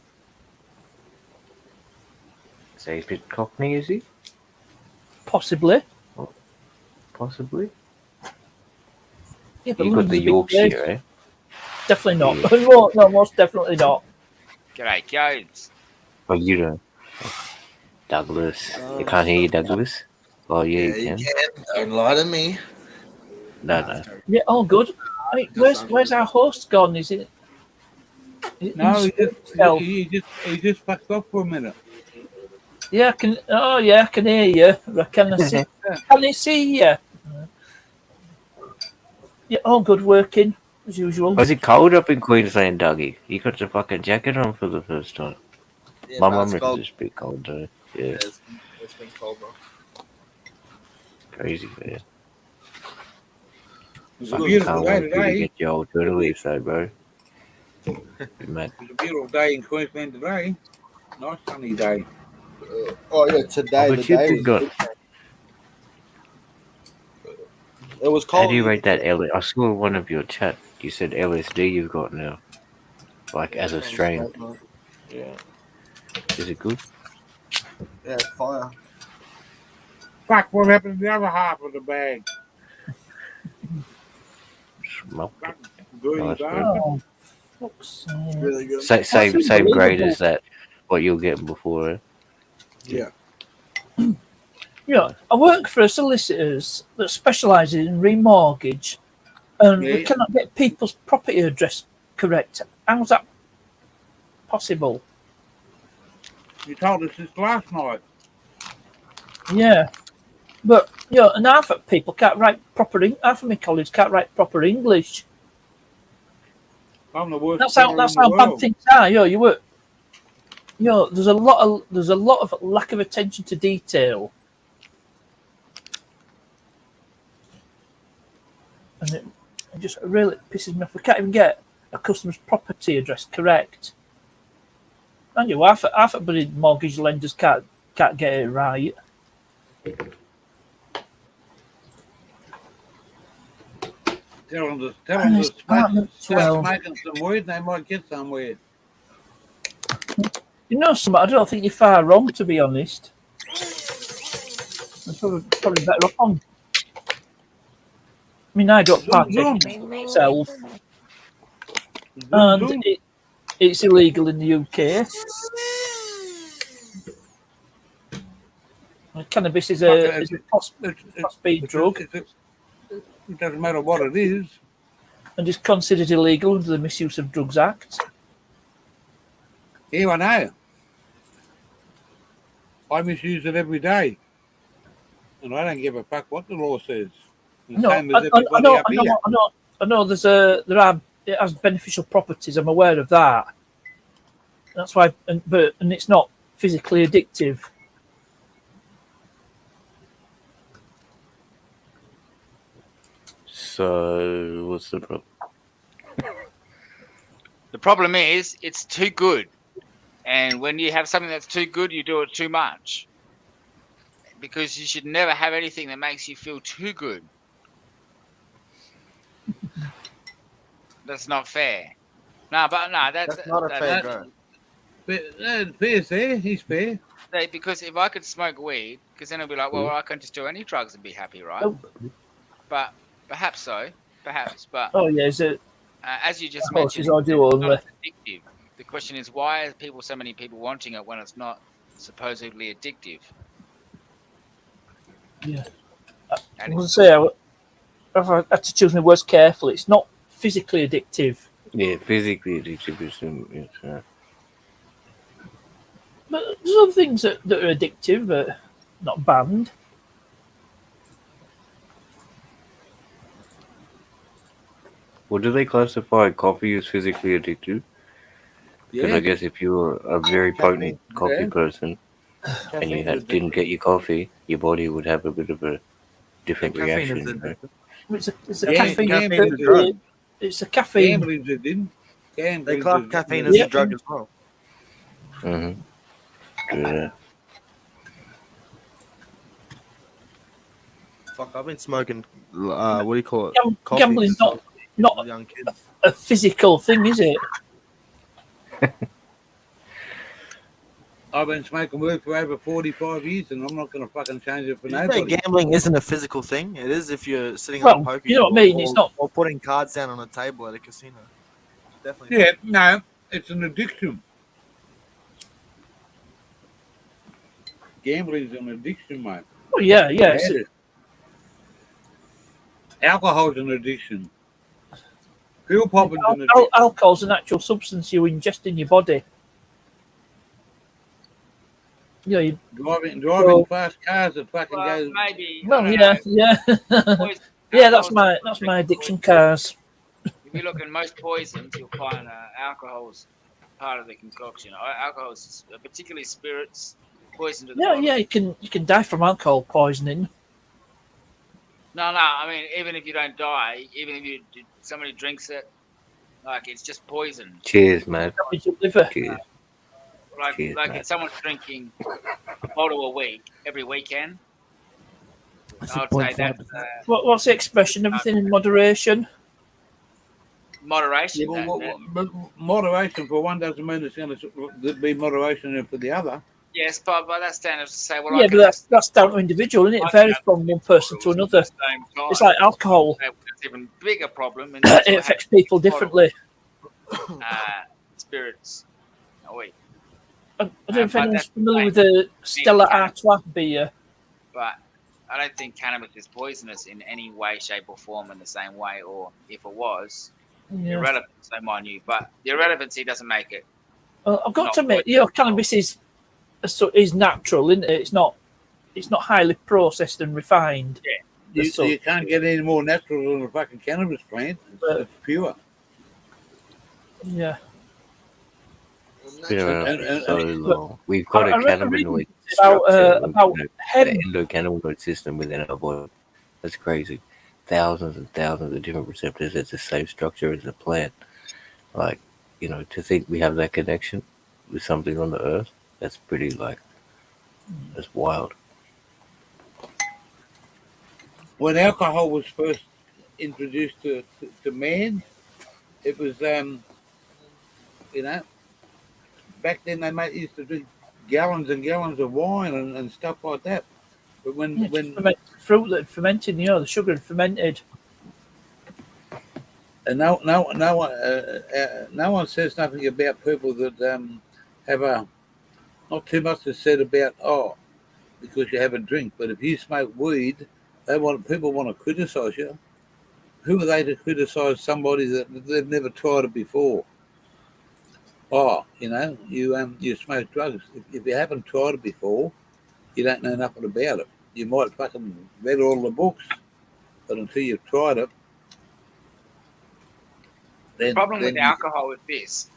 So he's a bit Cockney, is he? Possibly. Possibly. Yeah, but You got the Yorkshire, eh? Definitely not. Yeah. No, most definitely not. G'day, Jones. Well, you don't. Douglas. You can't hear you, Douglas? Oh, yeah, you can. Don't lie to me. No. Yeah, all good. Hey, where's our host gone? Is it? No, he just fucked off for a minute. Yeah, I can. Oh, yeah, I can hear you. Can I see? Can I see you? Yeah, all good, working as usual. Was it cold up in Queensland, Dougie? You got your fucking jacket on for the first time. Yeah, My man, mum it's reckons cold. it's a bit cold, though. Yeah, Yeah, it's been cold, bro. crazy, man. It's a Fucking beautiful can't day wait till you today. get your old turtle leaves, though, bro. Mate. It's a beautiful day in Queensland today. Nice sunny day. Oh yeah, today Oh, the but you day was forgot. good. It was How cold. do you rate that, Ellie? I saw one of your chat. You said LSD you've got now. Like, as a strain. Yeah, Is it good? yeah, it's fire. Fuck, what happened to the other half of the bag? Smoke. Greedy Nice, bastard. Oh, fuck's sake. Really good. Same unbelievable. grade as that, what you'll get before, eh? Yeah. Yeah, I work for a solicitors that specialises in remortgage, and we Yeah. cannot get people's property address correct. How's that possible? You told us this last night. Yeah, but and half of people can't write proper. Half of my colleagues can't write proper English. I'm the worst. That's how bad things are. You work. There's a lot of lack of attention to detail, and it just really pisses me off. We can't even get a customer's property address correct. And half of bloody mortgage lenders can't get it right. Tell them to start Well, smoking some weed, they might get somewhere. I don't think you're far wrong, to be honest. I'm probably better off on. mean, I don't partake in it myself, and it's illegal in the UK. Cannabis is a class B drug. It doesn't matter what it is. And is considered illegal under the Misuse of Drugs Act. Yeah, I know. I misuse it every day. And I don't give a fuck what the law says. The No, same as everybody up here. I know it has beneficial properties. I'm aware of that. That's why, and it's not physically addictive. So what's the problem? The problem is it's too good. And when you have something that's too good, you do it too much. Because you should never have anything that makes you feel too good. That's not fair. That's not a fair go. Fair's there. He's fair. Because if I could smoke weed, because then it'll be like, well, I can just do any drugs and be happy, right? Oh. But perhaps so. Perhaps. But oh, yeah, is it? as you just Horses mentioned, I do it's only. not addictive. The question is, why are so many people wanting it when it's not supposedly addictive? Yeah. I was say, if I had to choose my words carefully, it's not physically addictive. Yeah, physically addictive is But there's other things that are addictive, but not banned. Well, do they classify coffee as physically addictive? Because Yeah. I guess if you're a very potent coffee person and you didn't get your coffee, your body would have a bit of a different reaction. You know? It's a Yeah, caffeine. caffeine is a drug. It's a caffeine. Gambling's a din. They class caffeine as a drug as well. Mm-hmm. Yeah. Fuck, I've been smoking. What do you call it? Coffee Gambling's since not I was a young kid. a physical thing, is it? I've been smoking weed for over 45 years and I'm not going to fucking change it for You say nobody. gambling isn't a physical thing. It is if you're sitting Well, on a poker. you know what I mean? It's not. Or putting cards down on a table at a casino. Definitely. Yeah, no, it's an addiction. Gambling's an addiction, mate. Oh, yeah. Alcohol's an addiction. Pill popping's an addiction. Alcohol's an actual substance you ingest in your body. Yeah, Driving fast cars that fucking goes. Maybe. well, yeah. Yeah, that's my addiction. Cars. If you look in most poisons, you'll find alcohol's part of the concoction. Alcohol is particularly spirits, poison to the body. Yeah. You can die from alcohol poisoning. No. I mean, even if you don't die, even if somebody drinks it, like it's just poison. Cheers, man. Damage your liver. Cheers. Cheers, Like mate. if someone's drinking a bottle a week every weekend, I would say that's What's the expression? Everything in moderation. moderation. Yeah, but moderation for one doesn't mean it's going to be moderation for the other. Yes, but by that standard to say, well, Yeah, but that's down to individual, isn't it? It varies from one person to another. It's like alcohol. It's an even bigger problem. And It affects people differently. Spirits. Oh, wait. I don't know if anyone's familiar with the Stella Artois beer. But I don't think cannabis is poisonous in any way, shape, or form in the same way, or if it was, irrelevant, so minute. But the irrelevancy doesn't make it. I've got to admit, cannabis is natural, isn't it? It's not highly processed and refined. Yeah. You can't get any more natural than a fucking cannabis plant. It's pure. Yeah. Been around And- so long. We've got a I read cannabinoid about the hemp. endocannabinoid system within our body. That's crazy. Thousands and thousands of different receptors. It's the same structure as a plant. Like, to think we have that connection with something on the earth, that's pretty that's wild. When alcohol was first introduced to man, it was back then they used to drink gallons and gallons of wine and stuff like that. But when Fruit that fermented, the sugar had fermented. And no one says nothing about people that have not too much is said about because you have a drink. But if you smoke weed, people want to criticise you. Who are they to criticise somebody that they've never tried it before? You smoke drugs. If you haven't tried it before, you don't know nothing about it. You might fucking read all the books, but until you've tried it, The problem with alcohol is this.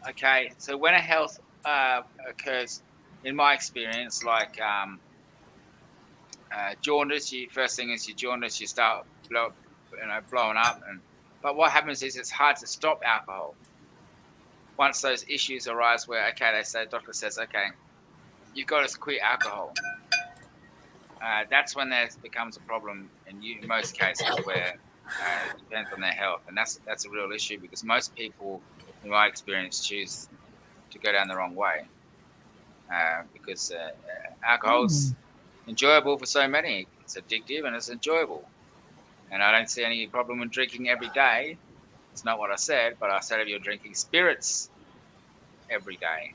Okay, so when a health occurs, in my experience, like jaundice, first thing is you jaundice, you start blowing up, but what happens is it's hard to stop alcohol. Once those issues arise, where doctor says, okay, you've got to quit alcohol. That's when there becomes a problem in most cases where it depends on their health, and that's a real issue because most people, in my experience, choose to go down the wrong way because alcohol's enjoyable for so many. It's addictive and it's enjoyable, and I don't see any problem in drinking every day. It's not what I said, but I said if you're drinking spirits every day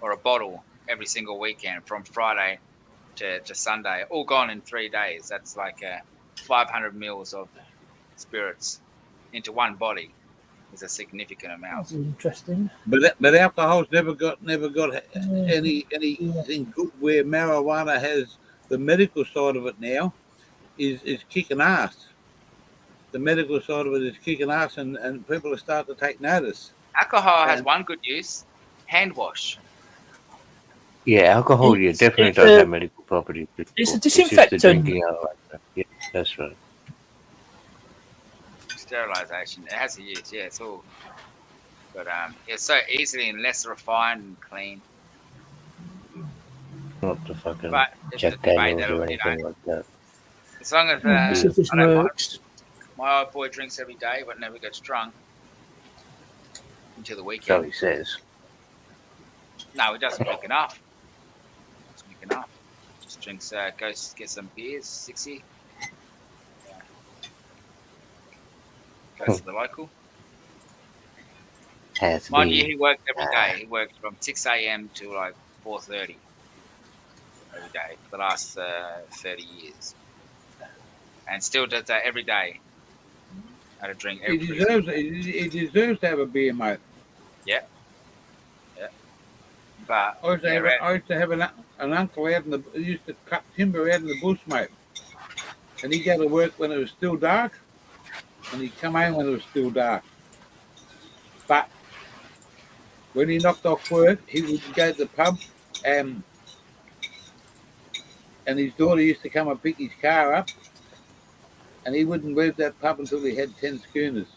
or a bottle every single weekend from Friday to Sunday, all gone in 3 days. That's like 500 mils of spirits into one body is a significant amount. That's interesting. But alcohol's never got anything good. Where marijuana has the medical side of it now is kicking ass. The medical side of it is kicking ass, and people are starting to take notice. Alcohol has one good use: hand wash. Yeah, alcohol, definitely does have medical properties. It's a It's disinfectant. just the drinking out like that. Yeah, that's right. Sterilization. It has a use. Yeah, it's all. But it's so easily and less refined and clean. Not to fucking But it's Jack a debate Daniels or that, anything like that. as long as See if this I don't mind. works. My old boy drinks every day, but never gets drunk until the So weekend. he says. No, he doesn't drink enough. Just drinks. Goes get some beers, 60. Goes to the local. Mind you, he works every day. He works from 6 a.m. to like 4:30 every day for the last 30 years, and still does that every day. Had a drink every. He deserves to have a beer, mate. Yeah. But I used to have an uncle out he used to cut timber out in the bush, mate. And he'd go to work when it was still dark, and he'd come home when it was still dark. But when he knocked off work, he would go to the pub, and his daughter used to come and pick his car up, and he wouldn't leave that pub until he had 10 schooners.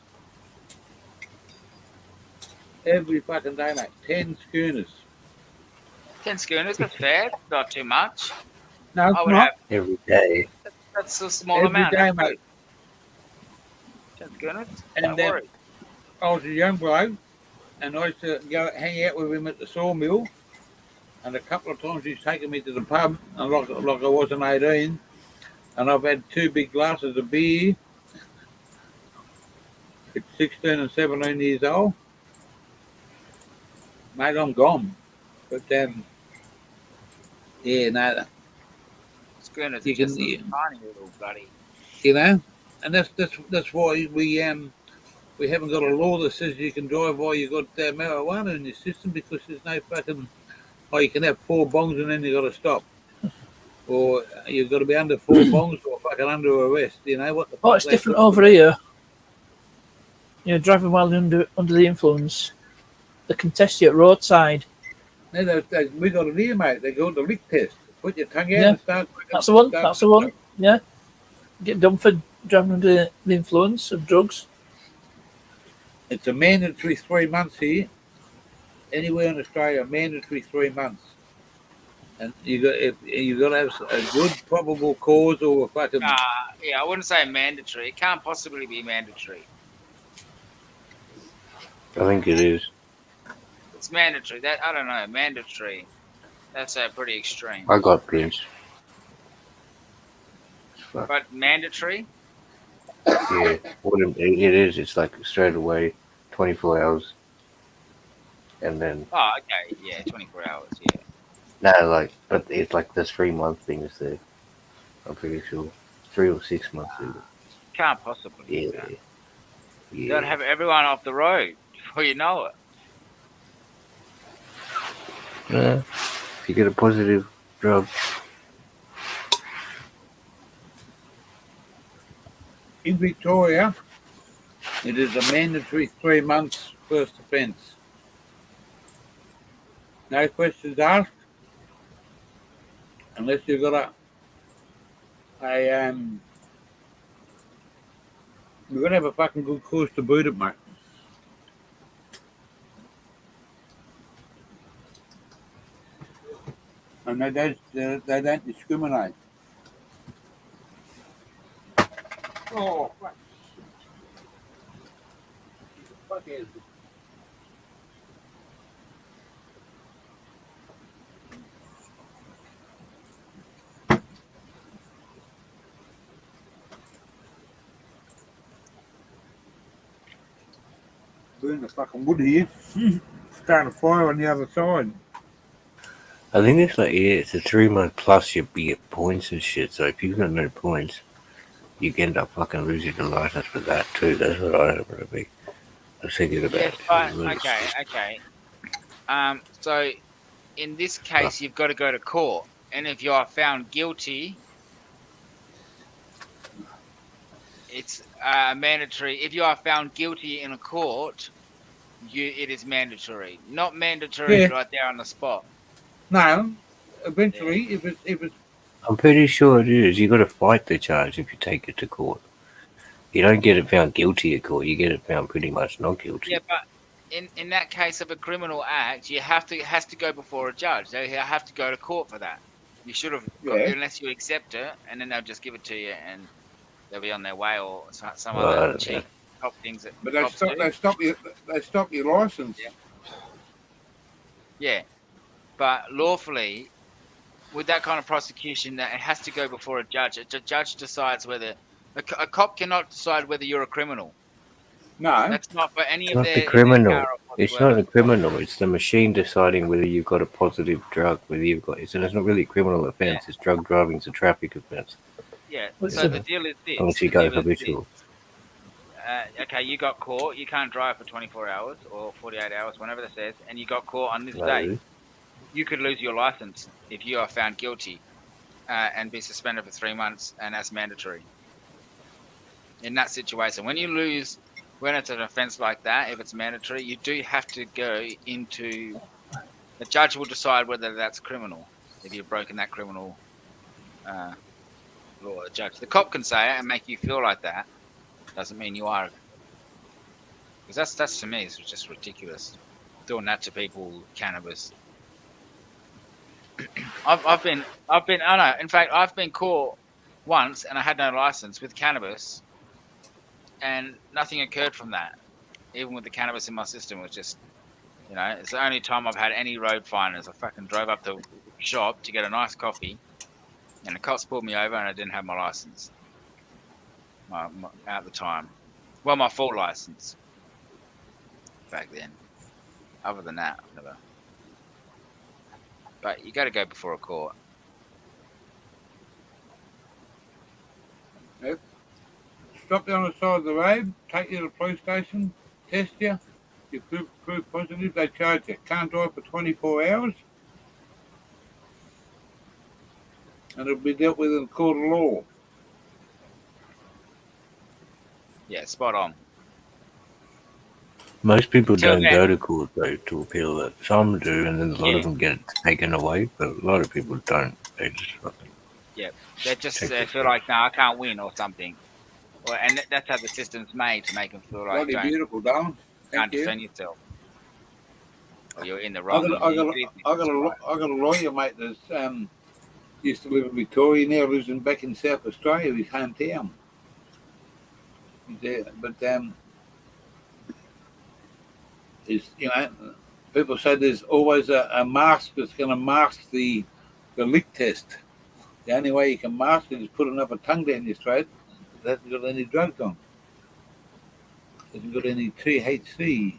Every fucking day, mate. 10 schooners. 10 schooners, that's fair. Not too much. No, it's I would not. have. Every day. That's a small Every amount. day, mate. 10 schooners. And Don't worry. I was a young bloke, and I used to go hang out with him at the sawmill. And a couple of times he's taken me to the pub, and like I wasn't 18, and I've had 2 big glasses of beer at 16 and 17 years old. Mate, I'm gone. But Schooners you are just can- a tiny little bloody. and that's why we haven't got a law that says you can drive while you got marijuana in your system, because there's no fucking. Oh, you can have 4 bongs and then you got to stop, or you've got to be under 4 bongs or fucking under arrest. You know what? Oh, it's different over here. You know, driving while under the influence, they can test you at roadside. No, we got it here, mate. They go to lick test. Put your tongue out Yeah. and start. That's the one. That's the one. Yeah, get done for driving under the influence of drugs. It's a mandatory 3 months here. Anywhere in Australia, mandatory 3 months. And you got to have a good probable cause or a fucking. Yeah, I wouldn't say mandatory. It can't possibly be mandatory. I think it is. It's mandatory. That I don't know. Mandatory. That's pretty extreme. I got prints. But mandatory. Yeah, it is. It's like straight away, 24 hours, and then Oh, okay. Yeah, 24 hours. Yeah. no, like, but it's like the 3 month thing is there. I'm pretty sure 3 or 6 months even. Can't possibly be Yeah, that. They'll yeah. have everyone off the road before you know it. If you get a positive drug, In Victoria, it is a mandatory 3 months first offence. No questions asked, unless you've got you've got to have a fucking good cause to boot it, mate. And they don't discriminate. Oh, fuck. Fuck is it? Burn the fucking wood here. Start a fire on the other side. I think it's like it's a 3 month plus you get points and shit. So if you've got no points, you end up fucking losing your license for that too. That's what I don't want to be. I was thinking about Yes, it. but okay. So in this case, you've got to go to court, and if you are found guilty, it's mandatory. If you are found guilty in a court, it is mandatory. Not mandatory Yeah. right there on the spot. No, eventually, if it's I'm pretty sure it is. You got to fight the charge if you take it to court. You don't get it found guilty at court. You get it found pretty much not guilty. Yeah, but in that case of a criminal act, it has to go before a judge. They have to go to court for that. You should have, unless you accept it, and then they'll just give it to you, and they'll be on their way, or some Well, I other don't cheap top things that. but cops do. they stop your license. Yeah, but lawfully, with that kind of prosecution, that it has to go before a judge. A judge decides whether a cop cannot decide whether you're a criminal. No, That's not for any It's of not their. the in their criminal. power It's whatsoever. not the criminal. It's the machine deciding whether you've got a positive drug, whether you've got. It's not really a criminal offence. It's drug driving. It's a traffic offence. Yeah. What's So it? the deal is this. Unless you the go deal is this. habitual. Okay, you got caught. You can't drive for 24 hours or 48 hours, whenever it says, and you got caught on this day. No. You could lose your license if you are found guilty and be suspended for 3 months, and that's mandatory. In that situation, when it's an offence like that, if it's mandatory, you do have to go into. The judge will decide whether that's criminal. If you've broken that criminal law, a judge. The cop can say it and make you feel like that. Doesn't mean you are. Because that's to me, it's just ridiculous. Doing that to people with cannabis. I've been I know. In fact, I've been caught once and I had no license with cannabis, and nothing occurred from that. Even with the cannabis in my system, it was just, it's the only time I've had any road finders. I fucking drove up to the shop to get a nice coffee, and the cops pulled me over, and I didn't have my license. At the time, well, my full license back then. Other than that, I've never. But you got to go before a court. stop you on the side of the road, take you to the police station, test you. You prove positive, they charge you. Can't drive for 24 hours, and it'll be dealt with in the court of law. Yeah, spot on. Most people Till don't then. go to court though to appeal it. Some do, and then a lot of them get it taken away. But a lot of people don't. They just fucking. They just Take feel it. like, no, I can't win or something. And that's how the system's made, to make them feel like Bloody you beautiful, darling. can't Thank you. defend yourself. Or you're in the I wrong. got a lawyer mate that's used to live in Victoria. Now lives back in South Australia, his hometown. He's there, but people say there's always a mask that's going to mask the lick test. The only way you can mask it is put another tongue down your throat It hasn't got any drugs on. It hasn't got any THC.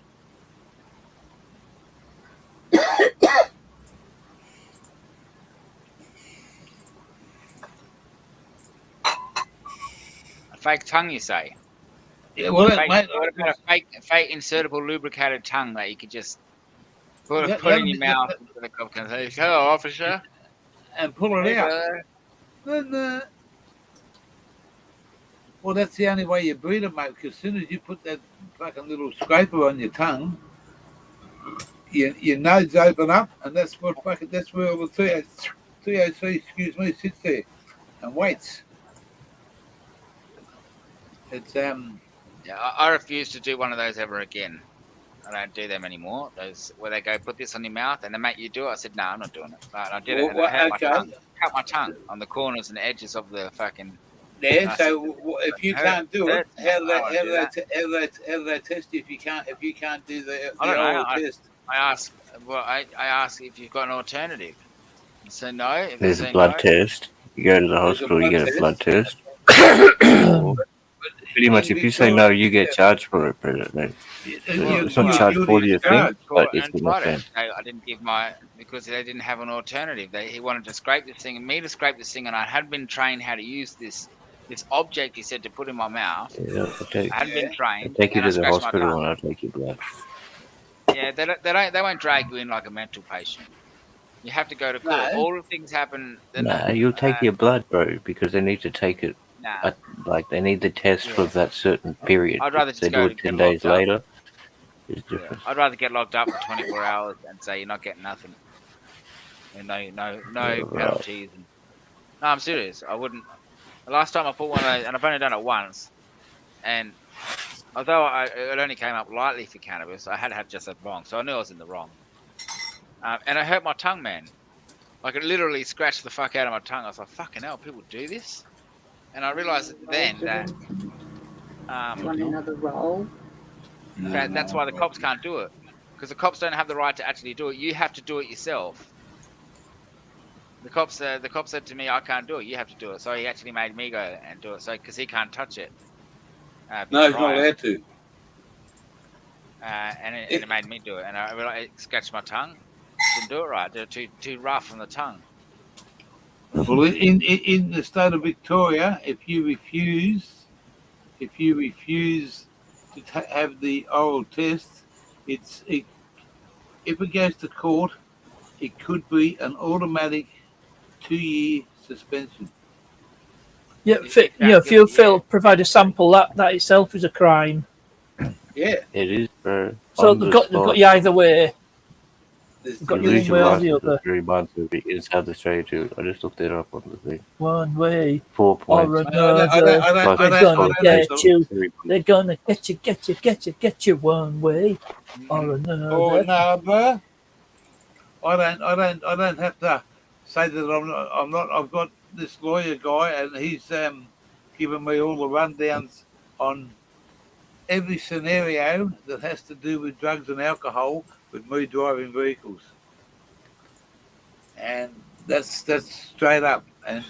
A fake tongue, you say? Yeah, well, Fake, mate, what about a fake insertable lubricated tongue that you could just put that- in your that- mouth and the cop can say, "Hello, officer." and pull it Hey, out. brother. Then, well, that's the only way you breathe it, mate. Because as soon as you put that fucking little scraper on your tongue, your nose open up, and that's where all the THC, sits there and waits. It's Yeah, I refuse to do one of those ever again. I don't do them anymore. Those where they go, put this on your mouth, and they make you do it. I said, no, I'm not doing it. But I did it, and it hurt my tongue. Cut my tongue on the corners and edges of the fucking. Yeah. I So if you can't do it, how do they test you if you can't do the I don't know. oral test? I ask if you've got an alternative. You say no. If they There's say a blood no, test. You go to the There's a hospital, you blood get a blood test. But Pretty much, in if you say no, you get charged for it, President. It's not charged for your thing, but it's and not tried it. fair. I didn't give my because they didn't have an alternative. He wanted to scrape this thing and me to scrape this thing, and I had been trained how to use this object. He said to put in my mouth. Yeah, I hadn't been trained. take you and I to the scratched my hospital tongue. and I'll take your blood. Yeah, they won't drag you in like a mental patient. You have to go to court. No. All the things happen. Nah, you'll take your blood, bro, because they need to take it. Nah. Like they need the test for Yeah. that certain period. I'd rather If they just do go it to 10 get days locked up. later. It's Yeah. different. I'd rather get locked up for 24 hours and say you're not getting nothing. And no penalties. And, no, I'm serious. I wouldn't. The last time I put one of those, and I've only done it once, and although it only came up lightly for cannabis, I had just a wrong, so I knew I was in the wrong. And it hurt my tongue, man. Like it literally scratched the fuck out of my tongue. I was like, fucking hell, people do this? And I realised then that Want another roll? that's why the cops can't do it. Because the cops don't have the right to actually do it. You have to do it yourself. The cop said to me, I can't do it. You have to do it. So he actually made me go and do it. So because he can't touch it. No, he's not allowed to. And it made me do it. And I realized it scratched my tongue. Didn't do it right. Did it too rough on the tongue. Well, in the state of Victoria, if you refuse to have the oral test, if it goes to court, it could be an automatic 2-year suspension. Yeah, if you fail to provide a sample, that itself is a crime. Yeah, It is, bro. So On they've the got spot. you either way. there's, Got You you lose one your way or the license other. for 3 months in South Australia too. I just looked it up on the thing. One way 4 points. or I don't- another. I don't- They're gonna get you. 3 points. They're gonna get you one way or another. or no, I don't have to say that I'm not. I've got this lawyer guy, and he's given me all the rundowns on every scenario that has to do with drugs and alcohol with me driving vehicles, and that's straight up. And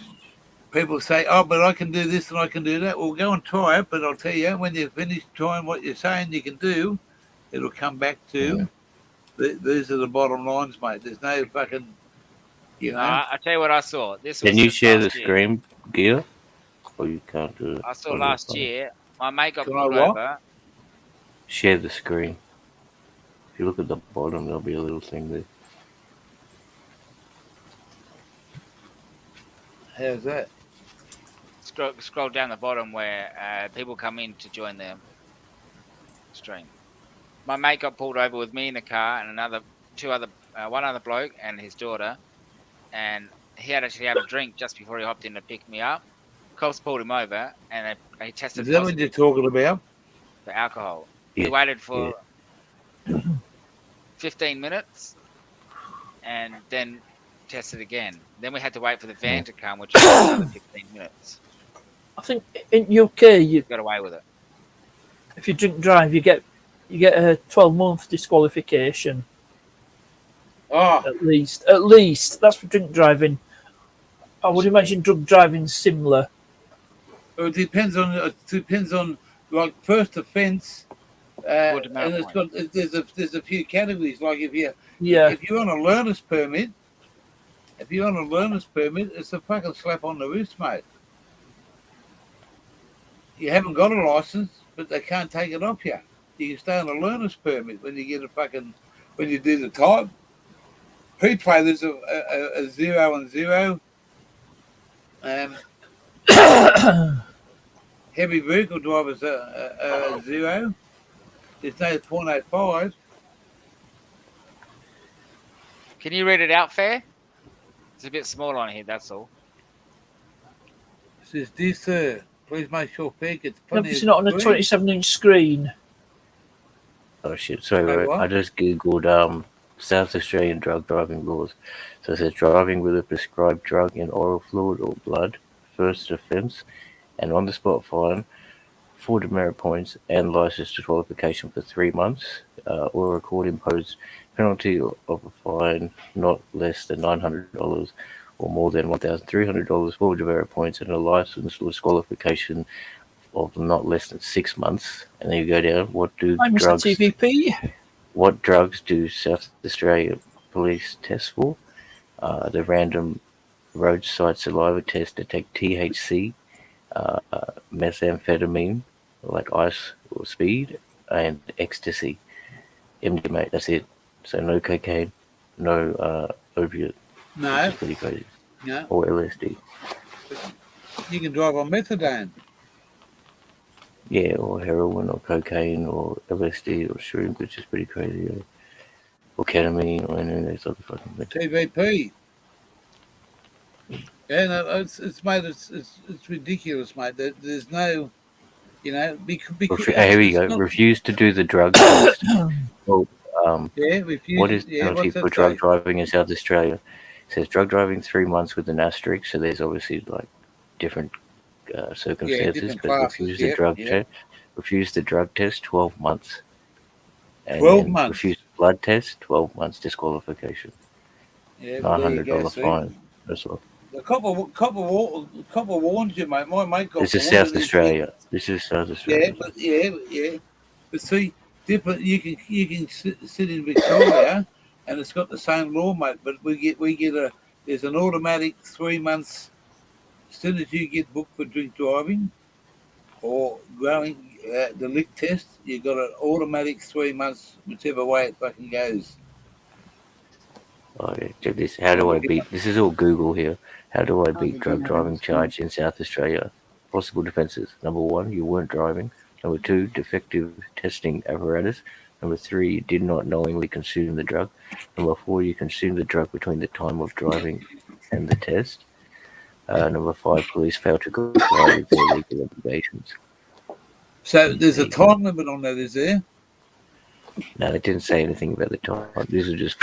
people say, "Oh, but I can do this and I can do that." Well, go and try it. But I'll tell you, when you finish trying what you're saying you can do, it'll come back to these are the bottom lines, mate. There's no fucking, you know. I tell you what I saw. This was Can you just share the last year. screen gear? Or you can't do it? I saw on your last phone? year. My mate got Can I pulled what? over. Share the screen. If you look at the bottom, there'll be a little thing there. How's that? Scroll down the bottom where people come in to join the stream. My mate got pulled over with me in the car and one other bloke and his daughter, and he had actually had a drink just before he hopped in to pick me up. Cops pulled him over and they tested Is that what you're talking about? for alcohol. Yeah, He waited for 15 minutes and then tested again. Then we had to wait for the van to come, which was another 15 minutes. I think in UK, you Got away with it. if you drink drive, you get a 12-month disqualification Oh, at least. At least that's for drink driving. I would imagine drug driving's similar. Well, it depends on like first offence, Full demerit and it's point. got there's a few categories. Like if Yeah. if you're on a learner's permit, it's a fucking slap on the wrist, mate. You haven't got a license, but they can't take it off you. You can stay on a learner's permit when you get when you do the type. Pre-play, there's a 0 and 0. Heavy vehicle drivers are 0. There's no 0.85. Can you read it out fair? It's a bit small on here, that's all. It says, dear sir, please make sure fair gets plenty Obviously of not on a grief. 27-inch screen. Oh shit! Sorry, Wait, right. what? I just googled South Australian drug driving laws. So it says driving with a prescribed drug in oral fluid or blood, first offence, and on the spot fine, 4 demerit points, and license disqualification for 3 months, or a court imposed penalty of a fine not less than $900 or more than $1,300, 4 demerit points, and a license disqualification of not less than 6 months. And then you go down. What Mr. TVP. What drugs do South Australia police test for? The random roadside saliva test detect THC, methamphetamine, like ice or speed, and ecstasy, MDMA. That's it. So no cocaine, no opiate, which No, is pretty crazy, no. or LSD. You can drive on methadone. Yeah, or heroin, or cocaine, or LSD, or shroom, which is pretty crazy. Yeah. Or ketamine, or any of those other fucking things. TVP. Yeah, no, it's mate, it's ridiculous, mate. There's no, because Here we go. Refuse to do the drug test. Well, yeah, refuse. what is the Yeah, penalty what's for that drug say? driving in South Australia? It says drug driving 3 months with an asterisk. So there's obviously like different Yeah, circumstances. different But classes. refuse the drug test. Refuse the drug test, 12 months. And 12 then months. refuse the blood test, 12 months disqualification. Yeah, well, there you go. $900 fine. That's all. The copper warns you, mate. My mate got This is warned. South Australia. This is South Australia. Yeah. But see, different. You can sit in Victoria, and it's got the same law, mate. But there's an automatic 3 months. As soon as you get booked for drink driving or growing the lick test, you got an automatic 3 months, whichever way it fucking goes. Okay, check this. How do I beat? This is all Google here. How do I beat drug driving charge in South Australia? Possible defences. Number 1, you weren't driving. Number 2, defective testing apparatus. Number 3, you did not knowingly consume the drug. Number 4, you consumed the drug between the time of driving and the test. Number 5, police failed to comply with their legal obligations. So there's a time limit on that, is there? No, it didn't say anything about the time. This is just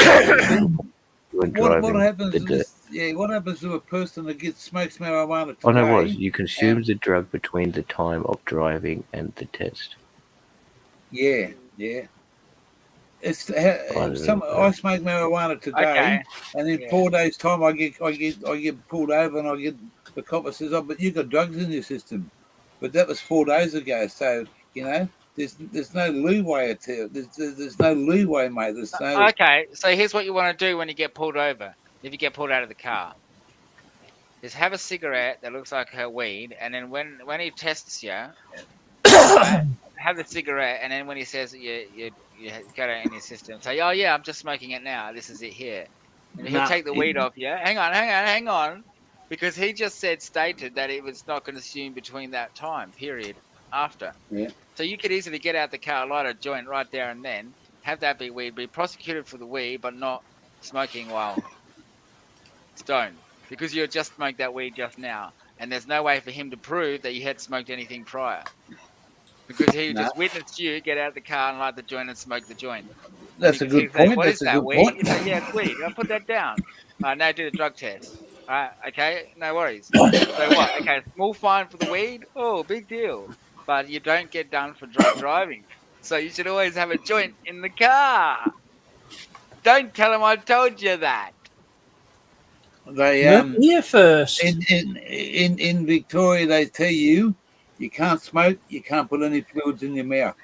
what happens to a person that smokes marijuana today? Oh no, it was you consumed the drug between the time of driving and the test. Yeah. It's I smoke marijuana today, and in 4 days' time, I get pulled over, and I get the cop says, "Oh, but you got drugs in your system," but that was 4 days ago. So there's no leeway there's no leeway, mate. There's no. Okay, so here's what you want to do when you get pulled over. If you get pulled out of the car, is have a cigarette that looks like her weed, and then when he tests you, have the cigarette, and then when he says you got it in your system, say, "Oh yeah, I'm just smoking it now. This is it here," and he'll take the weed off you. Hang on, because he just stated that it was not consumed between that time period after. Yeah. So you could easily get out the car, light a joint right there and then, have that be weed, be prosecuted for the weed, but not smoking while stoned, because you had just smoked that weed just now, and there's no way for him to prove that you had smoked anything prior, because he just witnessed you get out of the car and light the joint and smoke the joint. That's a good point. What is that, weed? You say, yeah, it's weed. I'll put that down. Now do the drug test. Okay, no worries. So what? Okay, small fine for the weed? Oh, big deal. But you don't get done for drug driving. So you should always have a joint in the car. Don't tell him I told you that. They Here first. in Victoria, they tell you can't smoke, you can't put any fluids in your mouth.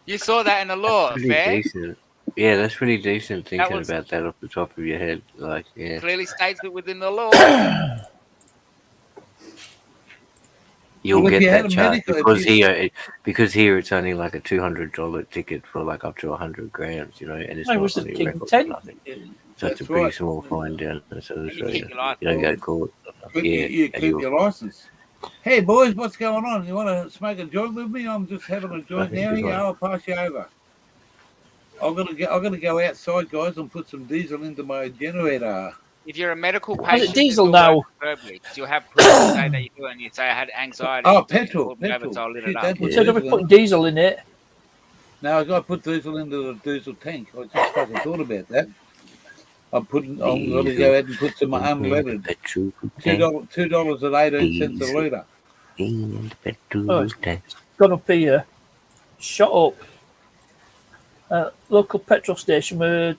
You saw that in the law, Pretty fair? decent. Yeah, that's pretty decent thinking was- about that off the top of your head. Like, yeah. Clearly states it within the law. You'll Well, if get you had that a charge medical, because here it's only like a $200 ticket for like up to 100 grams, you know, and it's I not was on at your King record 10. or nothing. So it's That's a pretty right. small fine down in South And you Australia. keep your life. You don't go to court. But Yeah, you and keep you'll- your license. Hey boys, what's going on? You want to smoke a joint with me? I'm just having a joint Okay, now. good Yeah, one. I'll pass you over. I'm gonna go outside, guys, and put some diesel into my generator. If you're a medical Is patient, it diesel this will now? work verbally, 'cause you'll have proof to say that you do it, and you say I had anxiety. Oh, and you petrol. pulled me over, so I lit it Shit, up. that was Instead of diesel. putting diesel in it, Now I got to put diesel into the diesel tank. I just fucking thought about that. I'm going to go ahead and put some unleaded. Petrol $2.18 a litre. and petrol Oh, tank. gone up here. Shut up. Local petrol station, we're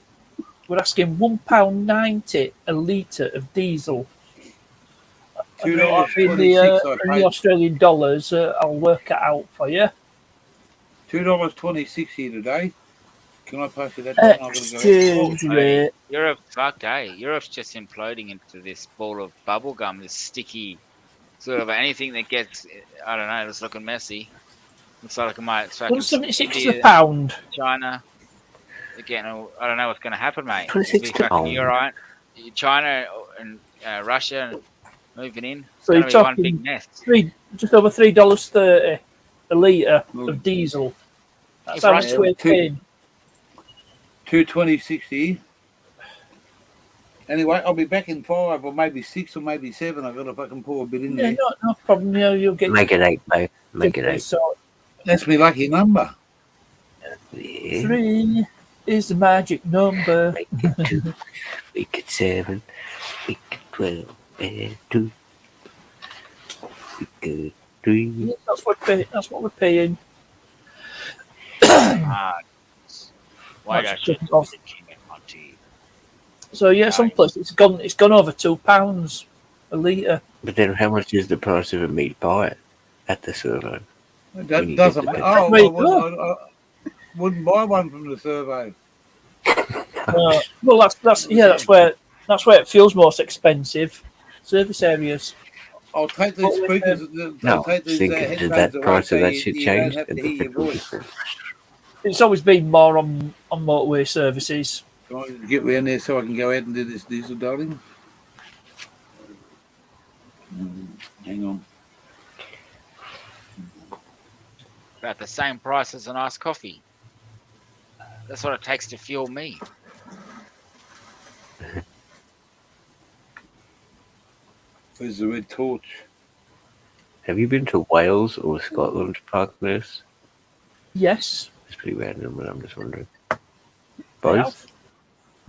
asking £1.90 a litre of diesel. In the Australian dollars, I'll work it out for you. $2.26 here today. Can I pass you that down? I'm going to go. Exchange rate. Europe fucked, eh? Europe's just imploding into this ball of bubble gum, this sticky sort of anything that gets, I don't know, it's looking messy. Looks like it might fucking 176 to India, the pound. China. Again, I don't know what's going to happen, mate. 26 It'll be fucking pound. you're right. China and Russia moving in. It's So going you're to be one talking big mess. just over $3.30 a litre Oh. of diesel. That's If how much Russia- we're paying. $2.26 here. Anyway, I'll be back in 5 or maybe 6 or maybe 7. I've got to fucking pour a bit in Yeah, there. no problem. You'll get Make it 8, mate. Make it 8. So That's my lucky number. Yeah. 3 is the magic number. Make it 2. Make it 7. Make it 12. And 2. Make it 3. Yeah, that's what we're paying. Why That's don't you just off. the king of my teeth? So yeah, some places it's gone over £2 a litre. But then how much is the price of a meat pie at the servo? When That you doesn't get the matter. There you I wouldn't buy one from the survey. Well, that's where it feels most expensive. Service areas. I'll take these speakers. No, I'll take these thinking, headphones did that away price so of that you shit don't change have at to the hear your petrol voice. station? It's always been more on motorway services. Can I get round there so I can go out and do this diesel, darling? Hang on. About the same price as an iced coffee. That's what it takes to fuel me. Where's the red torch? Have you been to Wales or Scotland, Parkless? Yes. It's pretty random, but I'm just wondering. I Both? have.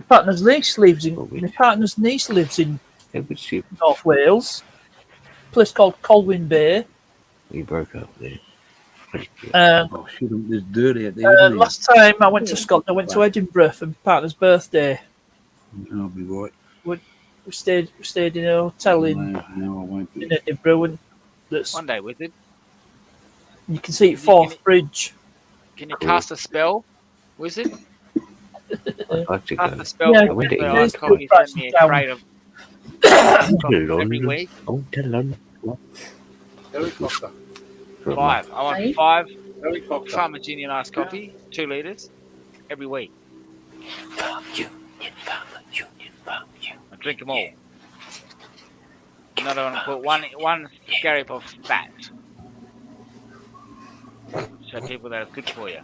My partner's niece lives in Oh, which? North Which you Wales. A place called Colwyn Bay. broke up there. Oh, shit, there's dirt out there. isn't there? Last time I went to Scotland, I went to Edinburgh for my partner's birthday. I'll be right. We stayed in a hotel No, I won't be. in Edinburgh, and that's One day, Wizard. you can see Forth Bridge. Can you cast a spell, Wizard? I'd like to Cast go. a spell. Yeah, for I went to the England. iced coffee. Send me a Down. crate of To every London. week. Oh, to London. Helicopter. 5. I want Hey? 5 Helicopter. Farmer's Union iced coffee, 2 litres, every week. Farm Union, Farmer Union, Farm Union. I drink them all. And I don't want to put one scallop of fat. Show people that it's good for you.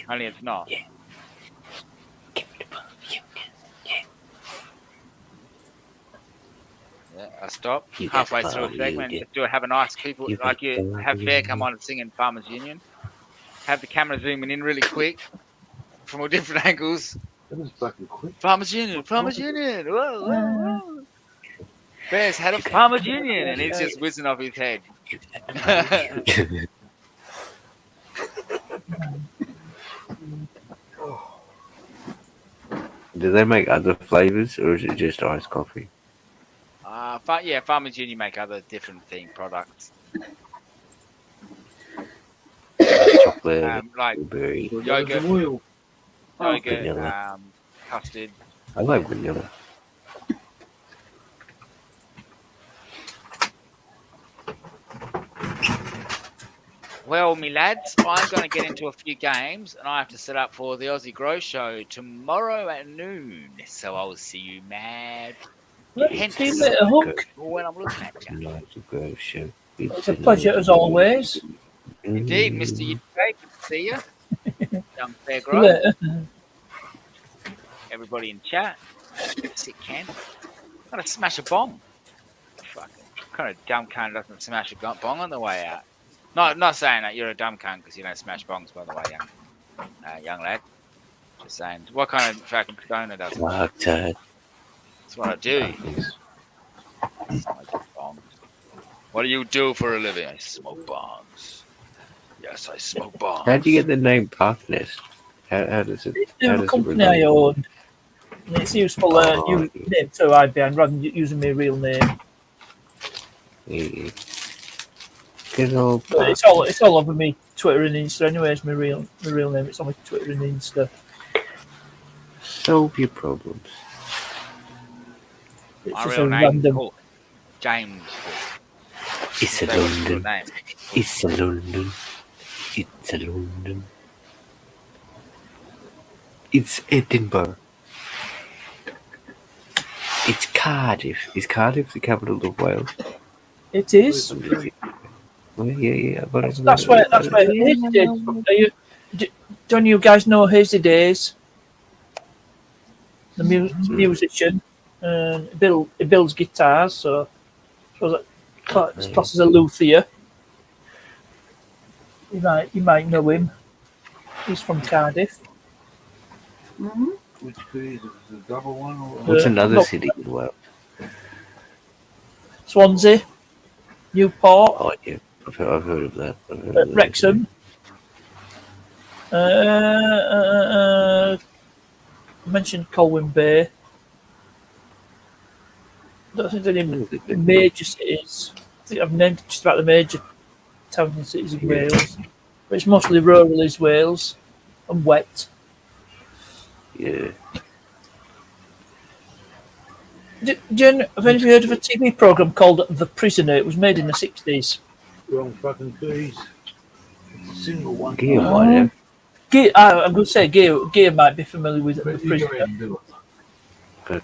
Only it's not. Yeah. Give me the Farm Union. Yeah, I stop You halfway get through a Farm segment. Union. Do have a nice people You like get you Farm have Fair come Union. on and sing in Farmers Union. Have the camera zooming in really quick from all different angles. That was fucking quick. Farmers Union, Farmers Union. Whoa, whoa, whoa. Bear's had a Farmers Union, and he's just whizzing off his head. Do they make other flavors or is it just iced coffee? Farmers Union make other different theme products. Chocolate, Like blueberry. yogurt, Oh, Vanilla. custard. I like vanilla. Well, me lads, I'm going to get into a few games, and I have to set up for the Aussie Grow Show tomorrow at noon. So I'll see you mad. Hence, See you later, Hook. when I'm looking at you. Nice to go show. It's a pleasure as always. Indeed, Mr. UK, good to see you. Young Fair See you Grow. later. Everybody in chat. Sick Ken. I'm going to smash a bong. Fucking kind of dumb cunt doesn't smash a bong on the way out. Not saying that you're a dumb cunt because you don't smash bongs, by the way, young lad. Just saying. What kind of fucking stoner does it? Fuck that. That's what I do. Smoke bongs. What do you do for a living? I smoke bongs. Yes, I smoke bongs. How do you get the name Park Nest? How does it? It's How a does it company I relate? own. And it's useful name to hide behind rather than using my real name. Yeah. Good old But Park. it's all over me Twitter and Insta anyway. It's my real name. It's on my Twitter and Insta. Solve your problems. It's My just real a name random. is Hook. James Hook. It's a That's my real London. name. It's a London. It's a London. It's Edinburgh. It's Cardiff. Is Cardiff the capital of Wales? It is. Well, yeah. But That's where Hazy Days. Don't you guys know Hazy Days? The musician. He builds guitars, so it's classed as a luthier. You might know him. He's from Cardiff. mm-hmm. Which trees? Is it the double one? Or? What's another no. city in Wales? Swansea, Newport, Oh, yeah. I've heard of that. I've heard of that. Wrexham. I mentioned Colwyn Bay. I don't think there's any major cities. I think I've named just about the major towns and cities in Wales. But it's mostly rural is Wales and wet. Yeah. Have any of you heard of a TV programme called The Prisoner? It was made in the 60s. Wrong fucking trees. It's a single one. Gear might have. I'm going to say Gear might be familiar with The Prisoner. But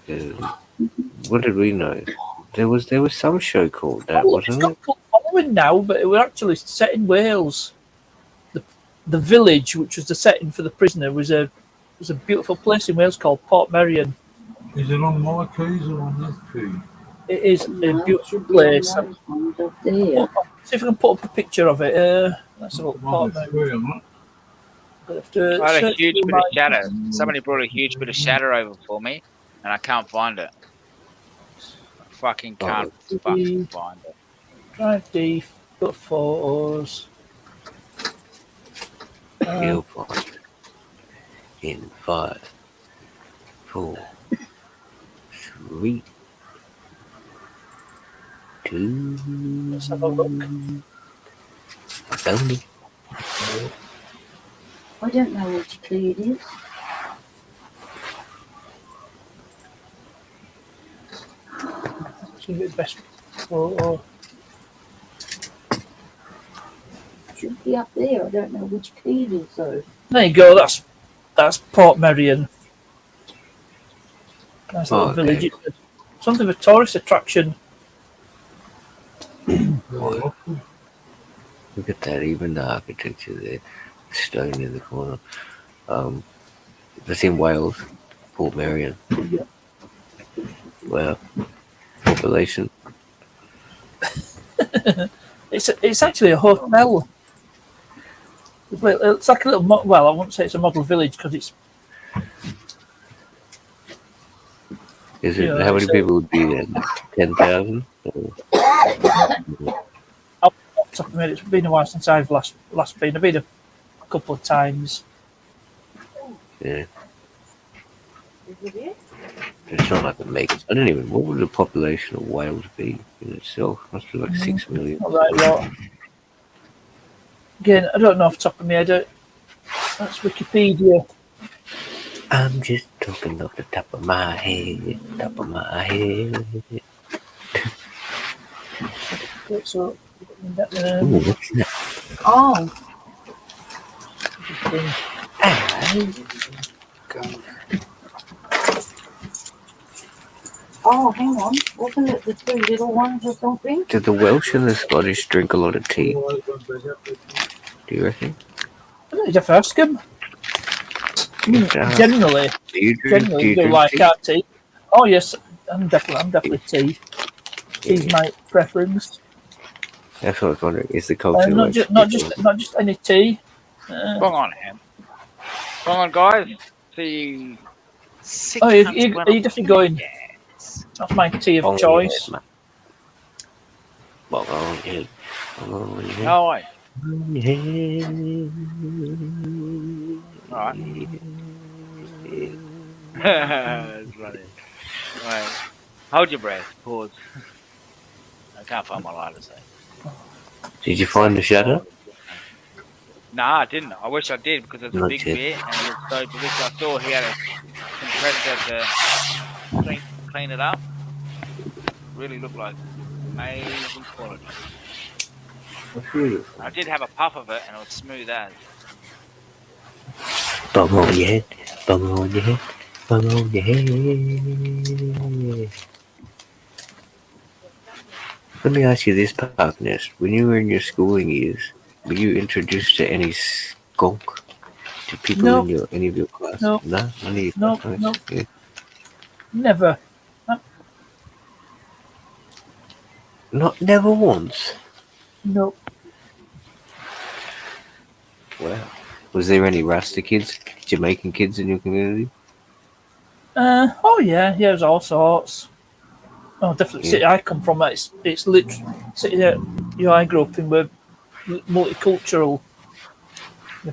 what did we know? There was some show called that, It's wasn't got it? cult following now, but it was actually set in Wales. The village, which was the setting for The Prisoner, was a beautiful place in Wales called Portmeirion. Is it on my trees or on this tree? It is a beautiful place. See if I can put up a picture of it. Let's have a look. Portmeirion. I had a huge bit of shadow. Somebody brought a huge bit of shadow over for me, and I can't find it. I fucking can't fucking find it. Drive D, got photos. You'll find it. In 5, 4, 3, 2. Let's have a look. I found it. I don't know which tree it is. Should be the best photo. Should be up there. I don't know which tree it is though. There you go. That's Portmeirion. Nice little Okay. village. It's something of a tourist attraction. Look at that, even the architecture there. The stone in the corner. That's in Wales, Portmeirion. Yeah. Wow. Population. It's actually a hotel. It's like a little. Well, I won't say it's a model village because it's. Is it? Yeah, How many so- people would be there? 10,000? It's been a while since I've last been. I've been a couple of times. Yeah. It's not like a mega. I don't even. What would the population of Wales be in itself? Must be like 6 million. All right, well, again, I don't know off the top of my head. That's Wikipedia. I'm just talking off the top of my head. Top of my head. So, Ooh, what's that? Oh, oh, hang on. Wasn't it the two little ones or something? Do the Welsh and the Scottish drink a lot of tea? Do you reckon? I don't have to ask them. Generally, Do you generally, do drink like tea? our tea. Oh yes, I'm definitely tea. Tea's my preference. That's what I was wondering. Is the culture Not like just not just any tea. Hang on, Ham. Hang on, guys. See. Oh, are you definitely going? Yes. That's my tea of Oh, choice. yeah, oh, yeah. Oh, yeah. No way. Yeah. Alright. That's funny. Right. Hold your breath. Pause. I can't find my lighter, so. Did you find the shutter? Nah, I didn't. I wish I did because it's a Not big yet. bit and it was so big. I saw he had a compressor to clean it up. Really looked like amazing quality. I did have a puff of it and it was smooth as. Bum on your head. Bum on your head. Bum on your head. Let me ask you this, Parkness. When you were in your schooling years, were you introduced to any skunk to people No. in your any of your class? No. No? None of your No, classmates? no. Yeah. Never. Never once. No. Wow. Was there any Rasta kids, Jamaican kids in your community? Oh yeah, there's all sorts. Oh, definitely. Yeah. City I come from, it's literally city that I grew up in. We're multicultural.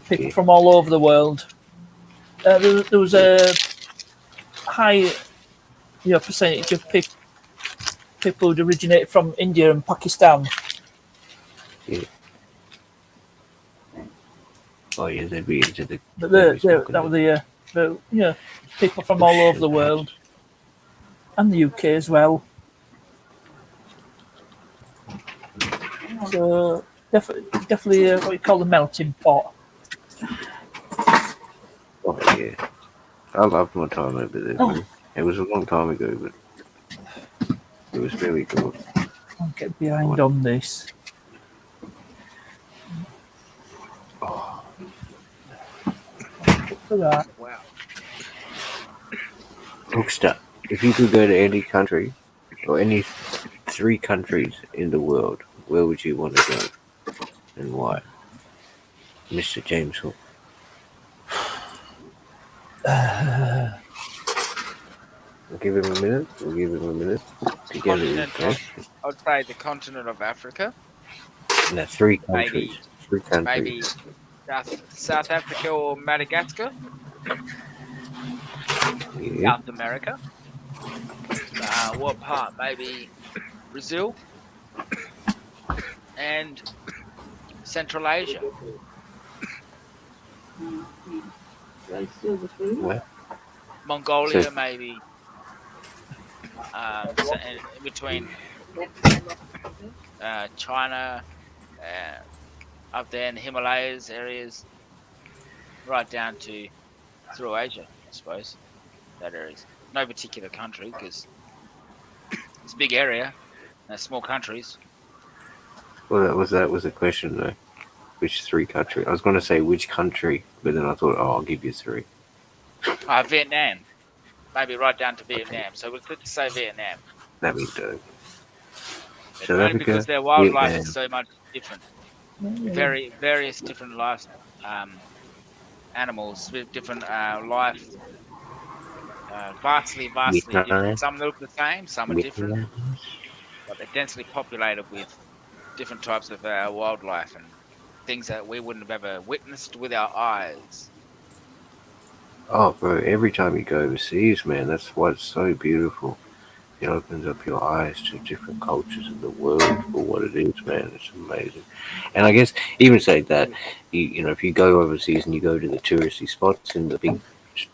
People Yeah. from all over the world. There was a high, percentage of people who'd originated from India and Pakistan. Yeah. Oh yeah, they'd be into the. But they'd be that smoking were people from all over the world, and the UK as well. So definitely what you call the melting pot. Oh yeah, I loved my time over there. Man. It was a long time ago, but it was very good. I'll get behind on this. Oh. For that. Wow. Bookster, if you could go to any country or any 3 countries in the world, where would you want to go and why? Mr. James Hook. We'll give him a minute. To get it. I'd say the continent of Africa. No, 3 countries. Maybe, 3 countries. maybe South Africa or Madagascar. Yeah. South America. What part? Maybe Brazil and Central Asia. Well, Mongolia, So- maybe. In between China, up there in the Himalayas areas, right down to through Asia, I suppose. That areas. No particular country because it's a big area. And small countries. well, that was a question though. Which 3 countries? I was going to say which country, but then I thought, I'll give you 3. Vietnam. Maybe right down to Vietnam. So we're good to say Vietnam. That'd be dope. But South only Africa, because their wildlife Vietnam. is so much different. Various different life animals with different life. Vastly different. Some look the same, some are different. But they're densely populated with different types of wildlife and things that we wouldn't have ever witnessed with our eyes. Oh, bro, every time you go overseas, man, that's why it's so beautiful. It opens up your eyes to different cultures of the world for what it is, man. It's amazing. And I guess even say that, you know, if you go overseas and you go to the touristy spots in the big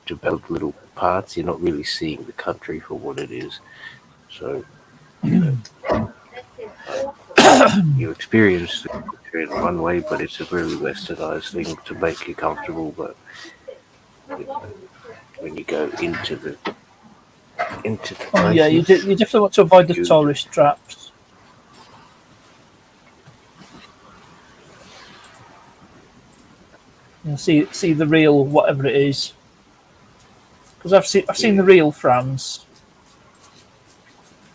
developed little parts, you're not really seeing the country for what it is. So, you know, you experience the country in one way, but it's a very westernized thing to make you comfortable. But you know, when you go into the Oh yeah, you places, definitely want to avoid the you tourist traps. And see the real whatever it is. Because I've seen the real France.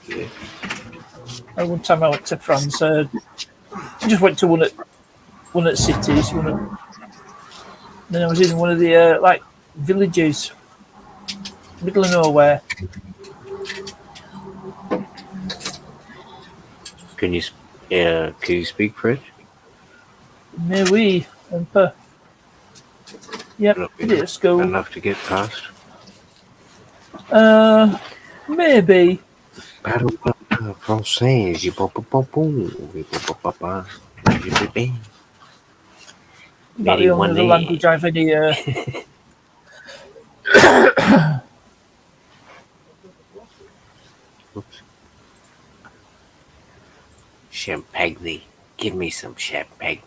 yeah. One time I went to France, I just went to one at cities, then I was in one of the like villages, middle of nowhere. Can you can you speak French? Mais oui, un peu. Yep, Not did it at school. enough to get past. Maybe. Parle français. J'ai pas About the only other language I've any. Champagne. Give me some champagne.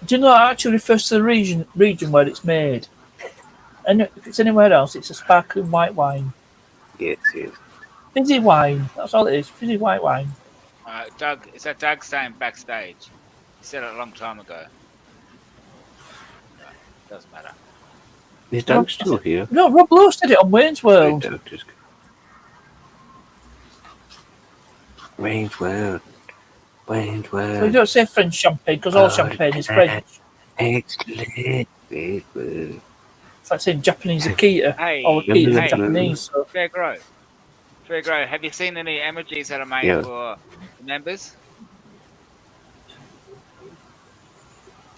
Do you know that actually refers to the region where it's made? And if it's anywhere else, it's a sparkling white wine. Yes, yes. Fizzy wine. That's all it is. Fizzy white wine. Doug, is that Doug saying backstage? He said it a long time ago. Doesn't matter. Is Doug still here? No, Rob Lowe said it on Wayne's World. Wayne's World. Wayne's World. So you don't say French champagne because all champagne is French. Excellent. It's like saying Japanese Akita. Hey, All Akita's are Japanese. So. Fair Grow. Have you seen any emojis that are made for the members?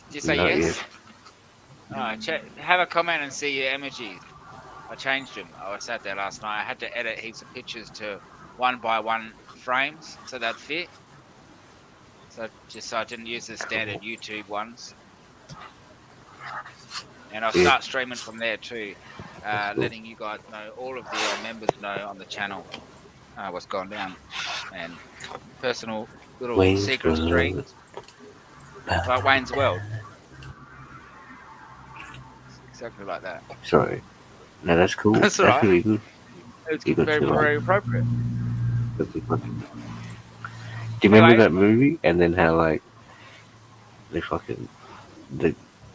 Did you say Not yes? yet. Have a comment and see your emojis. I changed them. I sat there last night. I had to edit heaps of pictures to 1x1 frames so they'd fit. So I didn't use the standard YouTube ones. And I'll start streaming from there too, letting you guys know, all of the members know on the channel what's gone down, and personal little secret streams like Wayne's World. Exactly like that. Sorry. No, that's cool. That's all right. Really good. It's very appropriate. Do you remember that movie? And then how like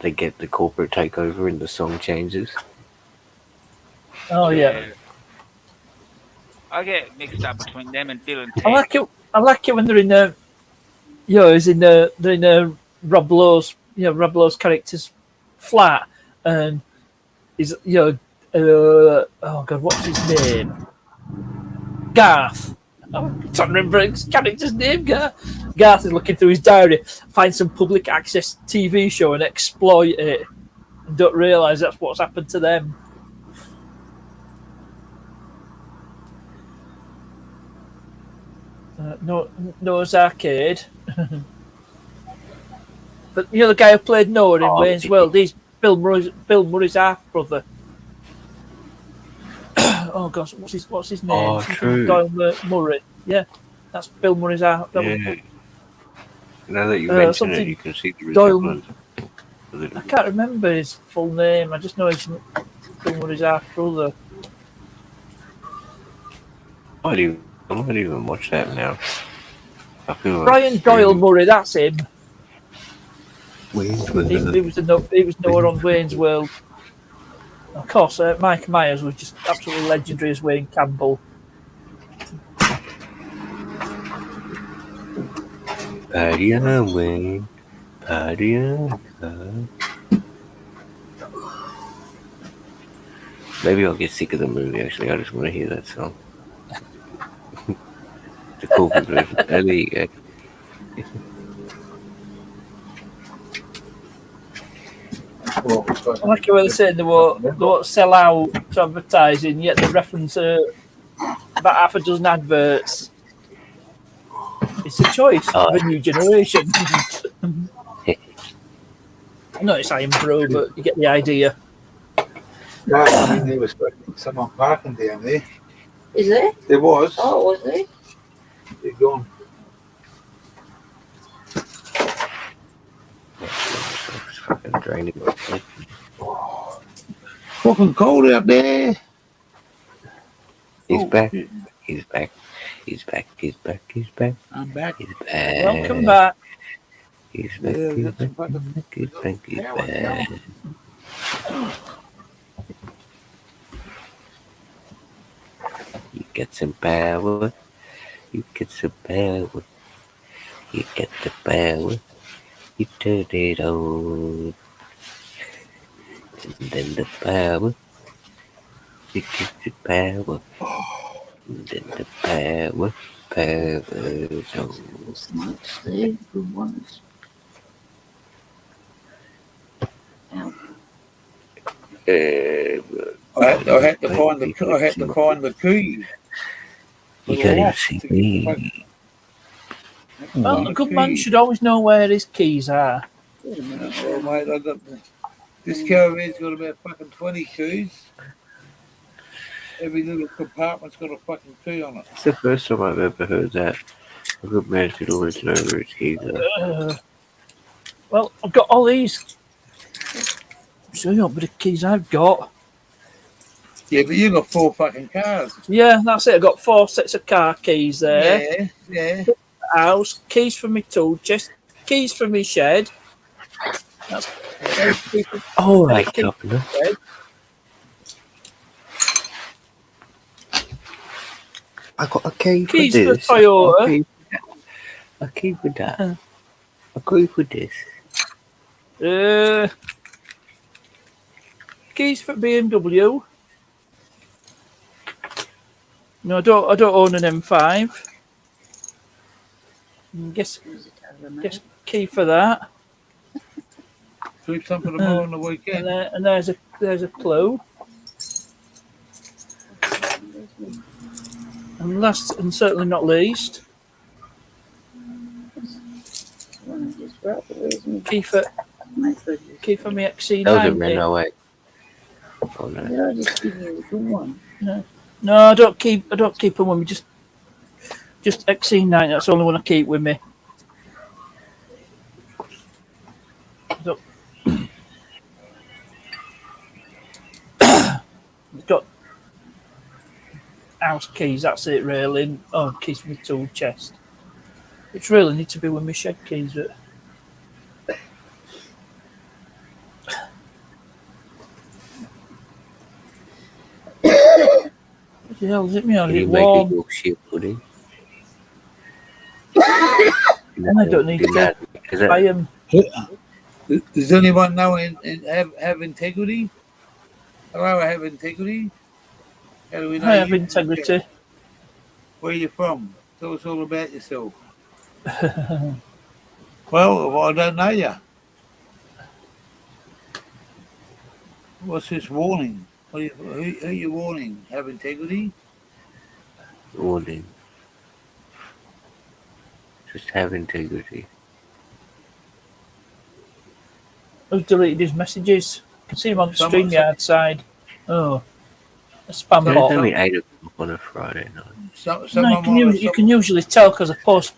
they get the corporate takeover and the song changes. Oh yeah. I get mixed up between them and Dylan. I like it when they're in they're in Rob Lowe's character's flat, and he's oh god, what's his name? Garth. I'm trying to remember his character's name. Garth is looking through his diary, finds some public access TV show and exploit it, and don't realise that's what's happened to them. Noah's Arcade. But the guy who played Noah in Wayne's World, he's Bill Murray's half brother. Oh gosh, what's his name? Oh, true. Doyle Murray. Yeah, that's Bill Murray's half. Yeah. Now that you mention it, you can see the Doyle. I can't remember his full name. I just know he's Bill Murray's half brother. I might even watch that now. I feel Brian Doyle Murray, that's him. Wayne's World. He was Noah on Wayne's World. Of course, Mike Myers was just absolutely legendary as Wayne Campbell. Party on, Wayne. Party on. Maybe I'll get sick of the movie, actually. I just want to hear that song. The cool version. There you go. Well, I like it when they say they won't sell out to advertising, yet they reference about half a dozen adverts. It's a choice of a new generation. No, it's I am pro, but you get the idea. No, I mean, there was someone parking down there. Is there? There was. Oh, was there? They're gone. It's fucking draining my sleep. Fucking cold out there. He's Oh, back. shit. He's back. He's back. He's back. He's back. I'm back. He's back. Welcome back. He's back. Yeah, He's got some back. fucking He's back. He's power back. You get some power. You get some power. You get the power. You turn it on. And then the power. You get the power. And then the power. Power's on. Smokes there, good ones. Ow. I had to find the key. You can't even see me. Well, a good man should always know where his keys are. Wait a minute. Well, mate, I got this caravan's got about fucking 20 keys. Every little compartment's got a fucking key on it. It's the first time I've ever heard that. A good man should always know where his keys are. Well, I've got all these. So you know, but the keys I've got. Yeah, but you got 4 fucking cars. Yeah, that's it. I've got 4 sets of car keys there. Yeah. House, keys for my tool chest, keys for my shed. That's All right, Governor. I got a key for Keys this. for Toyota. A key for that. A key for this. Keys for BMW. No, I don't own an M5. Guess key for that. Keep something tomorrow on the weekend. And there's a clue. And last and certainly not least, key for my XC90. That was a Renault. Oh no. Did I just give you the good one? No, I don't keep them with me. Just XC90. That's the only one I keep with me. Got house keys. That's it, really. Oh, keys for my tool chest. It's really need to be with my shed keys. What the hell is it? Me on it warm. Yorkshire pudding? I don't need to buy them. Does anyone know have integrity? Hello, have integrity? How do we know I have you? integrity. Where are you from? Tell us all about yourself. Well, I don't know you. What's this warning? Who are you warning? Have integrity? Warning. Just have integrity. Who's deleted his messages? I can see him on the StreamYard side. Oh, a spam It's bot. only 8 o'clock on a Friday night. You can usually tell because I post.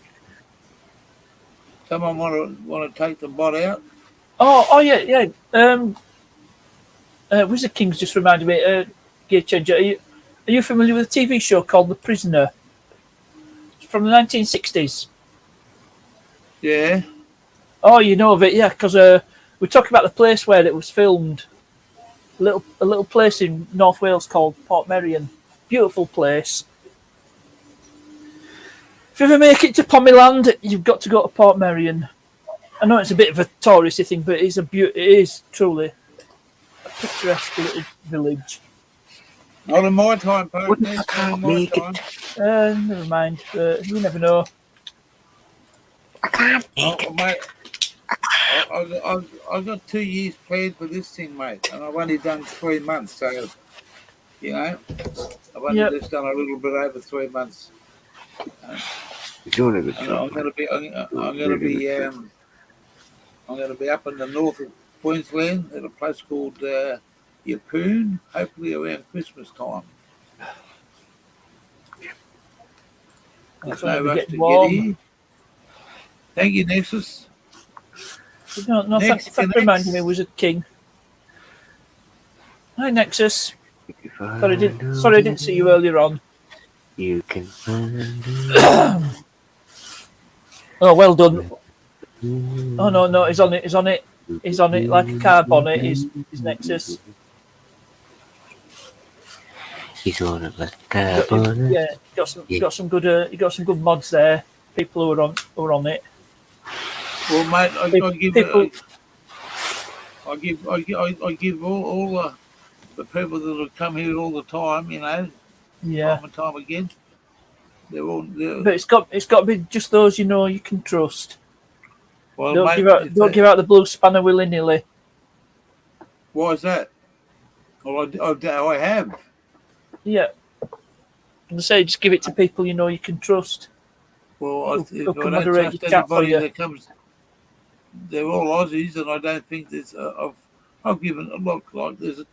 Someone want to take the bot out? Oh yeah. Wizard King's just reminded me. Gear Changer. Are you familiar with a TV show called The Prisoner? It's from the 1960s. Yeah. Oh, you know of it, yeah? Because we talk about the place where it was filmed. A little place in North Wales called Portmeirion. Beautiful place. If you ever make it to Pommyland, you've got to go to Portmeirion. I know it's a bit of a touristy thing, but it is truly a picturesque little village. Not in my time, partner. Not in my time. Never mind. You never know. I can't Oh, mate. I've got 2 years planned for this thing, mate, and I've only done 3 months. So, you know, I've only Yep. just done a little bit over 3 months. You're doing a good And job, I'm going to be, I'm going to Really be, good job. I'm going to be up in the north of Queensland at a place called Yeppoon, hopefully around Christmas time. There's That's when no it'll be rush getting to get warm. here. Thank you, Nexus. No, Next, thanks for reminding me it was a king. Hi, Nexus. Sorry, I didn't see you earlier on. You can find Oh, well done. Oh no, he's on it. He's on it like a car bonnet. He's Nexus. He's on it like a car bonnet. Yeah, you got some good mods there. People who are on it. Well, mate, I give all the people that have come here all the time, you know, Yeah, time and time again. but it's got to be just those you know you can trust. Well, Don't mate, give out the blue spanner willy nilly. Why is that? Well, I have. Yeah, and I say just give it to people you know you can trust. Well, Who I can don't moderate trust your chat for anybody you. that comes. They're all Aussies, and I don't think there's. I've given a look. Like there's a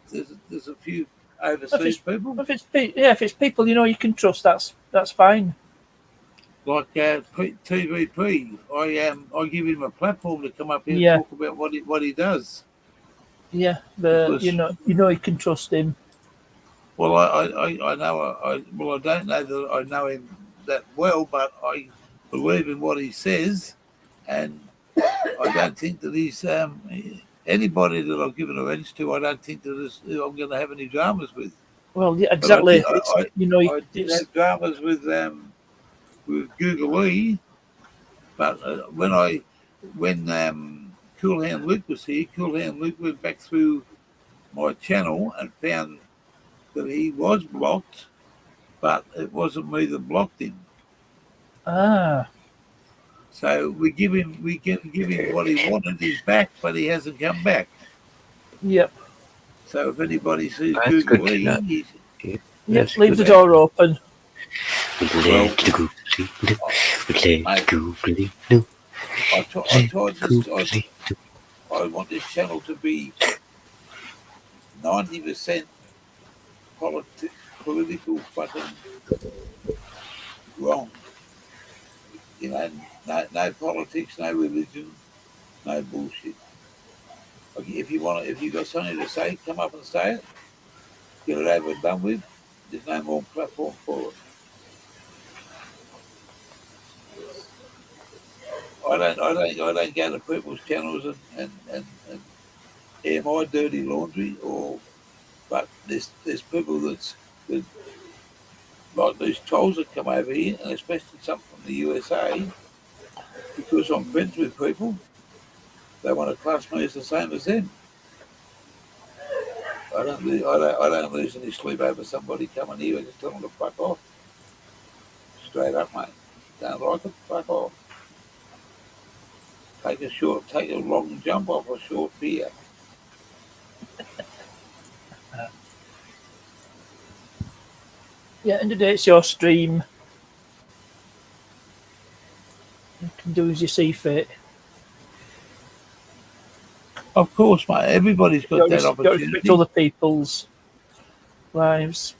few overseas people. If it's people you know you can trust, that's fine. Like TVP, I give him a platform to come up here Yeah. and talk about what he does. Yeah, but Because- you know you can trust him. Well, I know. I don't know that I know him that well, but I believe in what he says, and I don't think that he's anybody that I've given a wrench to. I don't think that I'm going to have any dramas with. Well, yeah, exactly. I did have dramas with Google E, but when Cool Hand Luke was here, Cool Hand Luke went back through my channel and found that he was blocked, but it wasn't me that blocked him. Ah. So we can give him what he wanted. He's back, but he hasn't come back. Yep. So if anybody sees That's Google good to E, know. Yep. That's Leave the good. door open. I want this channel to be 90% political fucking wrong. You know, no politics, no religion, no bullshit. If you got something to say, come up and say it. Get it over and done with. There's no more platform for it. I don't go to people's channels and air my dirty laundry, but there's people that like these trolls that come over here, and especially some from the USA, because I'm friends with people, they want to class me as the same as them. I don't lose any sleep over somebody coming here and just tell them to fuck off. Straight up, mate. Don't like it, fuck off. Take a long jump off a short pier. Yeah, end of the day, it's your stream. You can do as you see fit. Of course, mate. Everybody's got that Got to respect opportunity. other people's lives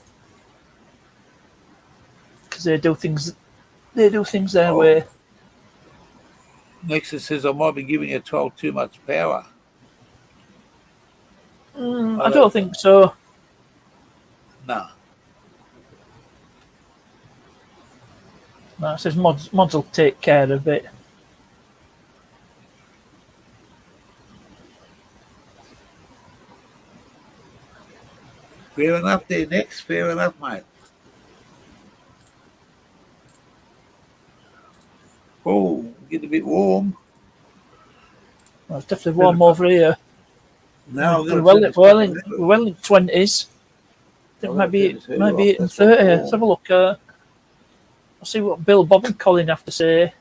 because they do things their way. Nexus says I might be giving a troll too much power. I don't think so. No. No, it says mods will take care of it. Fair enough there, Nex. Fair enough, mate. Oh, getting a bit warm. Well, it's definitely warm over here. Now we're well in 20s. I think might be hitting 30. Let's have a look. I'll see what Bill, Bob, and Colin have to say.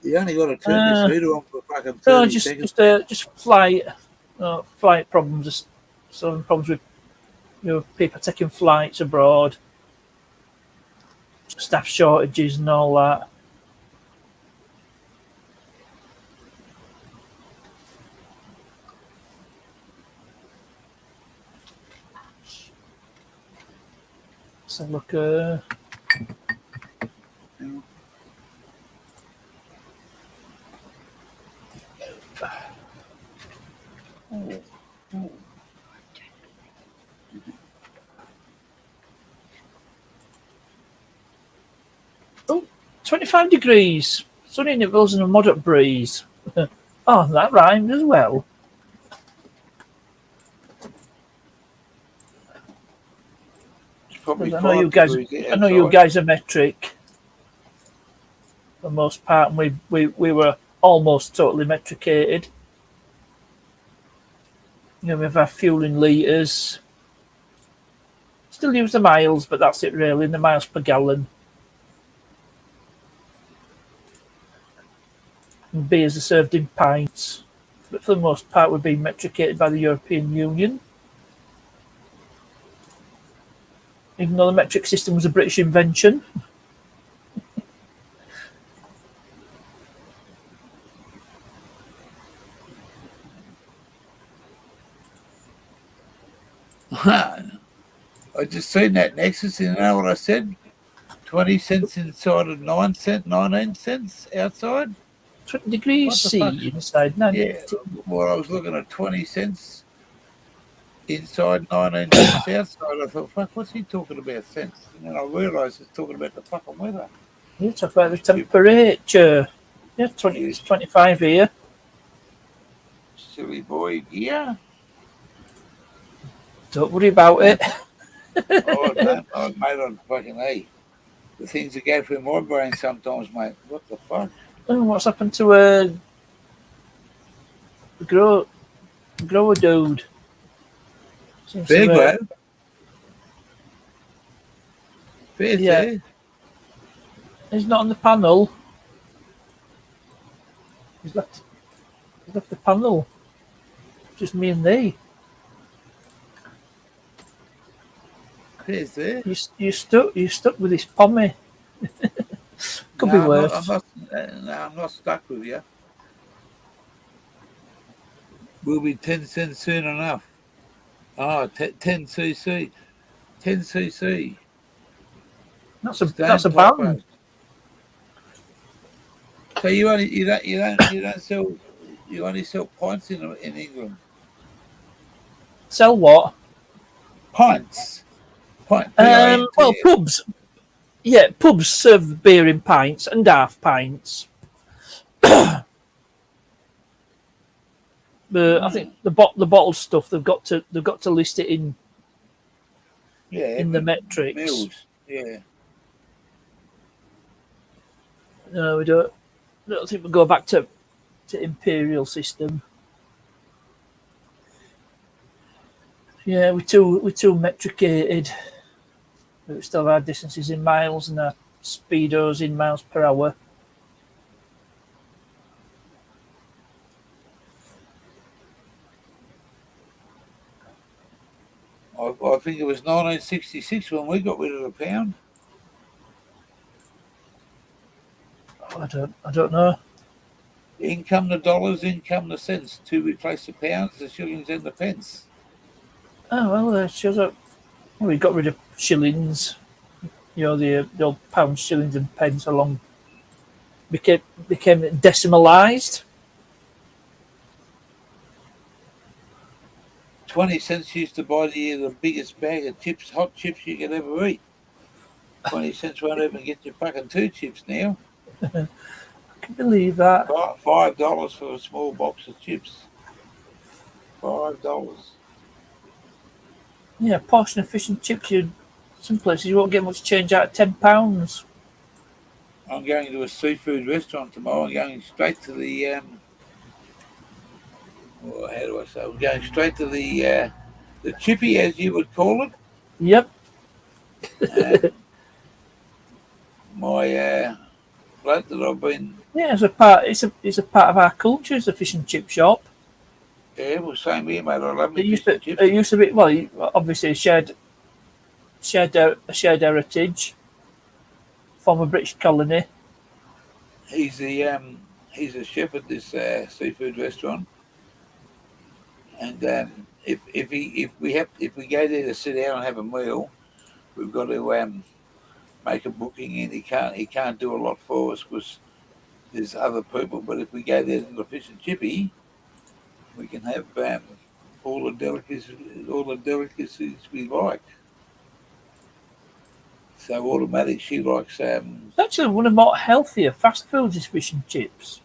You only got to turn this heater on for fucking 30 No, seconds. just flight problems. Just some problems with people taking flights abroad, staff shortages and all that. So look, oh, 25 degrees, sunny intervals and a moderate breeze. Oh, that rhymed as well. Probably I know you guys. I know you guys are metric for the most part, and we were almost totally metricated. We have our fuel in litres. Still use the miles, but that's it really. The miles per gallon. And beers are served in pints, but for the most part, we're being metricated by the European Union. Even though the metric system was a British invention. I just seen that Nexus, and you know what I said? 20 cents inside of 19 cents outside. 20 degrees C inside. Yeah, well, I was looking at 20 cents inside, 19 cents outside. I thought, fuck, what's he talking about cents? And then I realised he's talking about the fucking weather. You talk about the temperature. Yeah, 20, 25 here. Silly boy, yeah. Don't worry about it. Oh, mate, on fucking A. The things that go through my brain sometimes, mate. What the fuck? Oh, what's happened to the grower dude? Fair grow. Fair, yeah. fair. He's not on the panel. He's left the panel. Just me and thee. Fair's there. You stuck with this pommy. Could be worse. I'm not stuck with you. We'll be 10 cents soon enough. Oh, 10 cc. 10 cc. That's a band. So you don't sell, you only sell pints in England. Sell what? Pints. Well, pubs. Yeah, pubs serve beer in pints and half pints. But I think the bottled stuff they've got to list it in. Yeah, in the metrics. Mills. Yeah. No, we don't. I don't think we'll go back to imperial system. Yeah, we're too metricated. We still have our distances in miles and our speedos in miles per hour. I think it was 1966 when we got rid of the pound. I don't know. In come the dollars, in come the cents to replace the pounds, the shillings, and the pence. Oh well, it shows up. Well, we got rid of shillings. You know, the old pounds, shillings, and pence along became decimalised. 20 cents used to buy the biggest bag of chips, hot chips you could ever eat. 20 cents won't even get you fucking 2 chips now. I can believe that. $5 for a small box of chips. $5. Yeah, portion of fish and chips. Some places you won't get much change out of £10. I'm going to a seafood restaurant tomorrow. I'm going straight to the how do I say? I'm going straight to the chippy, as you would call it. Yep. bloke that I've been. Yeah, it's a part. It's a part of our culture. It's a fish and chip shop. Yeah, well, same here, mate. I love me It used fish to. and chips. It used to be. Well, obviously a shared heritage from a British colony. He's a chef at this seafood restaurant, and if we go there to sit down and have a meal, we've got to make a booking in. He can't do a lot for us because there's other people. But if we go there to the fish and chippy, we can have all the delicacies we like. So automatic, she likes It's actually one of the more healthier fast foods is fish and chips.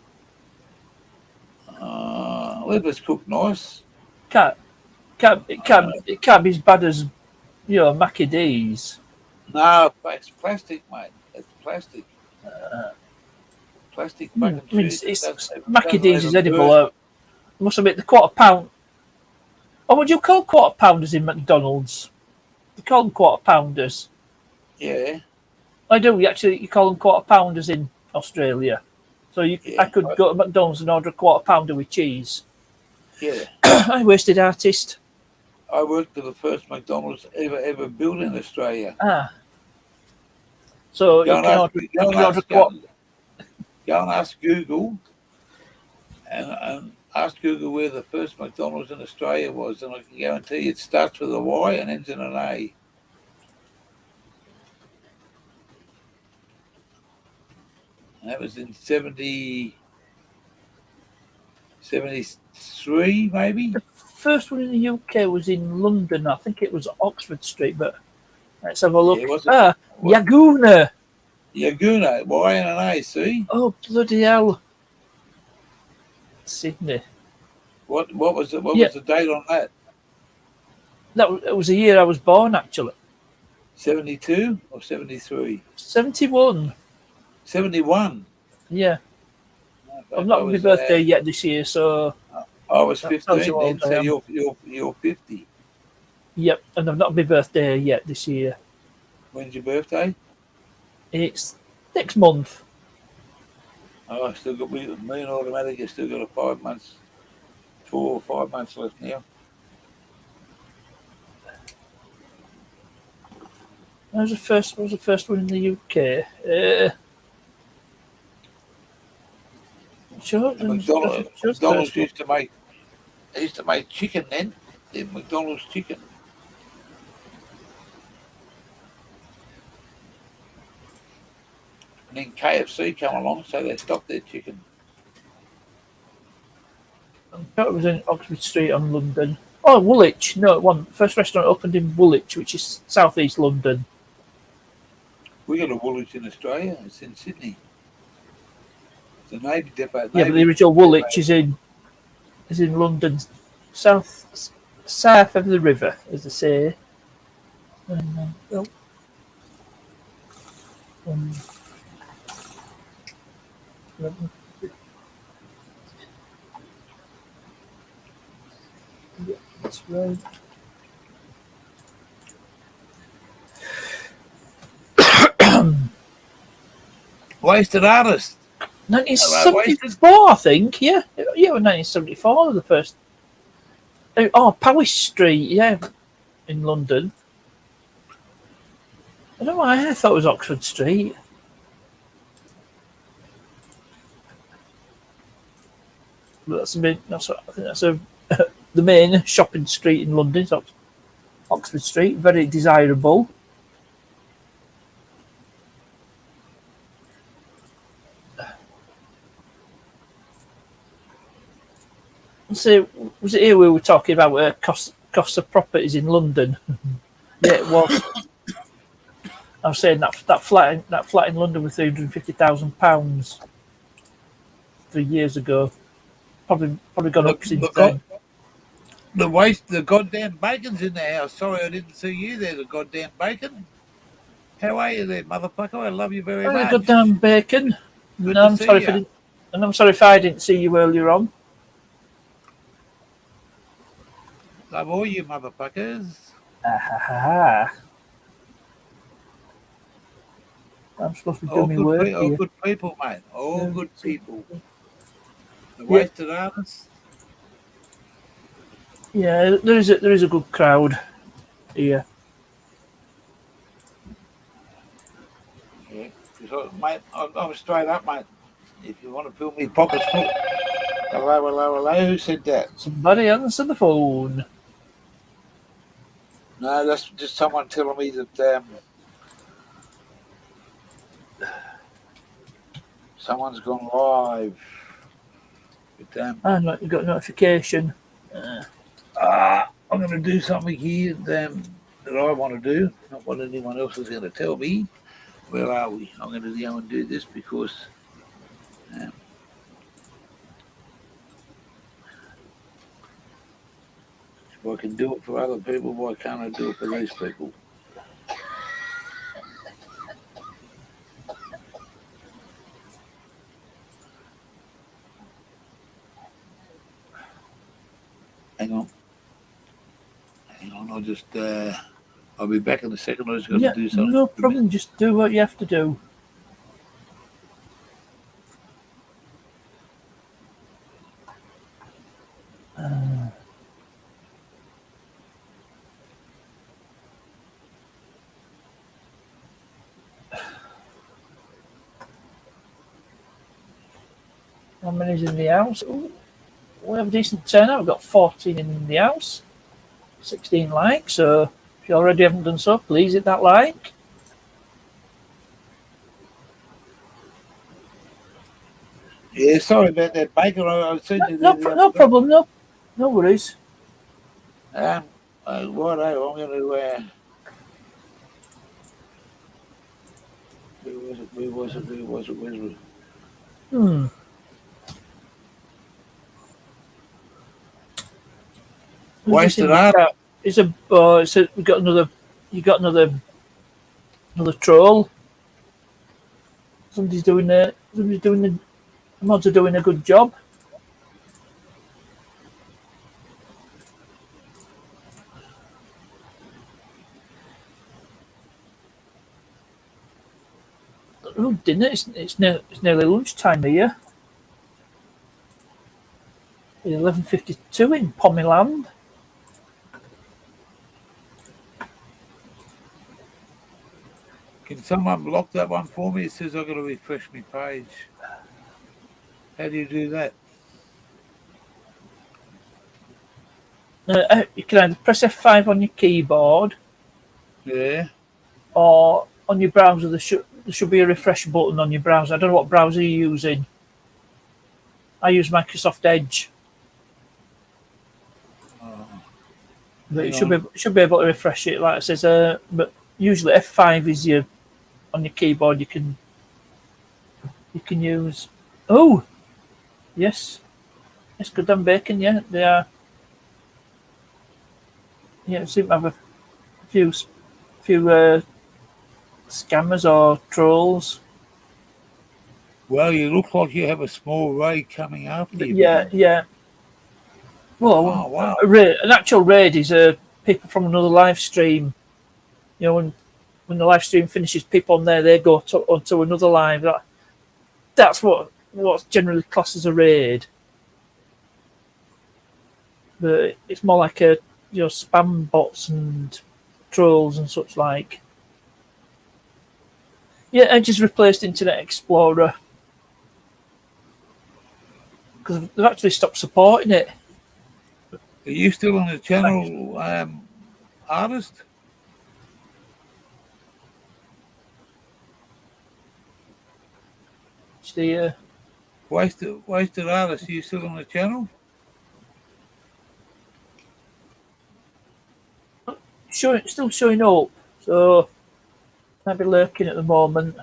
liver's cooked nice. It can't be as bad as Mackie D's. No, it's plastic, mate. It's plastic. Plastic fucking I mean, shit. Mackie D's is doesn't edible. burn. I must admit, the quarter pound. Oh, what do you call quarter pounders in McDonald's? You call them quarter pounders. Yeah, I do. You call them quarter pounders in Australia. So I could go to McDonald's and order a quarter pounder with cheese. yeah. I wasted artist. I worked for the first McDonald's ever built in Australia. So Go you can order and ask Google, and ask Google where the first McDonald's in Australia was, and I can guarantee you it starts with a Y and ends in an A. And that was in 73, maybe. First one in the UK was in London. I think it was Oxford Street, but let's have a look. Yeah, Yaguna. Yaguna, Y and an A, see? Oh, bloody hell. Sydney. What was the date on that? It was the year I was born, actually. 72 or 73? 71. 71. Yeah. I've not had my birthday yet this year, so I was 15 then, so you're 50. Yep, and I've not had my birthday yet this year. When's your birthday? It's next month. Oh, I still got me and automatic. I still got 4 or 5 months left now. What was the first one in the UK? McDonald's used to make chicken then. McDonald's chicken. And then KFC come along, so they stopped their chicken. It was in Oxford Street on London. Oh, Woolwich. No, it wasn't. First restaurant opened in Woolwich, which is southeast London. We got a Woolwich in Australia. It's in Sydney. It's a Navy depot. Yeah, but the original Woolwich is in London, south of the river, as they say. Yeah, that's right. Wasted Artist. 1974, I think. Yeah, 1974 the first. Oh, Powys Street, yeah, in London. I don't know why I thought it was Oxford Street. But I think that's the main shopping street in London. It's Oxford Street, very desirable. So, was it here we were talking about cost of properties in London? Yeah, it was. I was saying that flat in London was £350,000 3 years ago. Probably gone up since then. The goddamn bacon's in the house. Sorry, I didn't see you there. The goddamn bacon. How are you there, motherfucker? I love you very much. Goddamn bacon. Good I'm to sorry see you. I'm sorry if I didn't see you earlier on. Love all you motherfuckers. I'm supposed to be All doing my work all here. good people, mate. All Yeah, good so- people. The Yeah. wasted artists. Yeah, there is a good crowd here. Yeah. So, mate, I'm straight up, mate. If you want to fill me pockets full. Hello. Who said that? Somebody answer the phone. No, that's just someone telling me that someone's gone live. But, You got a notification. I'm going to do something here that I want to do, not what anyone else is going to tell me. Where are we? I'm going to go and do this because if I can do it for other people, why can't I do it for these people? Hang on. I'll be back in a second. I just got to do something. No problem. Just do what you have to do. How many's in the house? Ooh, we have a decent turnout. We've got 14 in the house. 16 likes. So if you already haven't done so, please hit that like. Yeah, sorry about that, Baker. I seen you there. No problem. No worries. Righto, I'm going to. Where was it? Wasted art. We got another. You got another troll. Somebody's doing the mods are doing a good job. Oh, dinner! It's nearly lunchtime here. 11:52 in Pommyland. Can someone block that one for me? It says I've got to refresh my page. How do you do that? You can either press F5 on your keyboard. Yeah. Or on your browser, there should be a refresh button on your browser. I don't know what browser you're using. I use Microsoft Edge. But you should be able to refresh it, like it says. But usually F5 is on your keyboard. You can use. Oh, yes, good damn bacon. Yeah, they are. Yeah, it seem to have a few scammers or trolls. Well, you look like you have a small raid coming after you. Yeah. Well, wow. An actual raid is people from another live stream. You know, when the live stream finishes, people on there they go onto another live. That's what's generally classed as a raid. But it's more like spam bots and trolls and such like. Yeah, Edge has replaced Internet Explorer because they've actually stopped supporting it. Are you still on the channel, artist? It's the Wasted artist. Are you still on the channel? still showing up, so might be lurking at the moment.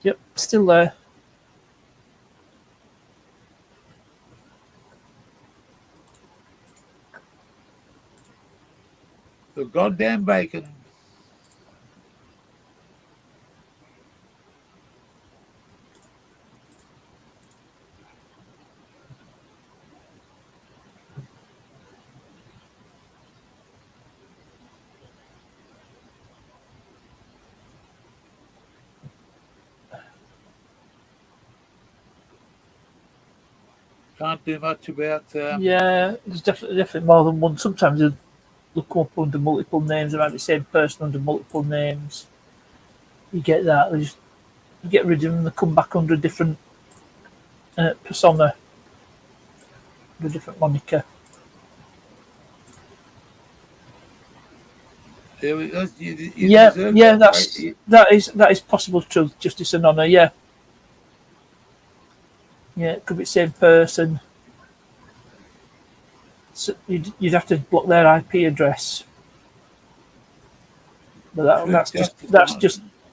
Yep, still there. The goddamn bacon. can't do much about. Yeah, there's definitely more than one. Sometimes they'll come up under multiple names. They might be the same person under multiple names. You get that. You get rid of them. They come back under a different persona, under a different moniker. Yeah, that is possible truth, justice and honour. Yeah, it could be the same person. So you'd have to block their IP address, but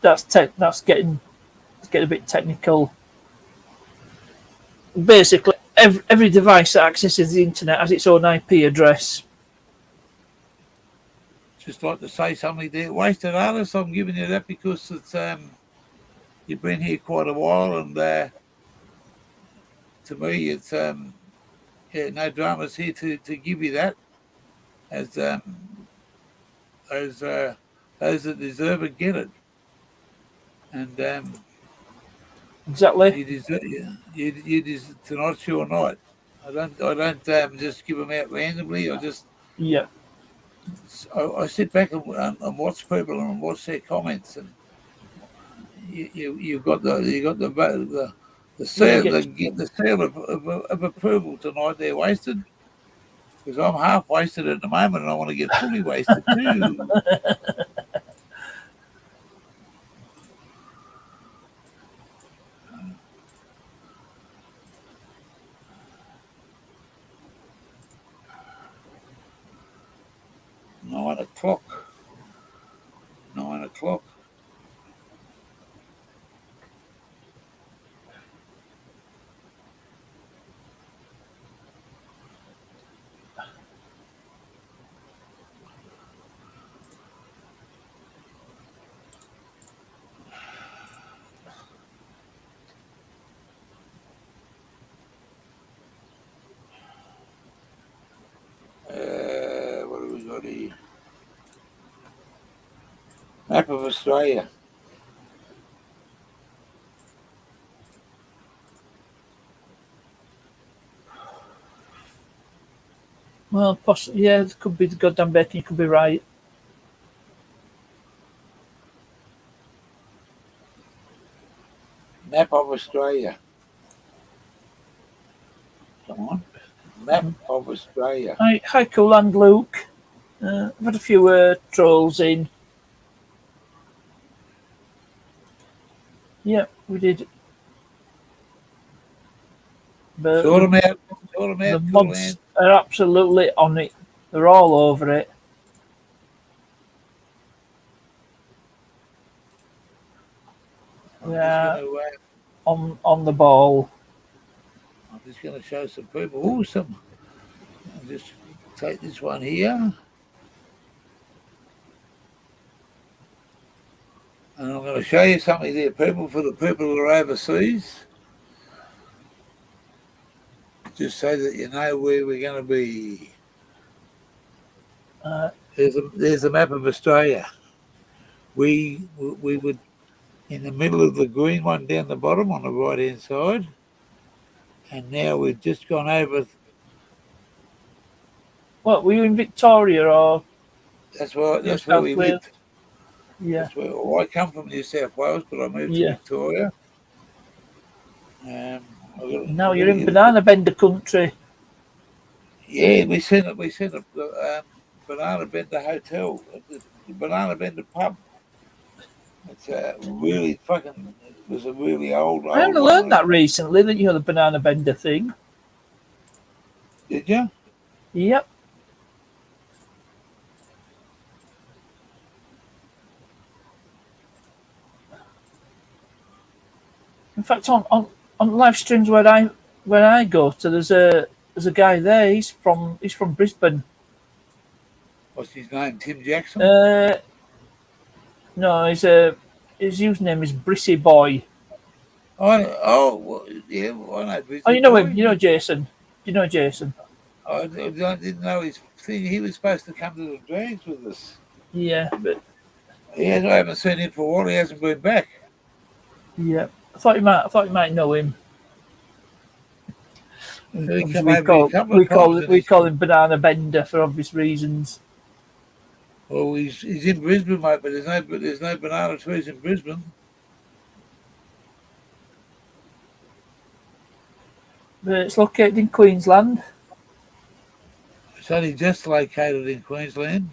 that's getting a bit technical. Basically, every device that accesses the internet has its own IP address. Just like to say something there, wasted artists. I'm giving you that because it's you've been here quite a while, and to me, it's no dramas here to give you that as those that deserve it get it, and Exactly. you deserve tonight's your night. I don't just give them out randomly. I sit back and watch people and watch their comments, and you've got the seal of approval tonight. They're wasted because I'm half wasted at the moment, and I want to get fully wasted too. Nine o'clock. What have we got here? Map of Australia. Well, possibly, yeah, it could be the goddamn bacon. You could be right. Map of Australia. Come on. Map of Australia. Hi, cool and Luke. I've had a few trolls in. Yeah, we did. But Sort them out. The mods are absolutely on it. They're all over it. Yeah, on the ball. I'm just going to show some people. Awesome. I'll just take this one here. And I'm going to show you something there, people, for the people who are overseas. Just so that you know where we're going to be. There's a map of Australia. We would in the middle of the green one down the bottom on the right hand side, and now we've just gone over. What, were you in Victoria or? That's where we lived. Yeah. That's where I come from, New South Wales, but I moved to Victoria. Now you're in Banana Bender country. Yeah, we sent a Banana Bender hotel, the Banana Bender pub. It's really fucking. It was a really old. I only learned that recently that you know the Banana Bender thing. Did you? Yep. In fact, on live streams where I go to, there's a guy there. He's from Brisbane. What's his name? Tim Jackson. No, his username is Brissy Boy. I know Brissy. Oh, you know him. You know Jason. You know Jason. I didn't know his thing. He was supposed to come to the drags with us. Yeah, but I haven't seen him for a while. He hasn't been back. Yeah, I thought you might know him. He Obviously, come over a couple of times. we call him Banana Bender for obvious reasons. Well, he's in Brisbane, mate, but there's no banana trees in Brisbane. But it's located in Queensland. It's only just located in Queensland.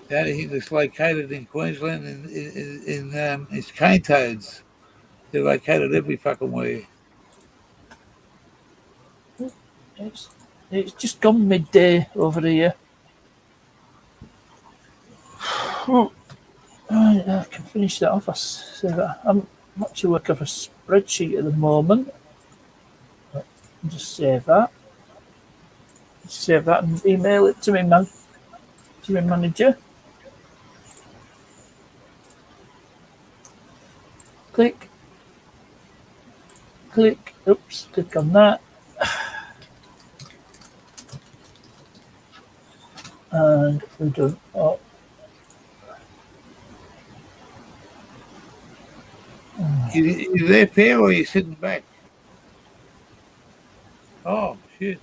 The only thing that's located in Queensland is cane toads. They're located every fucking where. It's just gone midday over here. Right, I can finish that off. I'm actually working off a spreadsheet at the moment. Just save that. Save that and email it to me, man. To my manager. Click. Click. Oops. Click on that. And we're done. Oh. You there, Pierre, or are you sitting back? Oh, shit.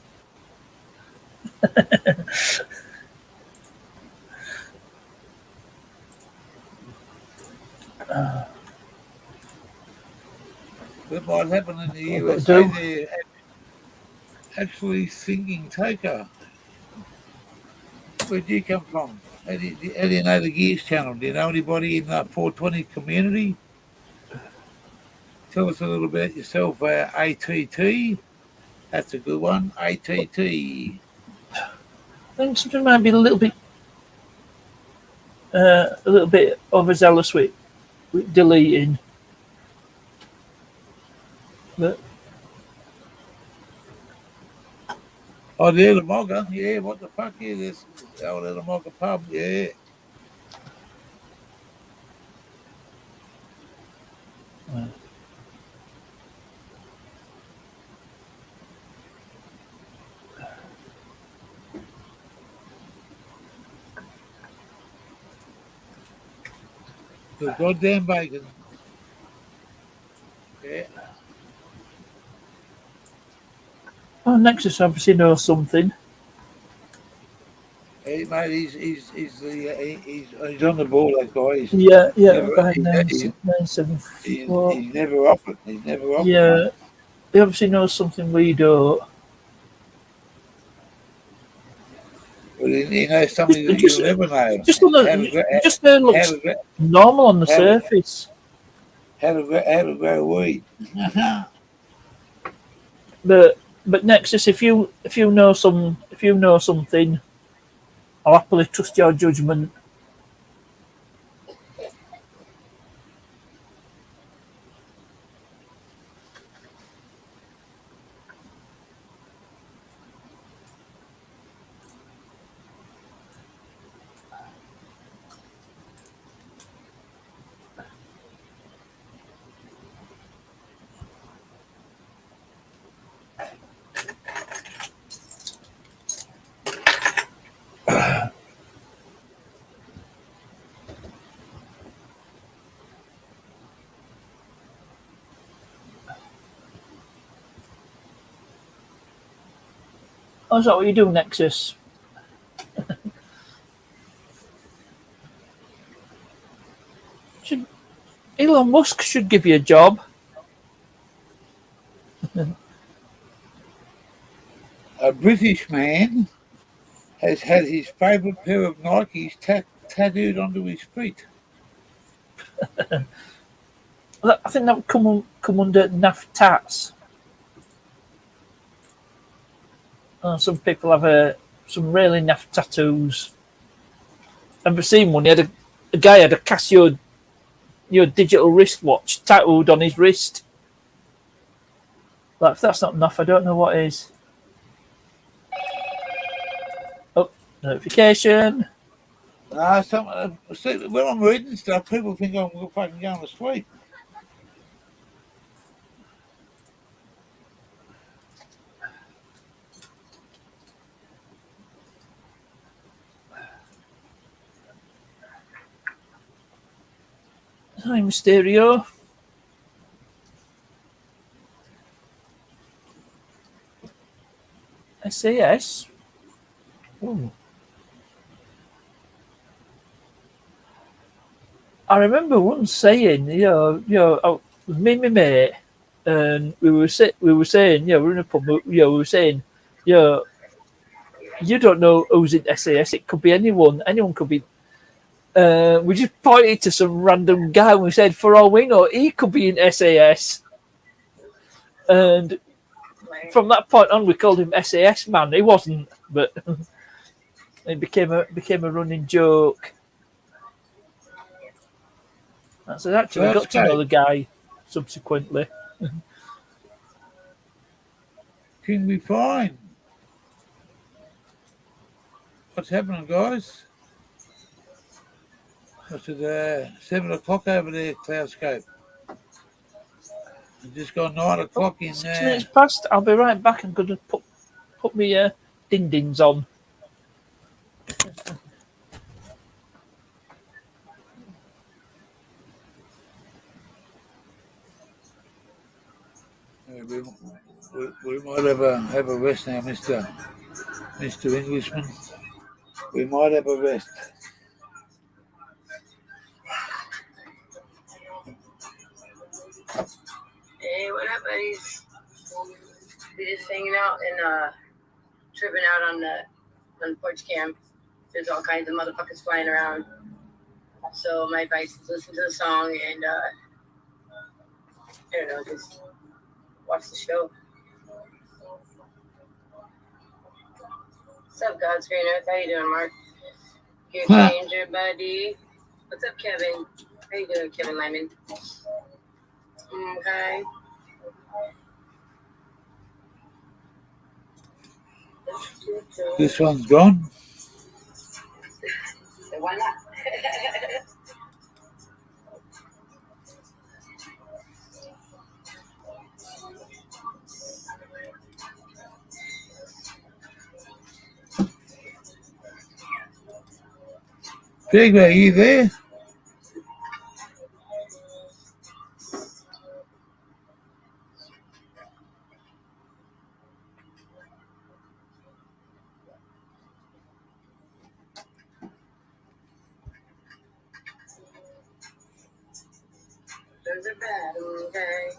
What might happen in the USA, they're actually singing Taker. Where'd you come from? How do you know the Gears channel? Do you know anybody in the 420 community? Tell us a little about yourself, ATT. That's a good one, ATT. I think something might be a little bit overzealous with deleting. But oh, the Little Mogger, yeah. What the fuck is this? Oh, Little Mogger pub, yeah. The goddamn bacon. Yeah. oh, Nexus obviously knows something. Hey, mate, he's on the ball, that guy. Yeah, never, behind he's 974. he's never off it. He's never off it. Yeah, he obviously knows something we don't. Well, he knows something that you'll never know. Just looks normal on the surface. How to grow weed. But Nexus, if you know something, I'll happily trust your judgment. Oh, is that what you do, Nexus? Elon Musk should give you a job. A British man has had his favourite pair of Nikes tattooed onto his feet. I think that would come under naff tats. Some people have some really naff tattoos. I've ever seen one. A guy had a Casio, digital wristwatch tattooed on his wrist. Like, if that's not enough, I don't know what is. Oh, notification. When I'm reading stuff, people think I'm fucking going to sleep. Hi, Mysterio. SAS. Ooh. I remember once saying, me and my mate, and we were saying, we're in a pub, we were saying, you don't know who's in SAS. It could be anyone. Anyone could be. We just pointed to some random guy and we said, for all we know, he could be in SAS. And from that point on, we called him SAS man. He wasn't, but it became a running joke. So actually, I got to know the guy subsequently. Can be fine. What's happening, guys? What's it, 7 o'clock over there, Cloudscape? It's just got 9 o'clock in 6 minutes past. I'll be right back. I'm going to put my din-dins on. We might have a rest now, Mr. Englishman. We might have a rest. Hey, what up, buddies? We just hanging out and tripping out on the porch cam. There's all kinds of motherfuckers flying around. So my advice is listen to the song and I don't know, just watch the show. What's up, God's Green Earth? How you doing, Mark? Gear changer, buddy. What's up, Kevin? How you doing, Kevin Lyman? Okay. This one's gone. So why not? Pig, are you there? Those are bad, okay?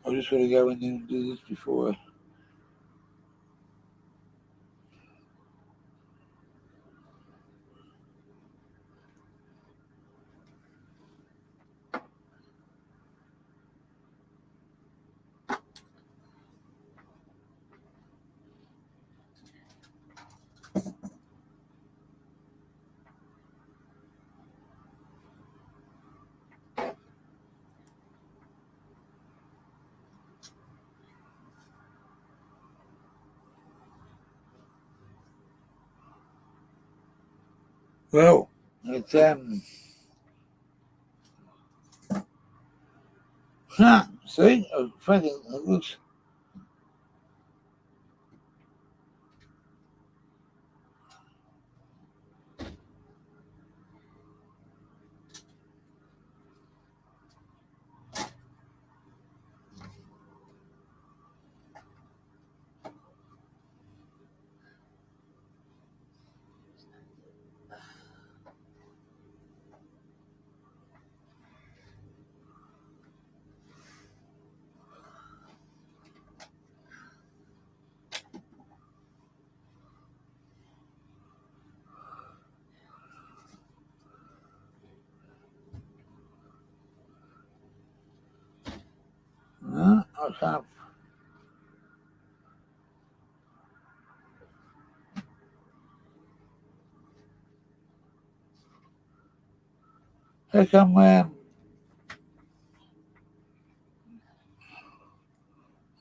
I just got to go in there and do this before. Well, it's see, I think it looks. I can't. How come?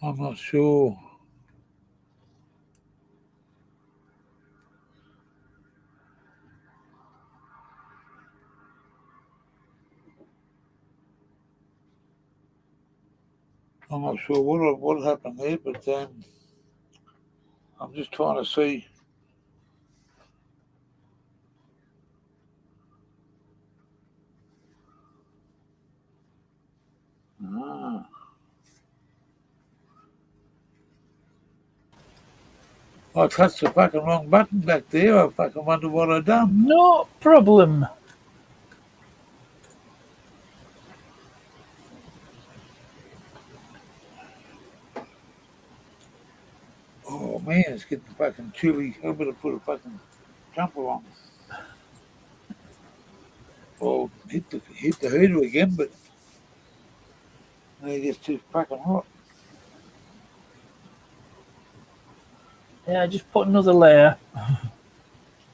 I'm not sure. I'm not sure what happened there, but I'm just trying to see. I touched the fucking wrong button back there. I fucking wonder what I've done. No problem. Oh man, it's getting fucking chilly. I better put a fucking jumper on. Or hit the heater again, but it gets too fucking hot. Yeah, just put another layer,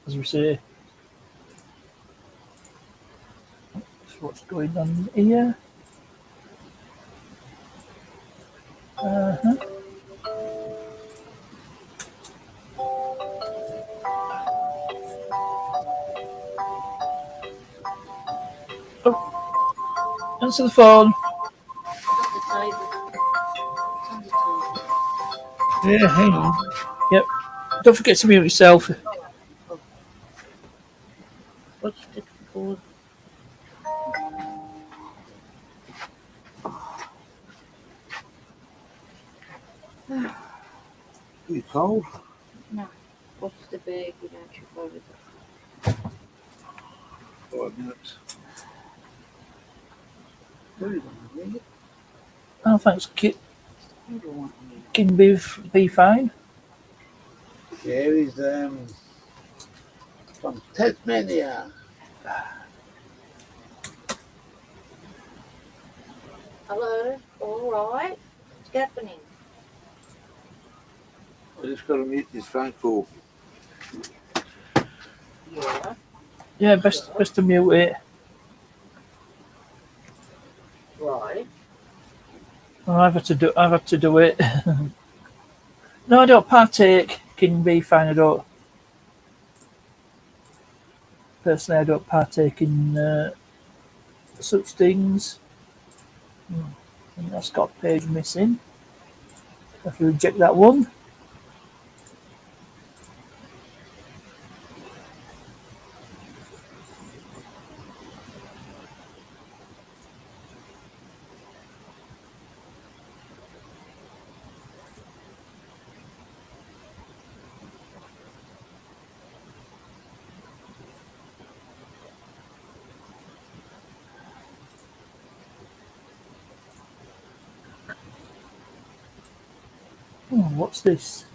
as we say. That's what's going on here. Uh-huh. Oh, answer the phone. Yeah, hang on. Yep. Don't forget to mute yourself. What's the called? You cold? No. What's the bag without your photo? 5 minutes. Who do you want to read it? Oh, thanks, Kit. Who do you want to read it? Can be fine. Yeah, he's from Tasmania. Hello, all right. What's happening? I just got to mute this phone call. Yeah. Yeah, best to mute it. Right. I've had to do it. No, I don't partake. Can be fine. I don't. Personally, I don't partake in such things. And that's got page missing. Have to reject that one. Oh, what's this?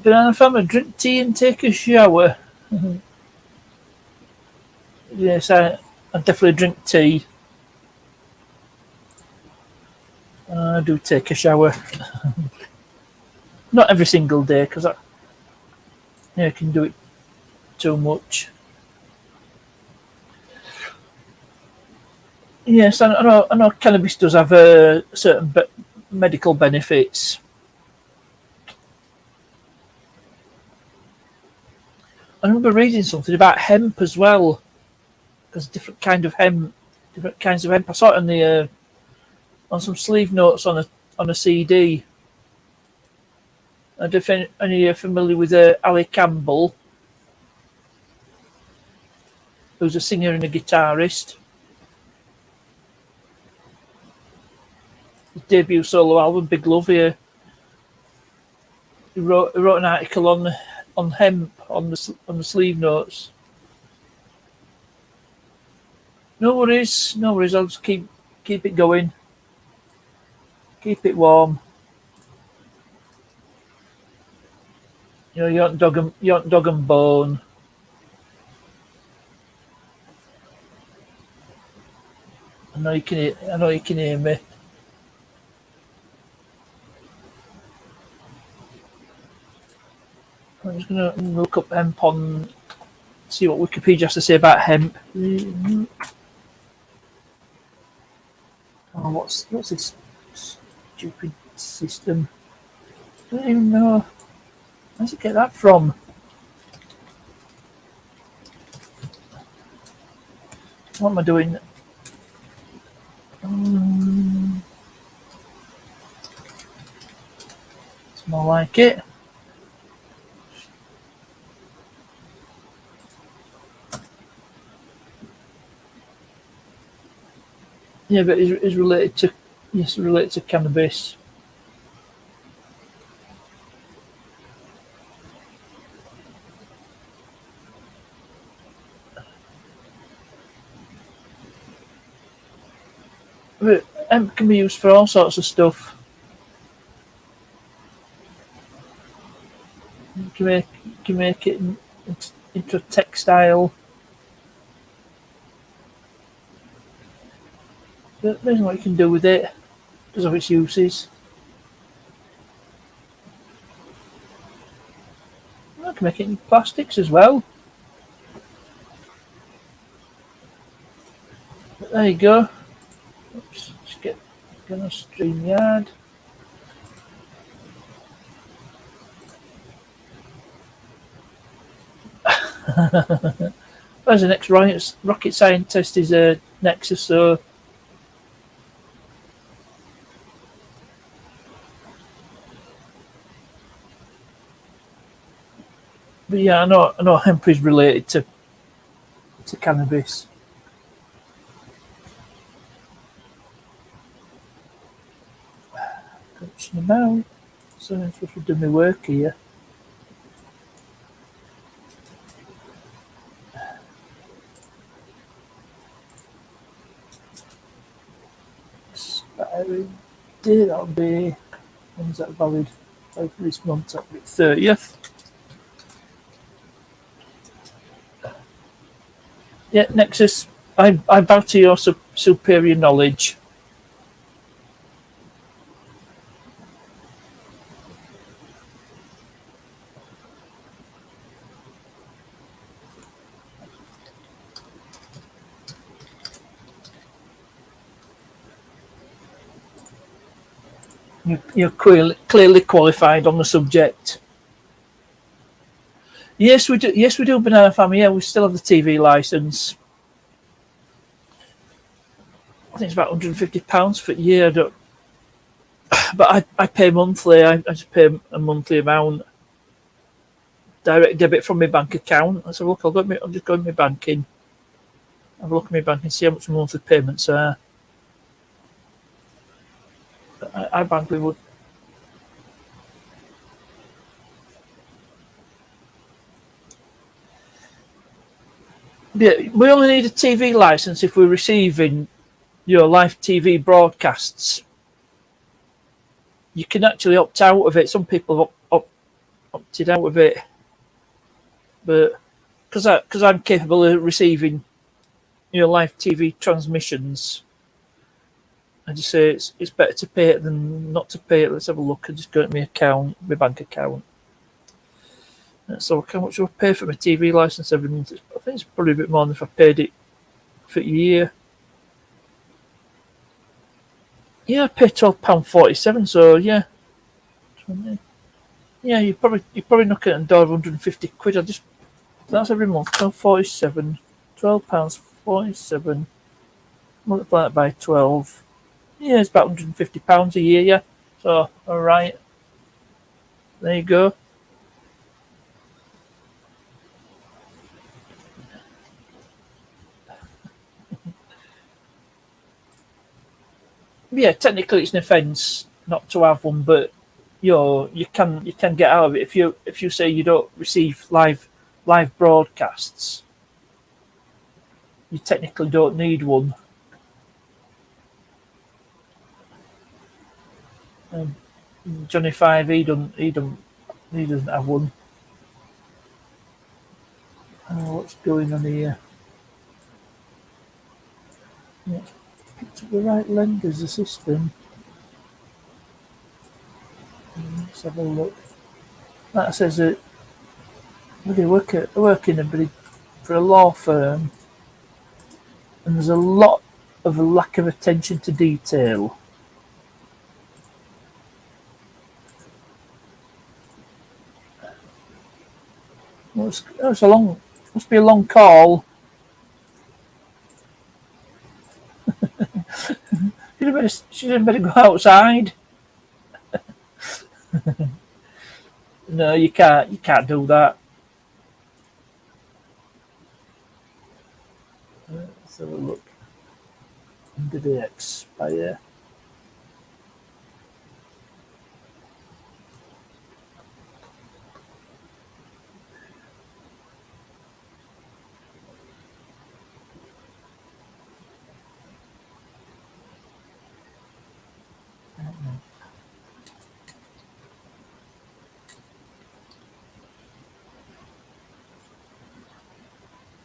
Banana farmer, drink tea and take a shower. Yes, I definitely drink tea. I do take a shower. Not every single day, because I can do it too much. Yes, I know cannabis does have certain medical benefits. I remember reading something about hemp as well. There's different kinds of hemp. I saw it on the on some sleeve notes on a CD. And if any of you are familiar with Ali Campbell, who's a singer and a guitarist, his debut solo album, Big Love, here. He wrote an article on hemp on the sleeve notes. No worries. I'll just keep it going. Keep it warm. You know, you aren't dog and bone. I know you can hear me. I'm just gonna look up hemp on, see what Wikipedia has to say about hemp. Oh, what's this stupid system? I don't even know. Where does it get that from? What am I doing? It's more like it. Yeah, but it's related to cannabis. But hemp can be used for all sorts of stuff. You can make it into a textile. But there's what you can do with it because of its uses. I can make it in plastics as well. But there you go. Oops, just get on StreamYard. Where's the next rocket scientist is Nexus, so but yeah, I know hemp is related to cannabis. Coaching about. So I'm supposed to do my work here. Expiry date, that'll be, when's that valid? For this month, that'll be 30th. Yeah, Nexus, I bow to your superior knowledge. You're clearly qualified on the subject. Yes, we do. Yes, we do, Banana Family. Yeah, we still have the TV license. I think it's about £150 for a year. But I pay monthly. I just pay a monthly amount. Direct debit from my bank account. I said, look, I'll just go in my banking. Have a look at my bank and see how much my monthly payments are. I bank with. Yeah, we only need a TV license if we're receiving your live TV broadcasts. You can actually opt out of it. Some people have opted out of it, but because I'm capable of receiving your live TV transmissions, I just say it's better to pay it than not to pay it. Let's have a look and just go to my bank account. So how much do I pay for my TV license every month? I think it's probably a bit more than if I paid it for a year. Yeah, I pay £12.47. So yeah, yeah, you're probably looking at a door of £150. That's every month. £12.47. £12.47. Multiply it by 12. Yeah, it's about £150 a year, yeah. So, alright. There you go. Yeah, technically it's an offence not to have one, but you can get out of it if you say you don't receive live broadcasts. You technically don't need one. Johnny Five, he doesn't have one. What's going on here? Yeah, picked up the right lenders, the system. Let's have a look. That says that they work for a law firm, and there's a lot of a lack of attention to detail. Well, it's a long, must be a long call. She didn't better go outside. No, you can't do that. Let's have a look. When did they expire?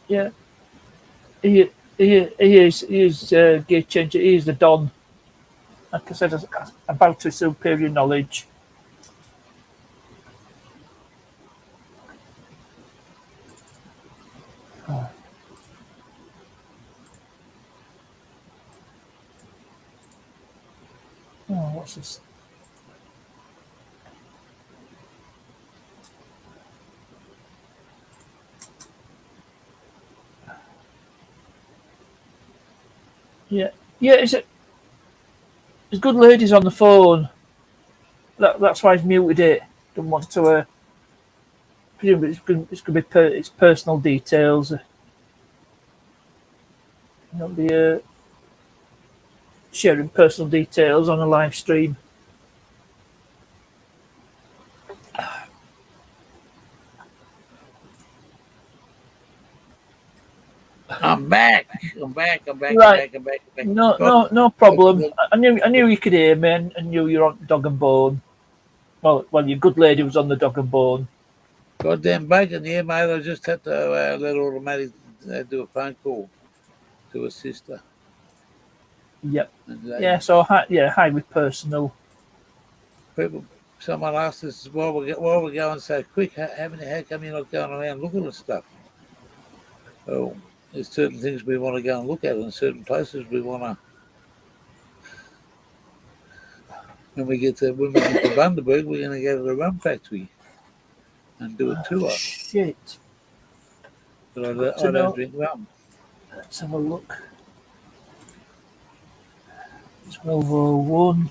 Yeah, he is gear changer. He is the Don. Like I said, about his superior knowledge. Oh, what's this? Yeah, there's good ladies on the phone. That's why he's muted it. Don't want to. Presumably it's going to be it's personal details. You'll be sharing personal details on a live stream. I'm back. Right. No problem. I knew you could hear me, and I knew you were on Dog and Bone. Well, your good lady was on the Dog and Bone. Goddamn bacon here, mate. I just had to let automatic do a phone call to a sister. Yep. Yeah. So highly personal. Someone asked us why we're going so quick. How come you're not going around looking at stuff? Well, there's certain things we want to go and look at, and certain places we want to. When we get to Bundaberg, we're going to go to the rum factory and do a tour. Shit. But I don't drink rum. Let's have a look. 12:01.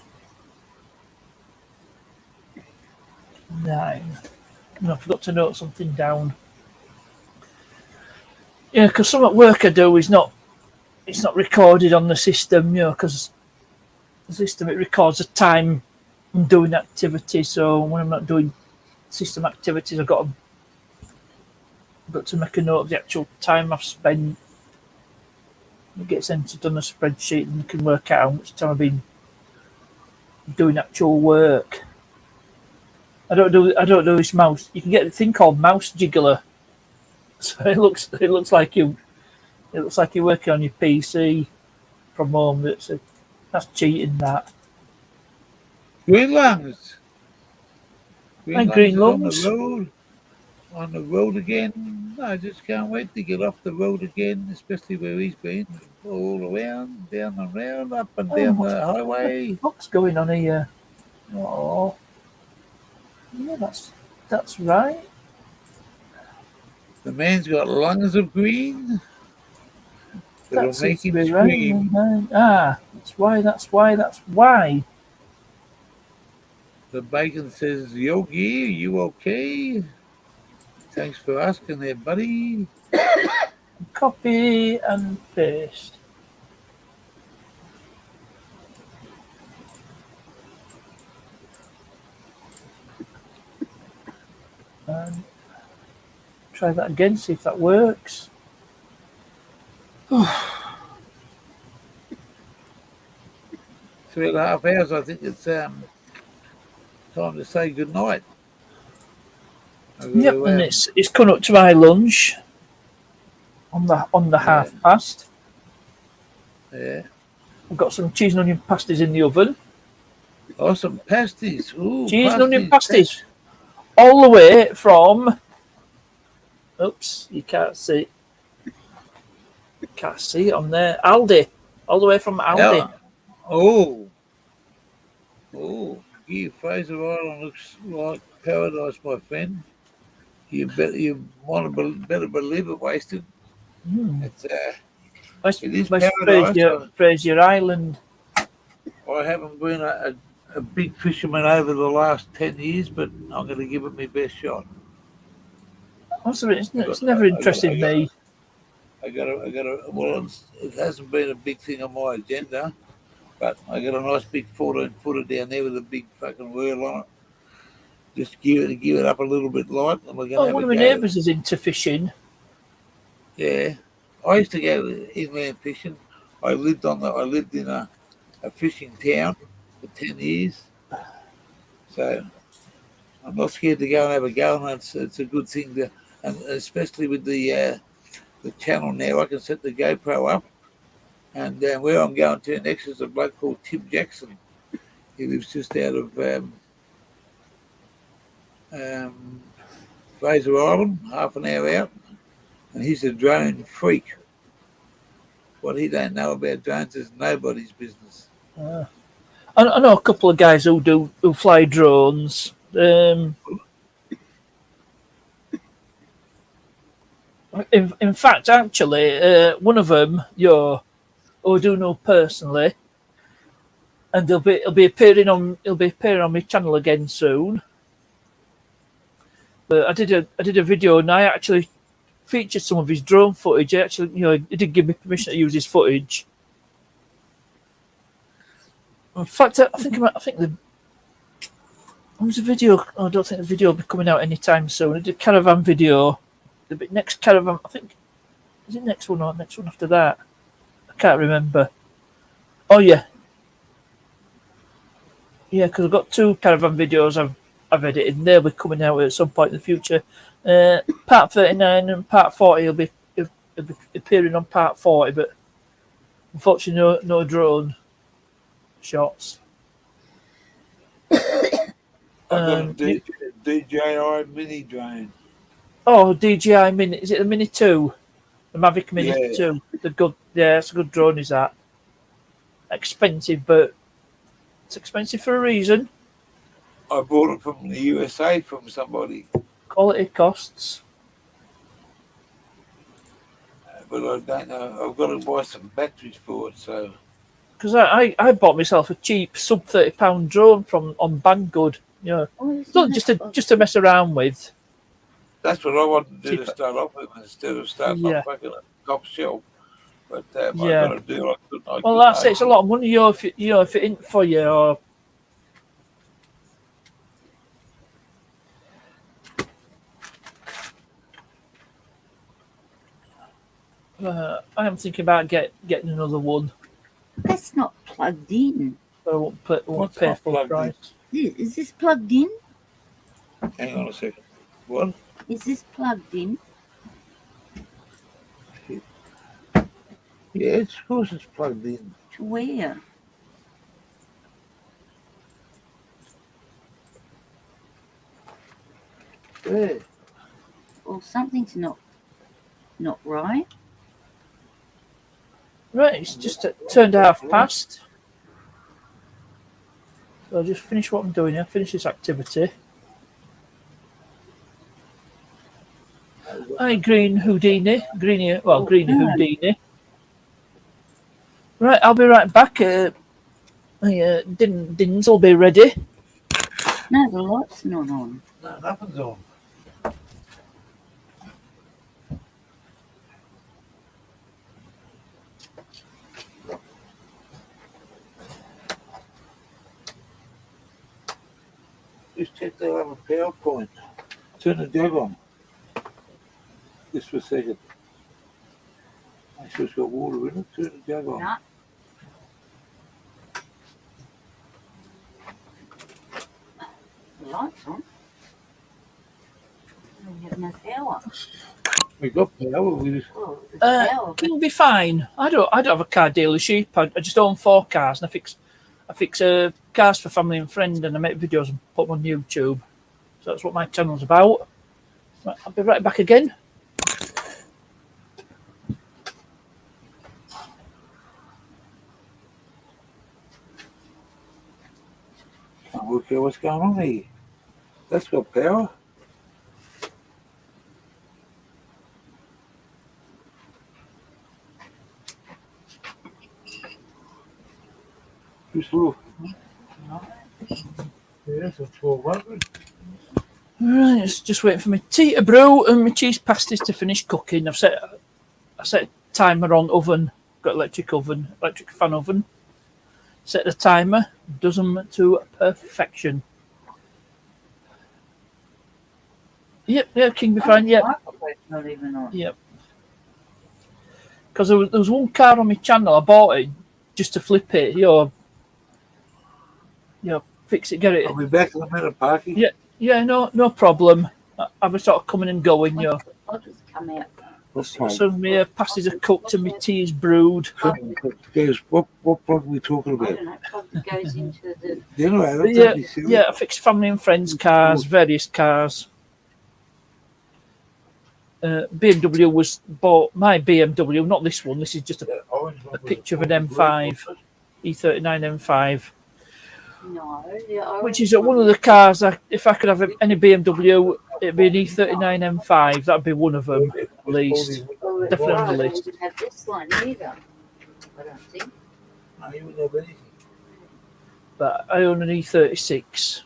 9. No, I forgot to note something down. Yeah, because some at work I do is not. It's not recorded on the system, because the system it records the time I'm doing activity. So when I'm not doing system activities, I've got to make a note of the actual time I've spent. It gets entered on a spreadsheet, and you can work out how much time I've been doing actual work. I don't do this mouse. You can get a thing called mouse jiggler. So it looks like you're working on your PC from home. That's cheating. That Green lungs. Green lungs. On the road again. I just can't wait to get off the road again, especially where he's been. All around, down and round, up and down the highway. What's going on here? Oh, yeah, that's right. The man's got lungs of green that'll That make seems to him be scream. right. Ah, that's why. The bacon says, Yogi, you okay? Thanks for asking there, buddy. Copy and paste. And try that again, see if that works. 3.5 hours, I think it's time to say goodnight. Yep, and it's coming up to my lunch on the Yeah. 1/2 past. Yeah. I've got some cheese and onion pasties in the oven. Oh, some pasties. Ooh, Cheese and onion pasties. pasties. All the way from... Oops, you can't see. Can't see it on there. Aldi. All the way from Aldi. Yeah. Oh. Gee, Fraser Island looks like paradise, my friend. You better believe it, Wasted. It's it is West paradise. Fraser Island. I haven't been a big fisherman over the last 10 years, but I'm going to give it my best shot. It's never interested me. Well, it hasn't been a big thing on my agenda, but I got a nice big 14-footer down there with a big fucking whirl on it. Just give it up a little bit light, and we're going to have One a of my go. neighbours is into fishing. Yeah, I used to go inland fishing. I lived in a fishing town for 10 years, so I'm not scared to go and have a go, and it's a good thing to, and especially with the channel now, I can set the GoPro up, and where I'm going to next is a bloke called Tim Jackson. He lives just out of Fraser Island, half an hour out, and he's a drone freak. What he don't know about drones is nobody's business. I know a couple of guys who fly drones. In fact, actually, one of them, who I do know personally, and he'll be appearing on my channel again soon. But I did a video, and I actually featured some of his drone footage. He did give me permission to use his footage. In fact, I think there was a video. I don't think the video will be coming out anytime soon. I did a caravan video. The next caravan, I think, is it next one or next one after that? I can't remember. Oh yeah, because I've got 2 caravan videos I've edited, and they'll be coming out at some point in the future. Part 39 and part 40 will be appearing on part 40, but unfortunately no drone shots. I've got a DJI mini drone. Oh, DJI Mini. Is it the Mini 2? The Mavic Mini 2? The good, yeah, it's a good drone, is that? Expensive, but it's expensive for a reason. I bought it from the USA from somebody. Quality costs. But I don't know. I've got to buy some batteries for it, so... Because I bought myself a cheap sub £30 drone on Banggood. Just to mess around with. That's what I wanted to do to start off with, instead of starting off fucking a top shelf. But I've got to do what I could. Well, that's it. It's a lot of money, if it isn't for you. Or... I am thinking about getting another one. That's not plugged in. I won't pay full price. Is this plugged in? Hang on a second. What? Is this plugged in? Yeah, of course it's plugged in. To where? There. Well, something's not right. Right, it's just turned 1/2 past. So I'll just finish what I'm doing here, finish this activity. Hi, Green Houdini. Greeny Houdini. Right, I'll be right back. Dins will be ready. No, the light's not on. No, nothing's on. Just check they'll have a power point. Turn the jug on. Just for a second. Make sure it's got water in it. Turn the jug on. No. The light's on. We have no power. We got power. We just Oh, there's power. It'll be fine. I don't have a car dealership. I just own 4 cars, and I fix cars for family and friends, and I make videos and put them on YouTube. So that's what my channel's about. Right, I'll be right back again. can't work out what's going on here. That's got power. Just look. Yeah, that's a 1200. Right, it's just waiting for my tea to brew and my cheese pasties to finish cooking. I set a timer on oven. Got electric fan oven. Set the timer, does them to perfection. Yep, King be fine. Yep. Not even on. Yep. Because there was one car on my channel, I bought it just to flip it, fix it, get it. I'll be back in a minute, Parky. Yeah, no problem. I was sort of coming and going, I'll just come out. So my pasties are cooked and my tea is brewed. Guys, what plug are we talking I about? don't know, probably goes into the. Yeah, I fix family and friends cars, various cars. BMW was bought, my BMW, not this one, this is just a picture of an M5, E39 M5. No, the Which is one of the cars, if I could have any BMW, it'd be an E39 M5, that'd be one of them, at least. Definitely on the list. I wouldn't have this one either. I don't think. No, you wouldn't have anything. But I own an E36.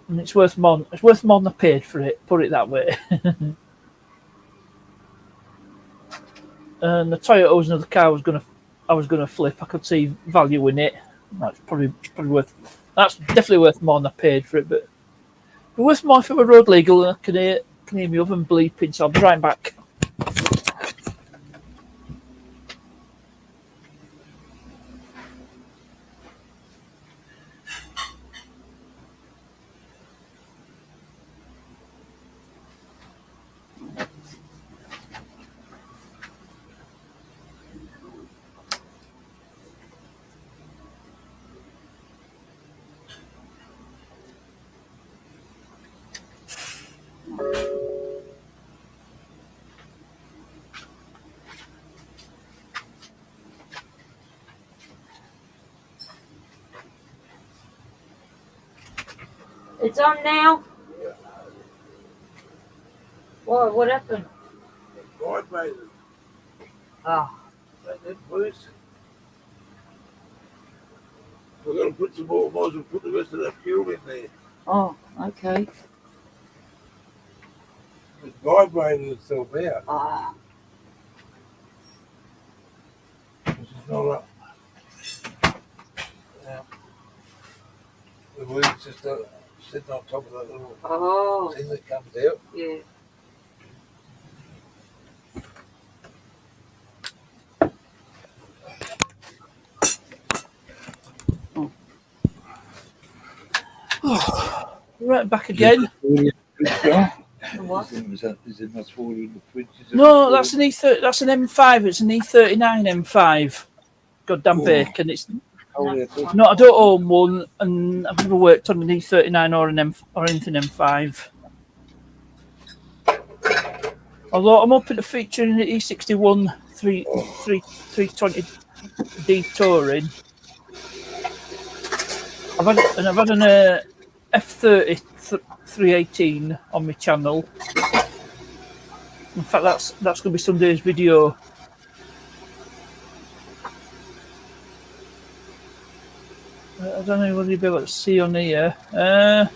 And it's worth more than I paid for it, put it that way. And the Toyota was another car I was gonna flip. I could see value in it. That's probably worth. That's definitely worth more than I paid for it. But worth more if it were road legal. And I can hear my oven bleeping. So I'll be right back. It's on now. Whoa, what happened? Vibrated. Oh, Ain't that worse? We've got to put some more, might as well put the rest of that fuel in there. oh, okay. It vibrated itself out. Ah, This is not up. Yeah. The weed's just sitting on top of that little oh, thing that comes out. yeah. Right back again. What? Is it much water in the fridge? Is it No, much that's an E30. That's an M5. It's an E39 M5. Goddamn Oh. bacon. It's water? Oh, yeah, no, I don't own one, and I've never worked on an E39 or anything M5. Although I'm hoping to feature in the E61 320D touring. I've had an F30 3:18 on my channel. In fact, that's going to be Sunday's video. I don't know whether you'll be able to see on here. I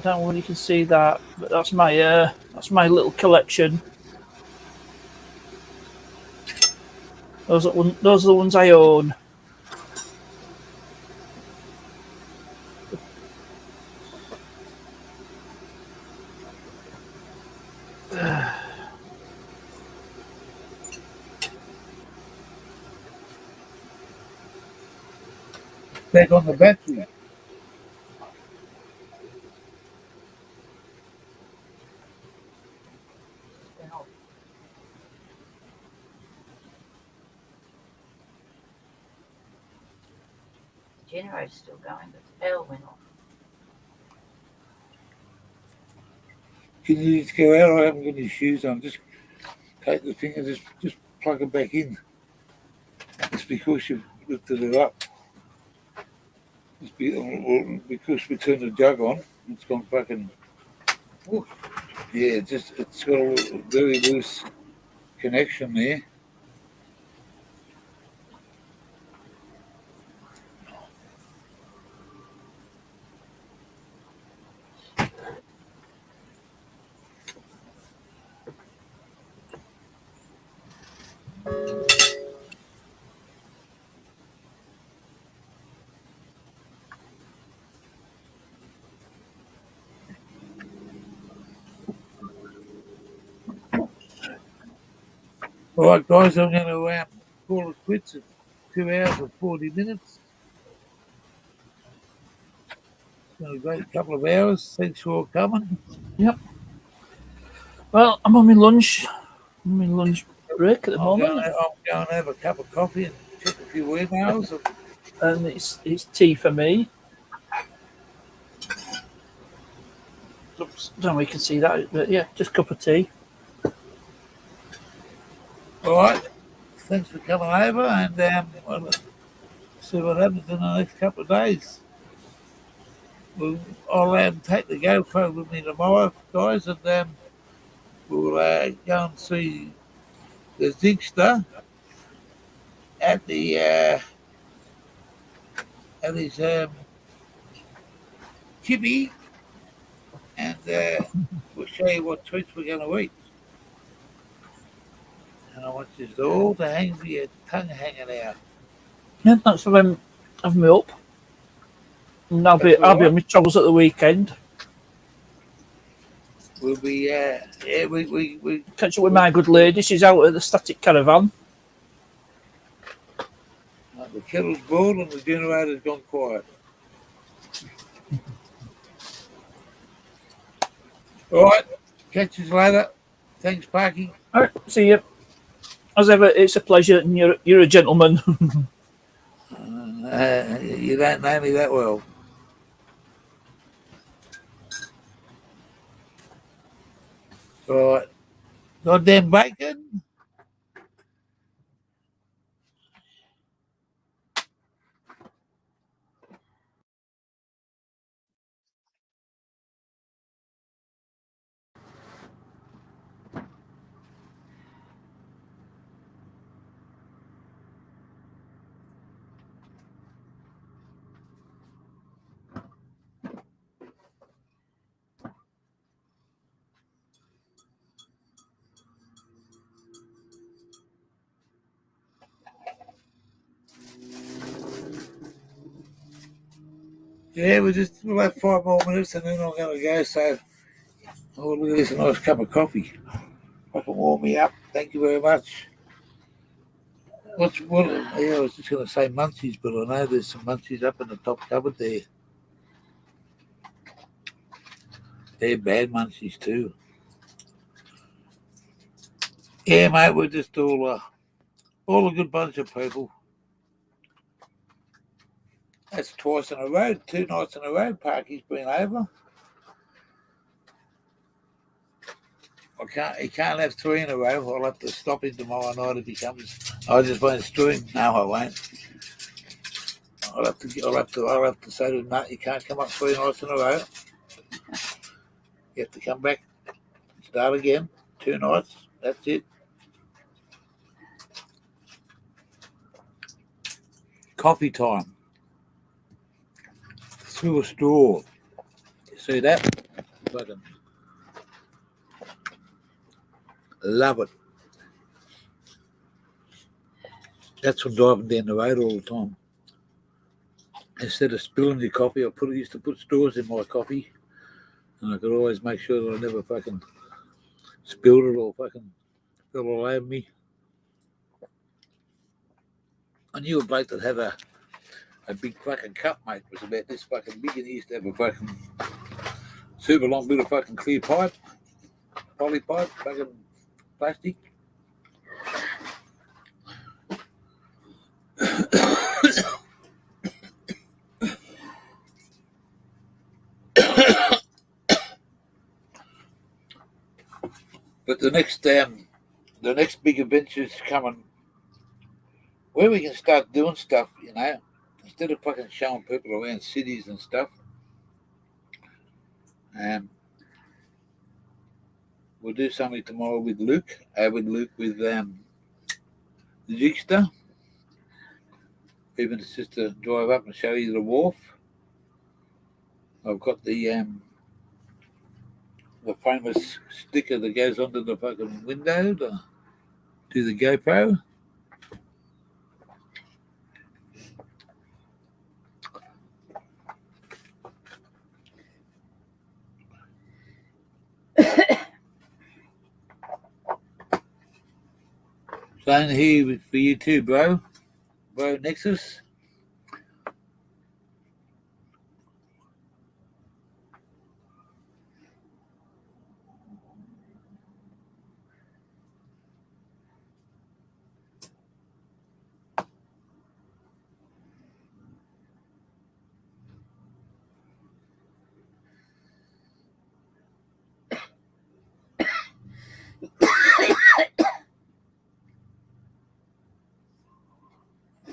don't know whether you can see that, but that's my little collection. Those are the ones I own. Back on the battery. The generator's still going, but the bell went off. Can you just go out? I haven't got any shoes on. Just take the finger, just plug it back in. It's because you've lifted it up. It's because we turned the jug on. It's gone fucking. Ooh. Yeah, it's got a very loose connection there. All right, guys, I'm going to call it quits at 2 hours and 40 minutes. It's been a great couple of hours. Thanks for coming. Yep. Well, I'm on my lunch. I'm on my lunch break at the moment. I'm going to have a cup of coffee and check a few emails. And it's tea for me. Oops, I don't know if you can see that, but yeah, just a cup of tea. All right. Thanks for coming over, and we'll see what happens in the next couple of days. I'll take the GoPro with me tomorrow, guys, and we'll go and see the Zigster at his chippy, and we'll show you what treats we're going to eat. And I want you all to hang with your tongue hanging out. Yeah, thanks for having me up. And I'll be on my travels at the weekend. We'll be we catch up with my good lady. She's out at the static caravan. The kettle's boiled and the generator's gone quiet. All right, catch you later. Thanks, Parky. All right, see you. As ever, it's a pleasure, and you're a gentleman. You don't know me that well. All right. Goddamn bacon. Yeah, we'll have 5 more minutes and then I'm going to go. So, oh, look at this, a nice cup of coffee. I can warm me up. Thank you very much. Yeah, I was just going to say munchies, but I know there's some munchies up in the top cupboard there. They're bad munchies too. Yeah, mate, we're just all a good bunch of people. That's twice in a row, 2 nights in a row. Parky's been over. He can't have 3 in a row. I'll have to stop him tomorrow night if he comes. I just won't stream. No, I won't. I'll have to say to him, no, you can't come up 3 nights in a row. You have to come back, start again, 2 nights. That's it. Coffee time. Through a straw. You see that? Fucking love it. That's from driving down the road all the time. Instead of spilling your coffee, used to put straws in my coffee, and I could always make sure that I never fucking spilled it or fucking fell all over me. I knew a bloke that had a big fucking cup, mate. It was about this fucking big, and he used to have a fucking super long bit of fucking clear pipe, poly pipe, fucking plastic. But the next big adventure is coming, where we can start doing stuff, you know, instead of fucking showing people around cities and stuff. We'll do something tomorrow with Luke. With the Jigster. Even it's just to drive up and show you the wharf. I've got the famous sticker that goes onto the fucking window to do the GoPro. Same here for you too, bro. Bro Nexus.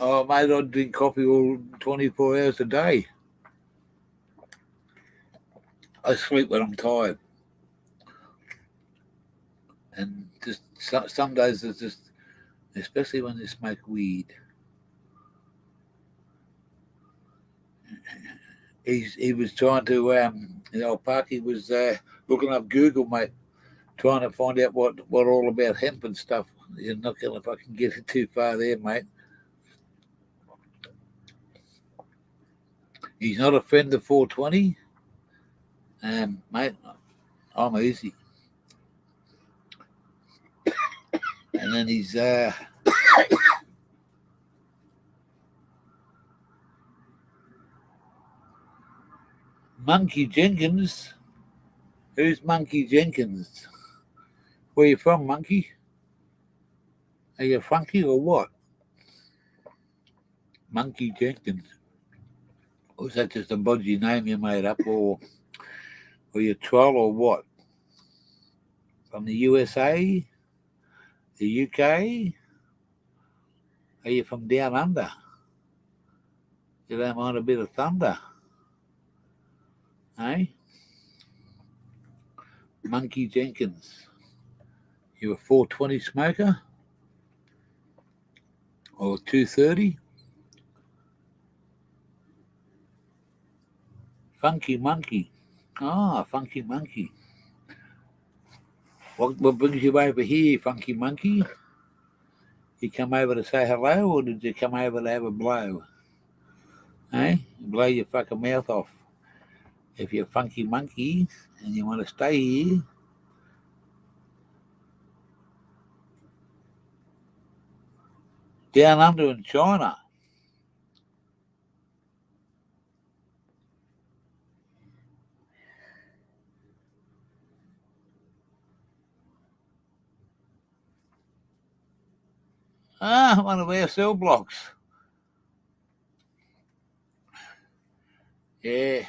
Oh, mate, I drink coffee all 24 hours a day. I sleep when I'm tired. And just some days it's just, especially when you smoke weed. He was trying to, Parky was looking up Google, mate, trying to find out what all about hemp and stuff. You're not going to fucking get it too far there, mate. He's not a friend of 420. Mate, I'm easy. And then he's Monkey Jenkins. Who's Monkey Jenkins? Where you from, Monkey? Are you funky or what? Monkey Jenkins. Or is that just a bodgy name you made up, or you troll or what? From the USA? The UK? Are you from down under? You don't mind a bit of thunder? Eh? Monkey Jenkins. You a 420 smoker? Or 230? Funky Monkey. Ah, Funky Monkey. What brings you over here, Funky Monkey? You come over to say hello, or did you come over to have a blow? Eh? Blow your fucking mouth off. If you're a Funky Monkey and you want to stay here, down under in China. Ah, one of our cell blocks. Yeah.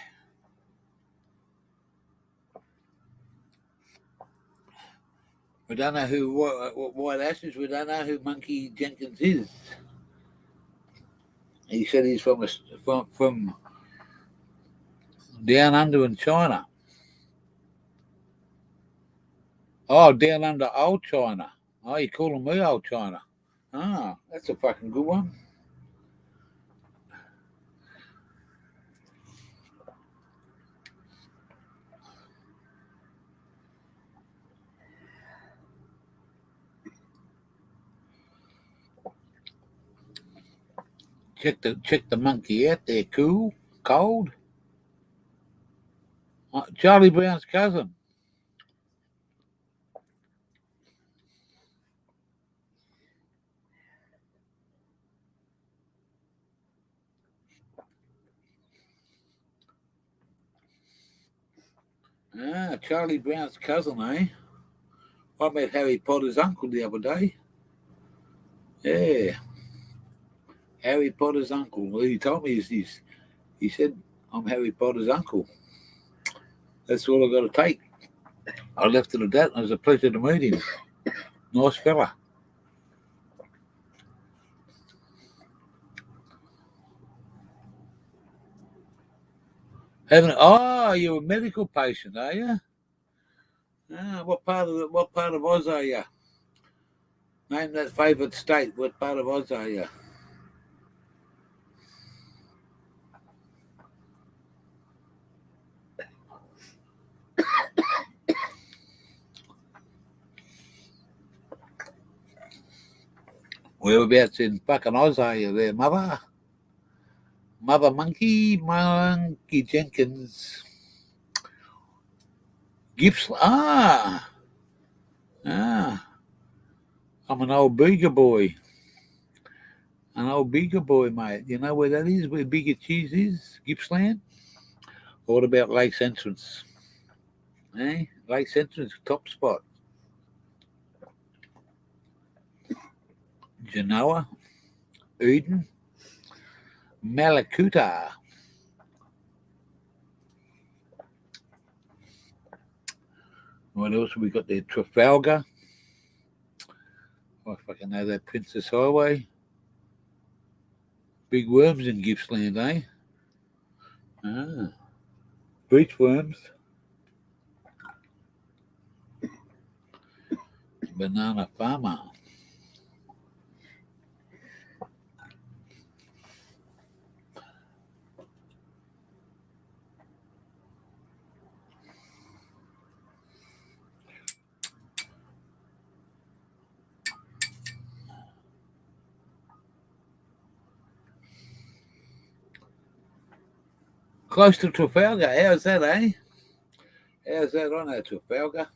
We don't know who White Ashes. We don't know who Monkey Jenkins is. He said he's from down under in China. Oh, down under old China. Oh, you're calling me old China. Ah, that's a fucking good one. Check the monkey out there. Cold. Charlie Brown's cousin. Ah, Charlie Brown's cousin, eh? I met Harry Potter's uncle the other day. Yeah. Harry Potter's uncle. Well, he told me he said, I'm Harry Potter's uncle. That's all I got to take. I left it at that, and it was a pleasure to meet him. Nice fella. You're a medical patient, are you? Ah, what part of Oz are you? Name that favourite state. What part of Oz are you? Whereabouts in fucking Oz are you there, mother? Mother Monkey Jenkins. Gippsland. I'm an old Bega boy. An old Bega boy, mate. You know where that is? Where Bega Cheese is? Gippsland? What about Lakes Entrance? Eh? Lakes Entrance, top spot. Genoa, Eden, Malakuta. What else have we got there? Trafalgar. I fucking know that. Princess Highway. Big worms in Gippsland, eh? Ah. Beach worms. Banana farmer. Close to Trafalgar. How's that, eh? How's that on there, Trafalgar?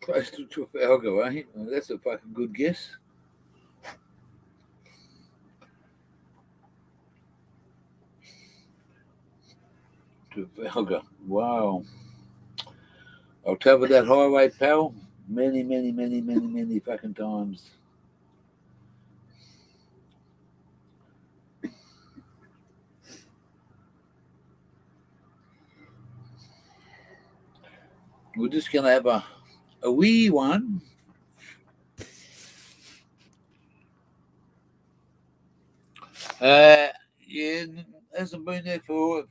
Close to Trafalgar, eh? Well, that's a fucking good guess. Trafalgar. Wow. I've covered that highway, pal, many fucking times. We're just going to have a wee one. Yeah, hasn't been there for a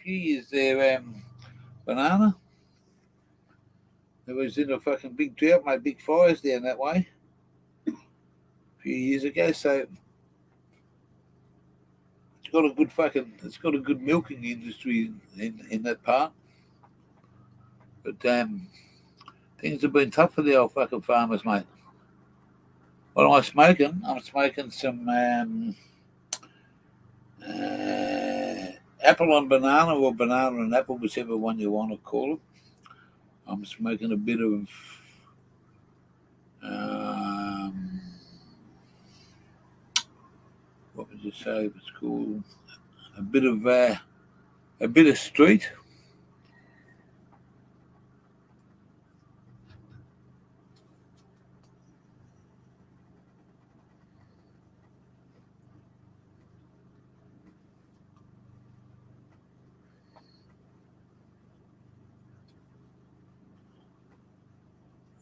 few years there. Banana. It was in a fucking big drought, made big fires down that way a few years ago. So it's got a good milking industry in that part. But things have been tough for the old fucking farmers, mate. What am I smoking? I'm smoking some apple and banana, or banana and apple, whichever one you want to call it. I'm smoking a bit of what would you say it's called? A bit of street.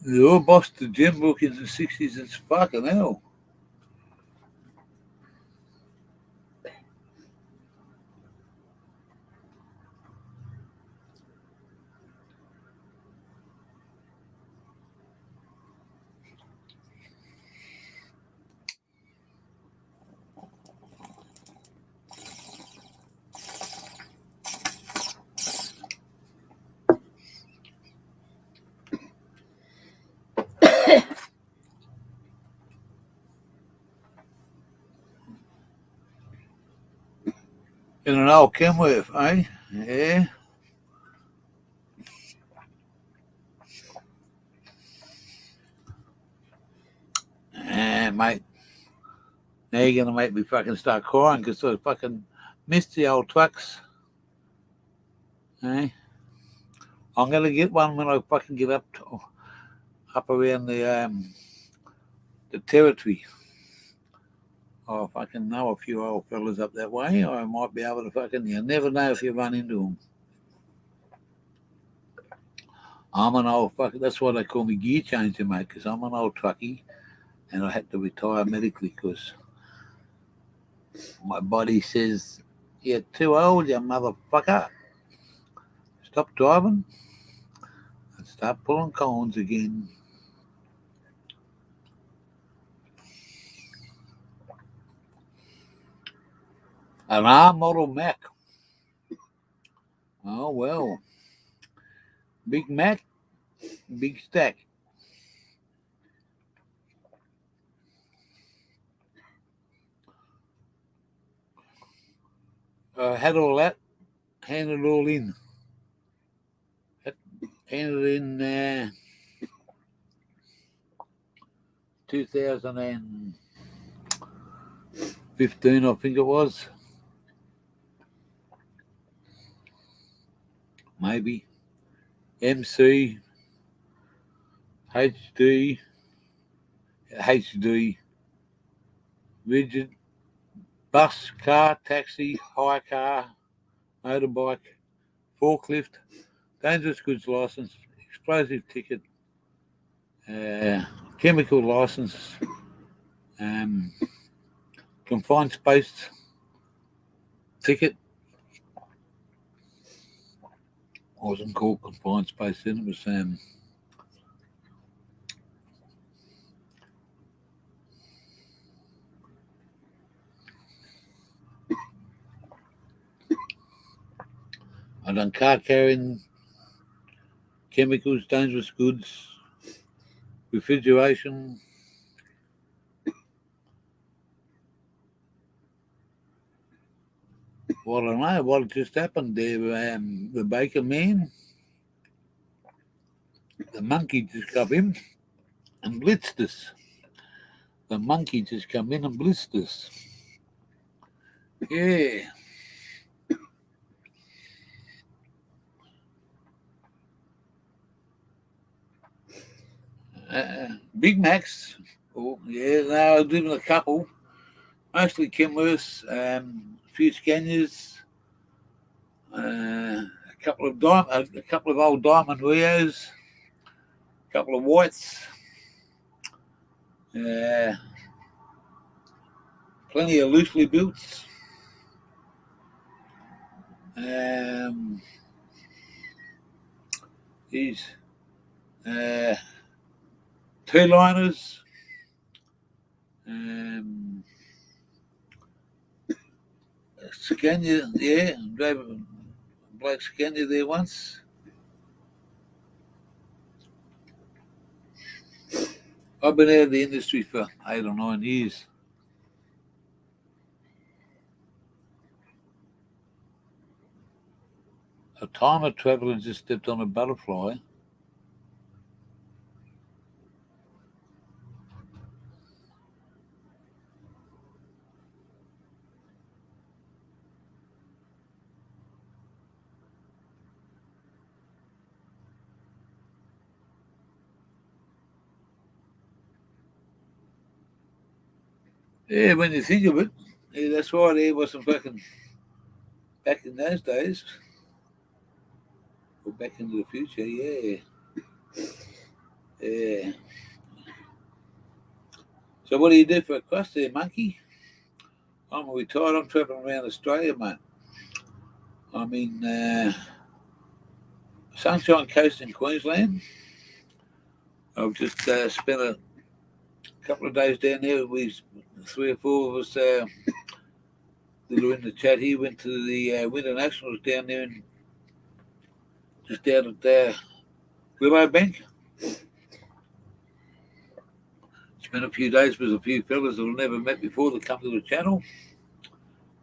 They all bossed the gym book in the 60s. It's fucking hell. In an old Kenworth, eh? Yeah. Mate. Now you're going to make me fucking start crying because I fucking missed the old trucks. Eh? I'm going to get one when I fucking get up around the territory. I fucking know a few old fellas up that way. I might be able to fucking... You never know if you run into them. I'm an old fucking... That's why they call me gear changer, mate, because I'm an old truckie and I had to retire medically because my body says, you're too old, you motherfucker. Stop driving and start pulling cones again. An R model Mac. Oh, well. Big Mac, big stack. Had all that, handed it all in. Handed in 2015, I think it was. Maybe. MC, HD, rigid, bus, car, taxi, hire car, motorbike, forklift, dangerous goods license, explosive ticket, chemical license, confined space ticket. Wasn't called confined space then, it was I done car carrying, chemicals, dangerous goods, refrigeration. Well, I don't know what just happened there. The baker man, the monkey just come in and blitzed us. The monkey just come in and blitzed us. Yeah. Big Macs. Oh, yeah, no, I was doing a couple. Mostly Kenworths, a few Scanias, a couple of old Diamond Rios, a couple of Whites, plenty of loosely builts. These two-liners, Scania, yeah, drove a black Scania there once. I've been out of the industry for 8 or 9 years. A timer traveller just stepped on a butterfly. Yeah, when you think of it, yeah, that's why there wasn't fucking back in those days. Or back into the future, yeah. Yeah. So what do you do for a crust there, monkey? I'm retired. I'm travelling around Australia, mate. I'm in Sunshine Coast in Queensland. I've just spent a couple of days down there. We 3 or 4 of us that are in the chat here went to the Winter Nationals down there and just out at Willow Bank. Spent a few days with a few fellas that I've never met before that come to the channel.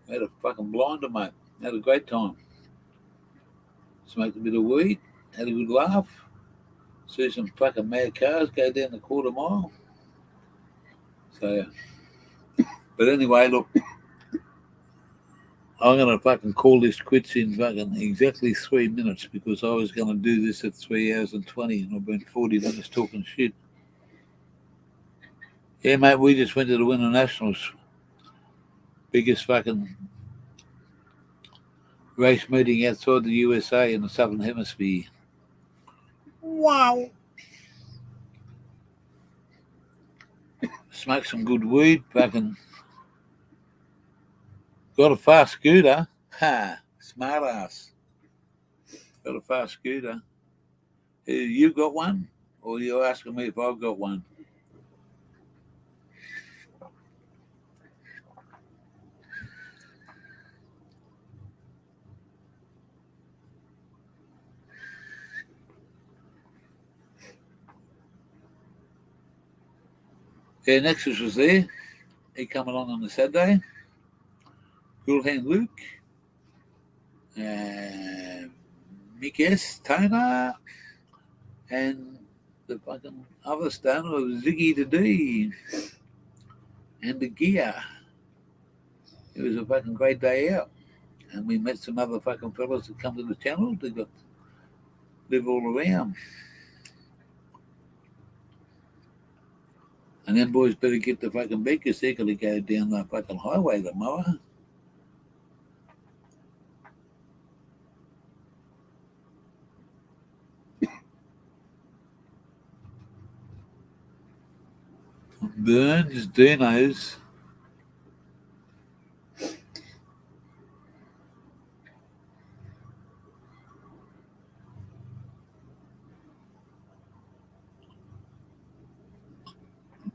Had a fucking blinder, mate. Had a great time. Smoked a bit of weed. Had a good laugh. See some fucking mad cars go down the quarter mile. So, but anyway, look, I'm going to fucking call this quits in fucking exactly 3 minutes because I was going to do this at 3 hours and 20 and I've been 40 minutes talking shit. Yeah, mate, we just went to the Winter Nationals. Biggest fucking race meeting outside the USA in the Southern Hemisphere. Wow. Smoked some good weed, fucking got a fast scooter. Ha, smart ass. Got a fast scooter. You got one? Or you're asking me if I've got one? Yeah, Nexus was there. He come along on the Saturday. Cool Hand Luke. Mick Toner. And the fucking other stoner was Ziggy the D. And the gear. It was a fucking great day out. And we met some other fucking fellas that come to the channel. They got live all around. And them boys better get the fucking bed because they're going to go down the fucking highway tomorrow. Burns, Dinos.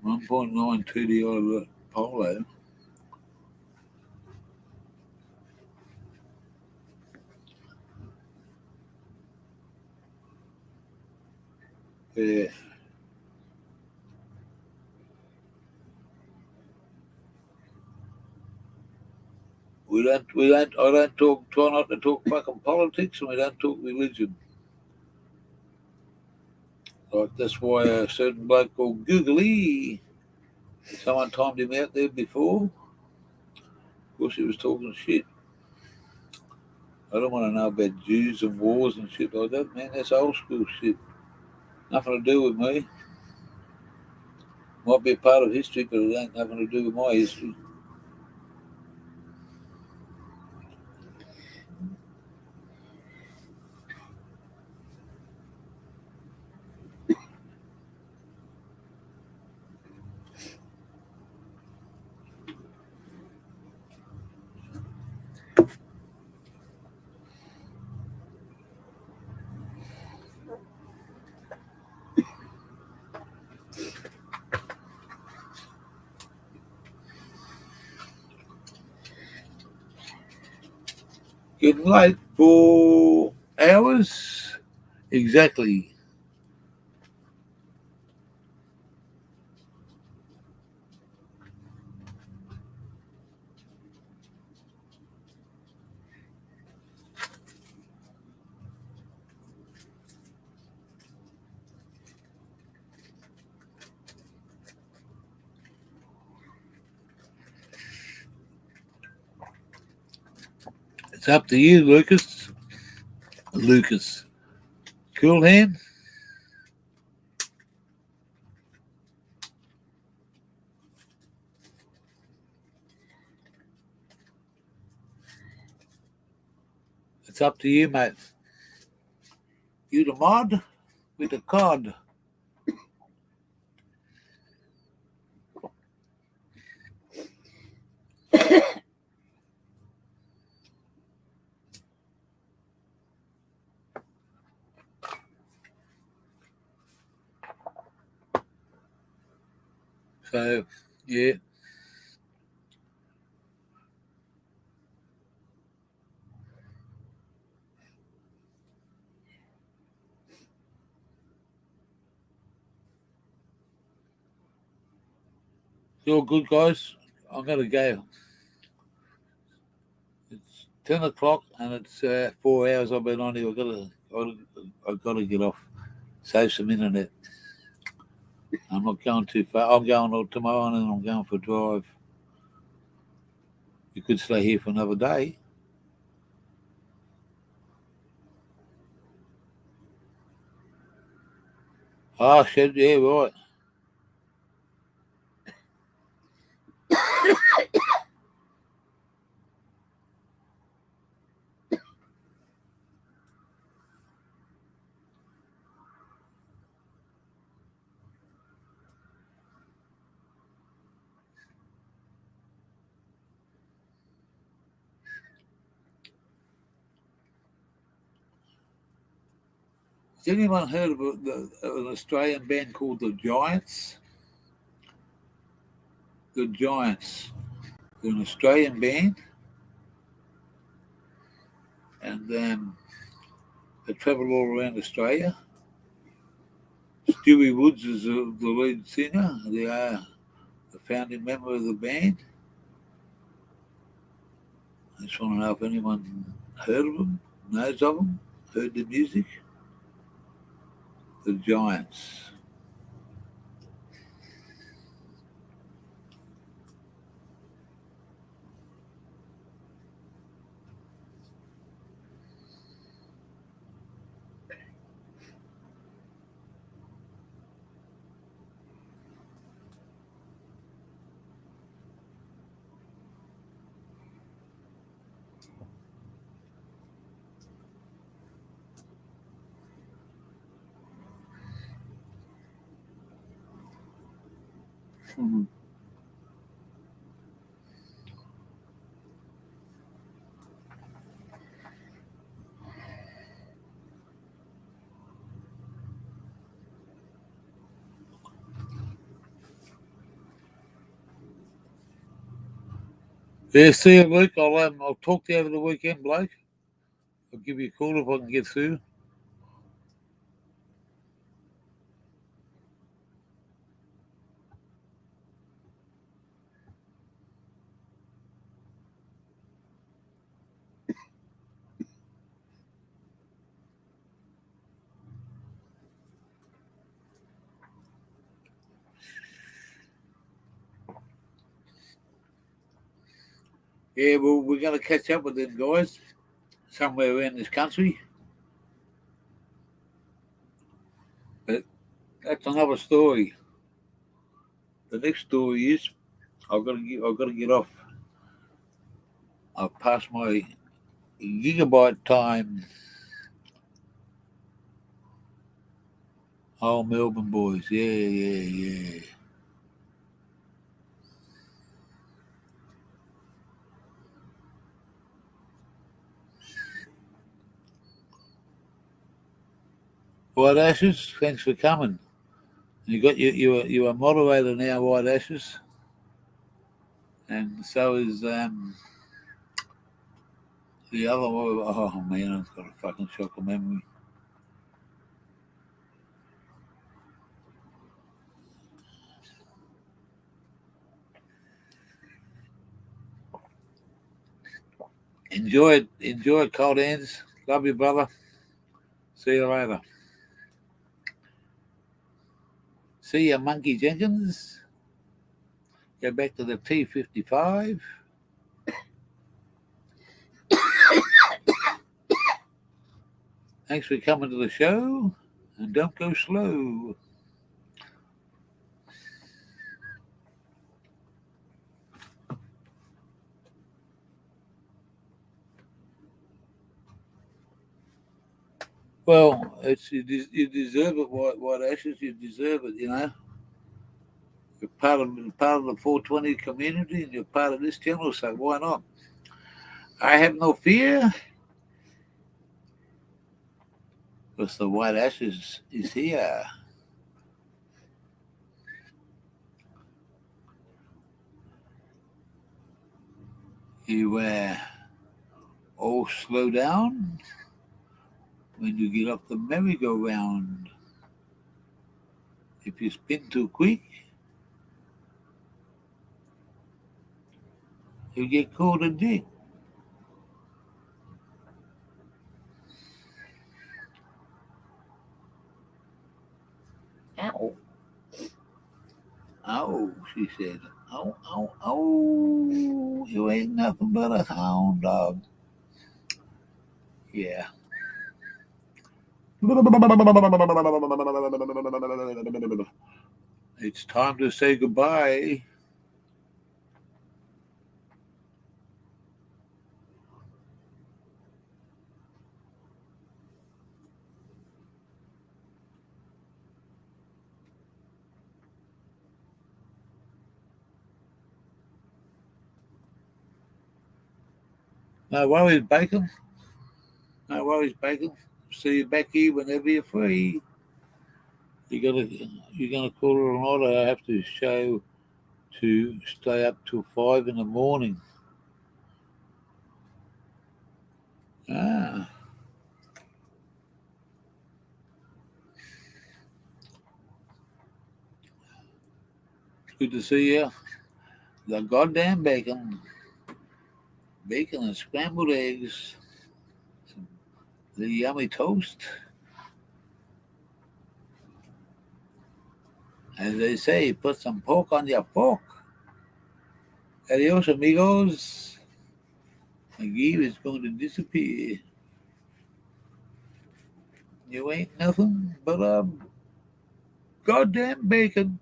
.92 TDI Polo. Yeah. I don't try not to talk fucking politics and we don't talk religion. Like that's why a certain bloke called Googly, someone timed him out there before. Of course he was talking shit. I don't want to know about Jews and wars and shit like that, man. That's old school shit. Nothing to do with me. Might be a part of history, but it ain't nothing to do with my history. Getting late for hours. Exactly. It's up to you, Lucas. Lucas. Cool hand? It's up to you, mate. You the mod with the cod. So, yeah. It's all good, guys. I'm going to go. It's 10 o'clock and it's 4 hours I've been on here. I've got to get off. Save some internet. I'm not going too far. I'm going on tomorrow and I'm going for a drive. You could stay here for another day. Oh, shit, yeah, right. Has anyone heard of an Australian band called the Giants? The Giants. They're an Australian band. And they travel all around Australia. Stewie Woods is the lead singer. They are the founding member of the band. I just want to know if anyone heard of them, knows of them, heard their music. The Giants. Mm-hmm. Yeah, see you, Luke. I'll talk to you over the weekend, Blake. I'll give you a call if I can get through. Yeah, well, we're going to catch up with them guys somewhere around this country. But that's another story. The next story is I've got to get off. I've passed my gigabyte time. Oh, Melbourne boys. Yeah. White Ashes, thanks for coming. You are moderator now, White Ashes. And so is the other one. Oh man, I've got a fucking shock of memory. Enjoy it, Cold Hands. Love you, brother. See you later. See ya, Monkey Jenkins. Go back to the T55. Thanks for coming to the show. And don't go slow. Well, you deserve it, White Ashes. You deserve it, you know. You're part of the 420 community and you're part of this channel, so why not? I have no fear. Because the White Ashes is here. You all slow down when you get off the merry-go-round. If you spin too quick, you get called a dick. Ow. Oh, she said. Oh, oh, oh. You ain't nothing but a hound dog. Yeah. It's time to say goodbye. No worries, Bacon. No worries, Bacon. See you back here whenever you're free. You're gonna call it an order. I have to show to stay up till 5 in the morning. Ah. Good to see you. The goddamn bacon. Bacon and scrambled eggs. The yummy toast. As they say, put some pork on your pork. Adios, amigos. McGee is going to disappear. You ain't nothing but a goddamn bacon.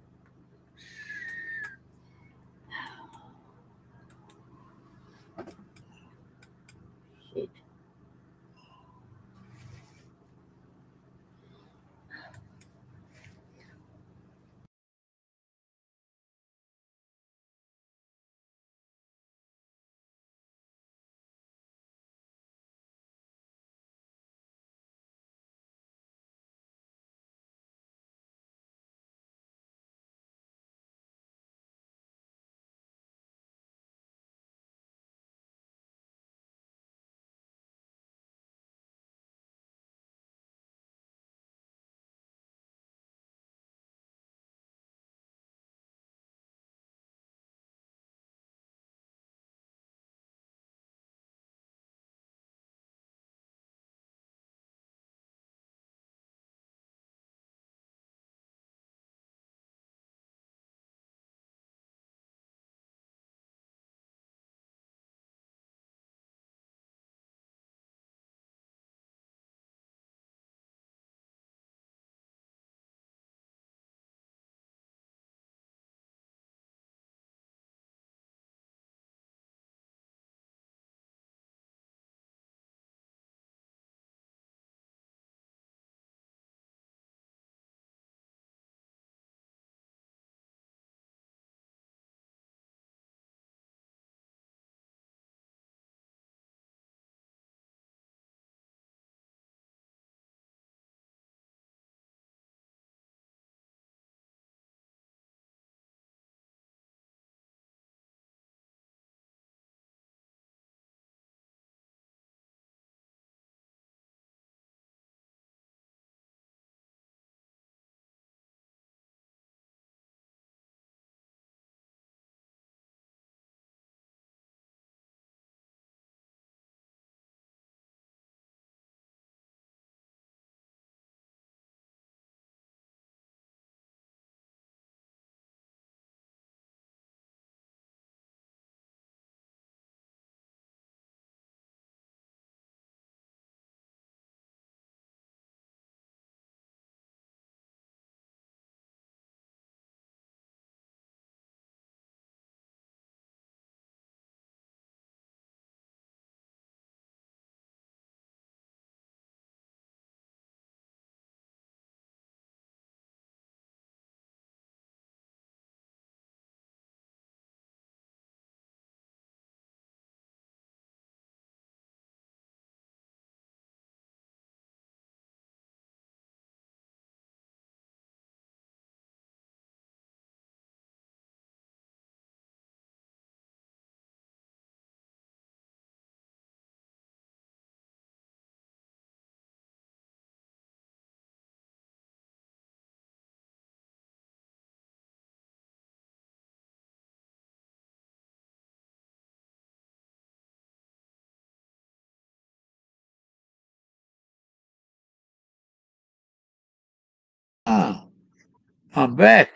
I'm back.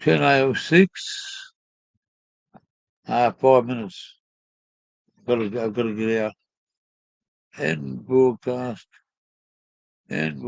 10:06. 5 minutes. I've got to get out. End broadcast. End.